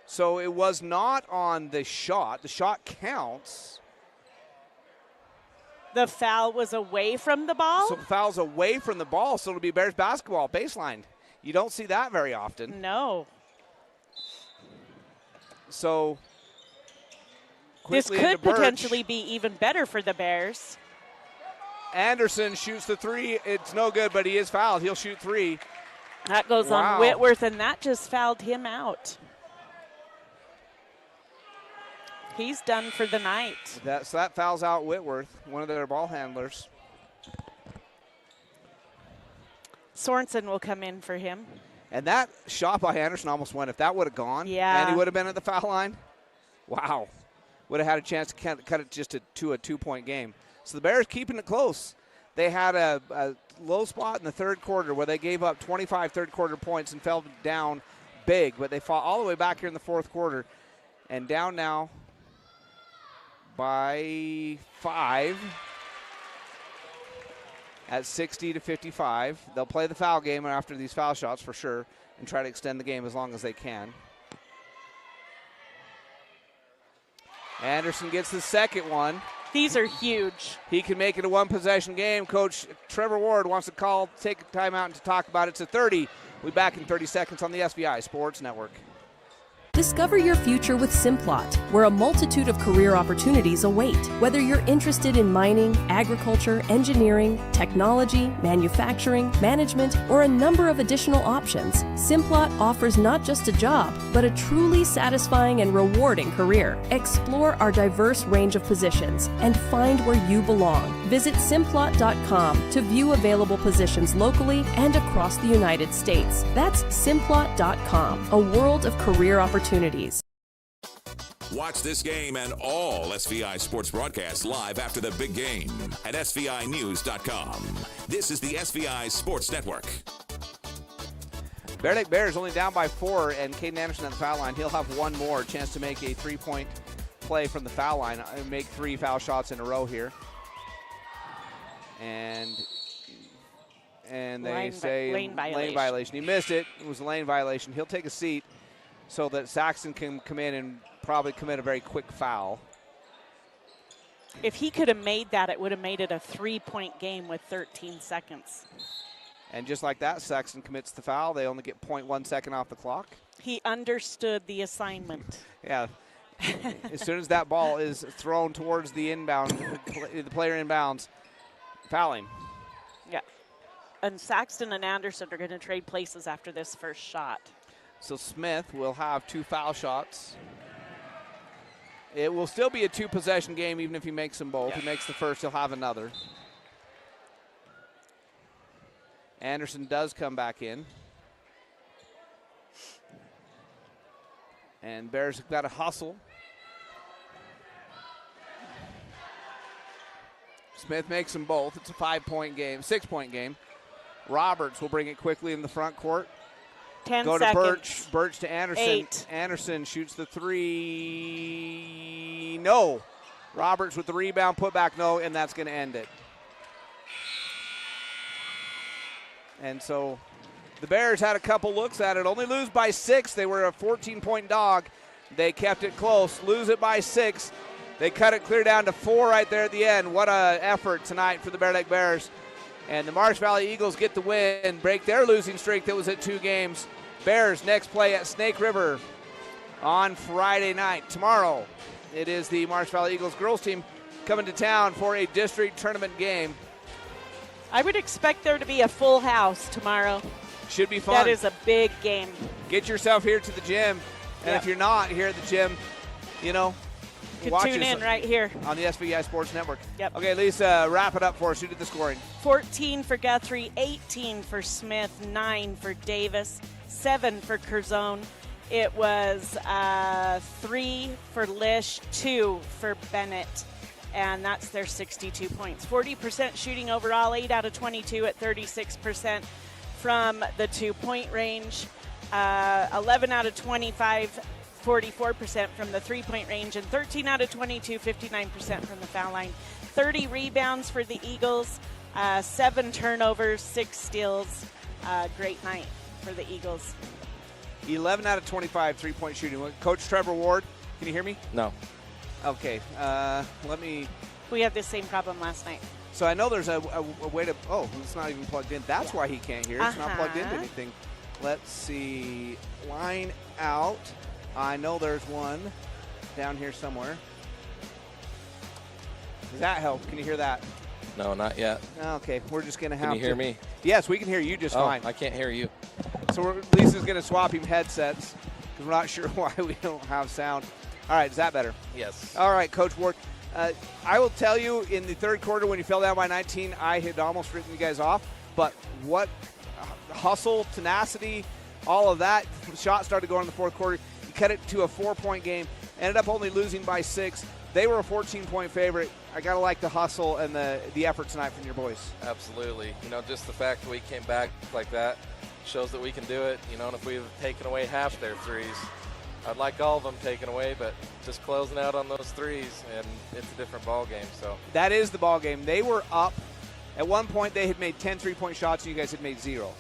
So it was not on the shot. The shot counts. The foul was away from the ball? So the foul's away from the ball, so it'll be Bears basketball, baseline. You don't see that very often. No. So this could potentially be even better for the Bears. Anderson shoots the 3. It's no good, but he is fouled. He'll shoot 3. That goes on Whitworth, and that just fouled him out. He's done for the night. So that fouls out Whitworth, one of their ball handlers. Sorensen will come in for him. And that shot by Anderson almost went. If that would have gone, yeah, and he would have been at the foul line, wow. Would have had a chance to cut it just to a 2-point game. So the Bears keeping it close. They had a low spot in the third quarter where they gave up 25 third-quarter points and fell down big, but they fought all the way back here in the fourth quarter. And down now by 5 at 60-55. They'll play the foul game after these foul shots for sure and try to extend the game as long as they can. Anderson gets the second one. These are huge. He can make it a one-possession game. Coach Trevor Ward wants to take a timeout and to talk about it. It's a 30. We'll be back in 30 seconds on the SVI Sports Network. Discover your future with Simplot, where a multitude of career opportunities await. Whether you're interested in mining, agriculture, engineering, technology, manufacturing, management, or a number of additional options, Simplot offers not just a job, but a truly satisfying and rewarding career. Explore our diverse range of positions and find where you belong. Visit Simplot.com to view available positions locally and across the United States. That's Simplot.com, a world of career opportunities. Watch this game and all SVI sports broadcasts live after the big game at SVInews.com. This is the SVI Sports Network. Bear Lake Bears only down by 4, and Caden Anderson at the foul line. He'll have one more chance to make a 3-point play from the foul line and make 3 foul shots in a row here. And they say lane lane violation. He missed it. It was a lane violation. He'll take a seat so that Saxon can come in and probably commit a very quick foul. If he could have made that, it would have made it a 3-point game with 13 seconds. And just like that, Saxon commits the foul. They only get 0.1 second off the clock. He understood the assignment. Yeah. As soon as that ball is thrown towards the inbound, the player inbounds, foul him. Yeah. And Saxton and Anderson are going to trade places after this first shot. So Smith will have 2 foul shots. It will still be a 2-possession game even if he makes them both. He makes the first, he'll have another. Anderson does come back in. And Bears have got to hustle. Smith makes them both. It's a 5-point game, 6-point game. Roberts will bring it quickly in the front court. 10 Go seconds. to Birch. Birch to Anderson. 8. Anderson shoots the 3. No. Roberts with the rebound, put back, no, and that's going to end it. And so the Bears had a couple looks at it. Only lose by 6. They were a 14-point dog. They kept it close. Lose it by 6. They cut it clear down to 4 right there at the end. What an effort tonight for the Bear Lake Bears. And the Marsh Valley Eagles get the win, break their losing streak that was at 2 games. Bears next play at Snake River on Friday night. Tomorrow, it is the Marsh Valley Eagles girls team coming to town for a district tournament game. I would expect there to be a full house tomorrow. Should be fun. That is a big game. Get yourself here to the gym. And if you're not here at the gym, you know, You watch can tune us in right here on the SVI Sports Network. Yep. Okay, Lisa, wrap it up for us. Who did the scoring? 14 for Guthrie, 18 for Smith, 9 for Davis, 7 for Curzon. It was 3 for Lish, 2 for Bennett, and that's their 62 points. 40% shooting overall, 8 out of 22 at 36% from the 2-point range, 11 out of 25, 44% from the 3-point range, and 13 out of 22, 59% from the foul line. 30 rebounds for the Eagles, 7 turnovers, 6 steals. Great night for the Eagles. 11 out of 25 3-point shooting. Coach Trevor Ward, can you hear me? No. Okay, let me. We had this same problem last night. So I know there's a way to. Oh, it's not even plugged in. That's why he can't hear. It's not plugged into anything. Let's see. Line out. I know there's one down here somewhere. Does that help? Can you hear that? No, not yet. Okay, we're just going to have to. Can you hear me? Yes, we can hear you just fine. I can't hear you. So Lisa's going to swap him headsets because we're not sure why we don't have sound. All right, is that better? Yes. All right, Coach Ward. I will tell you, in the third quarter when you fell down by 19, I had almost written you guys off. But what hustle, tenacity, all of that. Shots started going in the fourth quarter. You cut it to a 4-point game. Ended up only losing by 6. They were a 14-point favorite. I got to like the hustle and the effort tonight from your boys. Absolutely. You know, just the fact that we came back like that shows that we can do it. You know, and if we've taken away half their threes, I'd like all of them taken away, but just closing out on those threes, and it's a different ball game. So that is the ball game. They were up. At one point, they had made 10 3-point shots, and you guys had made 0.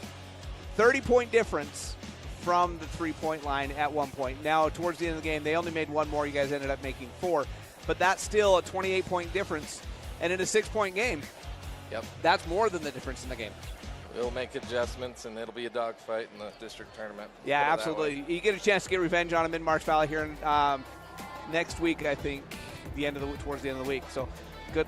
30-point difference from the 3-point line at one point. Now, towards the end of the game, they only made 1 more. You guys ended up making 4. But that's still a 28-point difference. And in a 6-point game, yep, that's more than the difference in the game. we'll make adjustments, and it'll be a dogfight in the district tournament. Yeah, Put it that absolutely. way. You get a chance to get revenge on him in Marsh Valley here next week, I think, towards the end of the week. So good.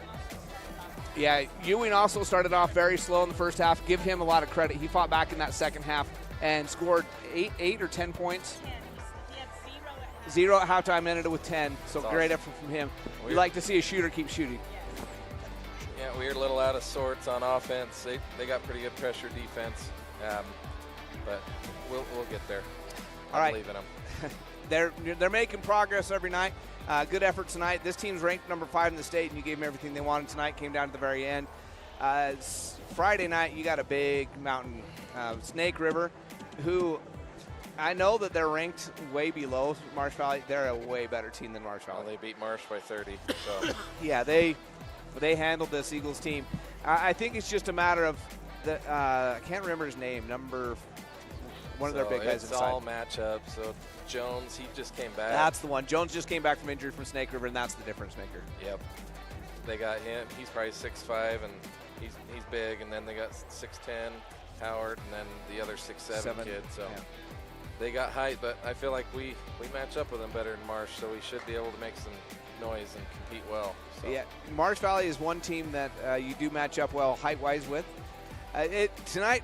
Yeah, Ewing also started off very slow in the first half. Give him a lot of credit. He fought back in that second half and scored 8 or 10 points. 0 at halftime, ended it with 10. So That's great awesome. effort from him. We like to see a shooter keep shooting. Yeah, we were a little out of sorts on offense. They got pretty good pressure defense, but we'll get there. All right. I believe in them. They're making progress every night. Good effort tonight. This team's ranked number 5 in the state, and you gave them everything they wanted tonight. Came down to the very end. Friday night, you got a big mountain, Snake River, who I know that they're ranked way below Marsh Valley. They're a way better team than Marsh Valley. Well, they beat Marsh by 30. So yeah, they handled this Eagles team. I think it's just a matter of I can't remember his name. One of their big guys it's inside. all matchups. So Jones, he just came back. That's the one. Jones just came back from injury from Snake River, and that's the difference maker. Yep. They got him. He's probably 6'5", and he's big. And then they got 6'10", Howard, and then the other 6'7" kid. So they got height, but I feel like we match up with them better than Marsh, so we should be able to make some noise and compete well. So. Yeah, Marsh Valley is one team that you do match up well height-wise with. Tonight,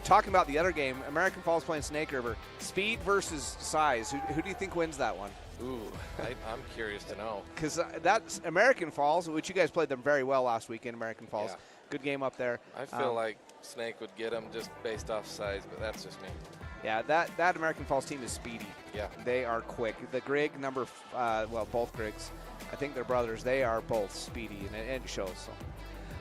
talking about the other game, American Falls playing Snake River. Speed versus size. Who do you think wins that one? Ooh, I'm curious to know. Because that's American Falls, which you guys played them very well last week in American Falls. Yeah. Good game up there. I feel like Snake would get them just based off size, but that's just me. Yeah, that American Falls team is speedy. Yeah. They are quick. The Grigg both Griggs, I think they're brothers. They are both speedy, and it shows. So.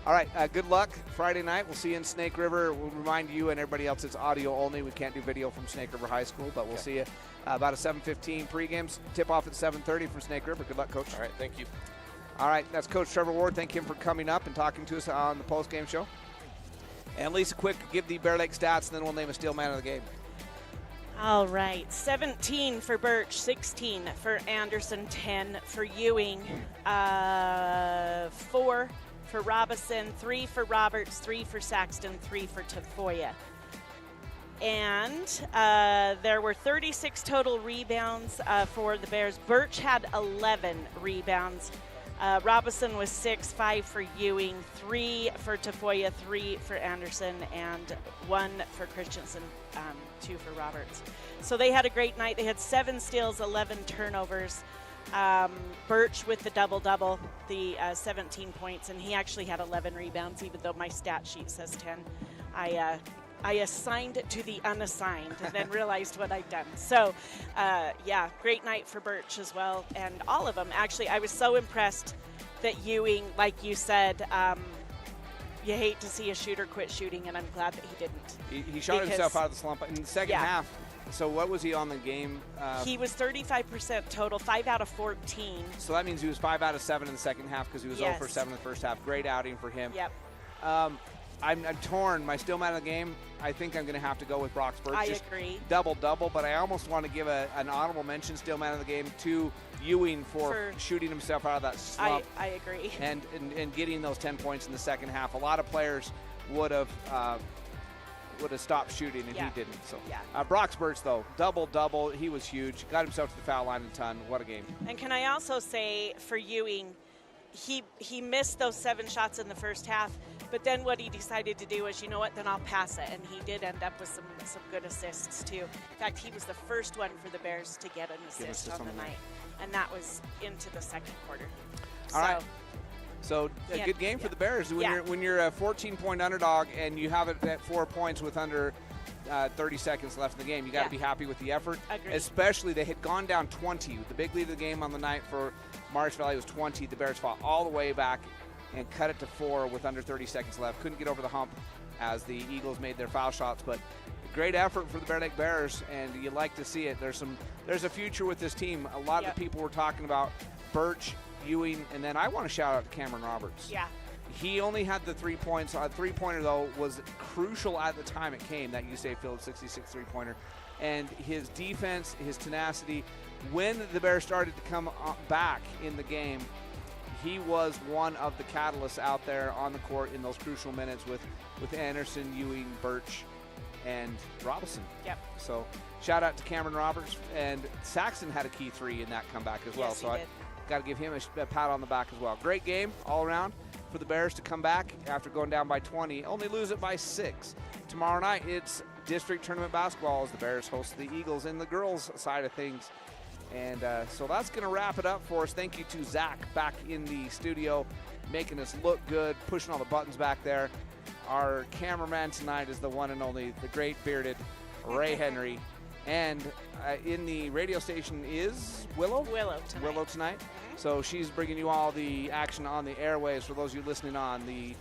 All right, good luck Friday night. We'll see you in Snake River. We'll remind you and everybody else it's audio only. We can't do video from Snake River High School, but we'll see you about a 7:15 pregame. Tip-off at 7:30 from Snake River. Good luck, Coach. All right, thank you. All right, that's Coach Trevor Ward. Thank him for coming up and talking to us on the post-game show. And Lisa Quick, give the Bear Lake stats, and then we'll name a Steel Man of the game. All right, 17 for Birch, 16 for Anderson, 10 for Ewing, 4 for Robison, 3 for Roberts, 3 for Saxton, 3 for Tafoya. And there were 36 total rebounds for the Bears. Birch had 11 rebounds. Robison was 6, 5 for Ewing, 3 for Tafoya, 3 for Anderson, and 1 for Christensen, 2 for Roberts. So they had a great night. They had 7 steals, 11 turnovers. Birch with the double-double, the 17 points, and he actually had 11 rebounds, even though my stat sheet says 10. I assigned it to the unassigned and then realized what I'd done. So, yeah, great night for Birch as well, and all of them. Actually, I was so impressed that Ewing, like you said, you hate to see a shooter quit shooting, and I'm glad that he didn't. He shot himself out of the slump in the second half. So what was he on the game? He was 35% total, 5 out of 14. So that means he was 5 out of 7 in the second half because he was 0 for 7 in the first half. Great outing for him. Yep. I'm torn. My Steel Man of the game, I think I'm going to have to go with Brock Birch. I agree. Double-double, but I almost want to give an honorable mention, Steel Man of the game, to Ewing for shooting himself out of that slump. I agree. And getting those 10 points in the second half. A lot of players would have stopped shooting, and he didn't. So Brock Birch, though, double-double. He was huge. Got himself to the foul line a ton. What a game. And can I also say for Ewing, he missed those 7 shots in the first half, but then what he decided to do was, you know what, then I'll pass it, and he did end up with some good assists too. In fact, he was the first one for the Bears to get an assist on the night, and that was into the second quarter. All right. So a good game for the Bears. When you're a 14-point underdog and you have it at 4 points with under 30 seconds left in the game, you got to be happy with the effort. Agreed. Especially they had gone down 20. The big lead of the game on the night for Marsh Valley was 20. The Bears fought all the way back and cut it to 4 with under 30 seconds left. Couldn't get over the hump as the Eagles made their foul shots, but great effort for the Bear Lake Bears, and you like to see it. There's a future with this team. A lot of the people were talking about Birch, Ewing, and then I want to shout out to Cameron Roberts. Yeah. He only had the 3 points. A three-pointer, though, was crucial at the time it came, that USAA Field 66 three-pointer. And his defense, his tenacity, when the Bears started to come back in the game, he was one of the catalysts out there on the court in those crucial minutes with Anderson, Ewing, Birch, and Robinson. Yep. So shout out to Cameron Roberts, and Saxon had a key 3 in that comeback as well. Yes, so he I did. got to give him a pat on the back as well. Great game all around for the Bears to come back after going down by 20, only lose it by 6. Tomorrow night it's district tournament basketball as the Bears host the Eagles in the girls side of things. And so that's going to wrap it up for us. Thank you to Zach back in the studio, making us look good, pushing all the buttons back there. Our cameraman tonight is the one and only, the great bearded Ray Henry. And in the radio station is Willow? Willow tonight. So she's bringing you all the action on the airwaves for those of you listening on the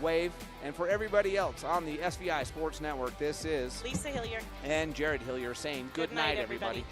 wave. And for everybody else on the SVI Sports Network, this is Lisa Hillier and Jared Hillier saying good night, everybody.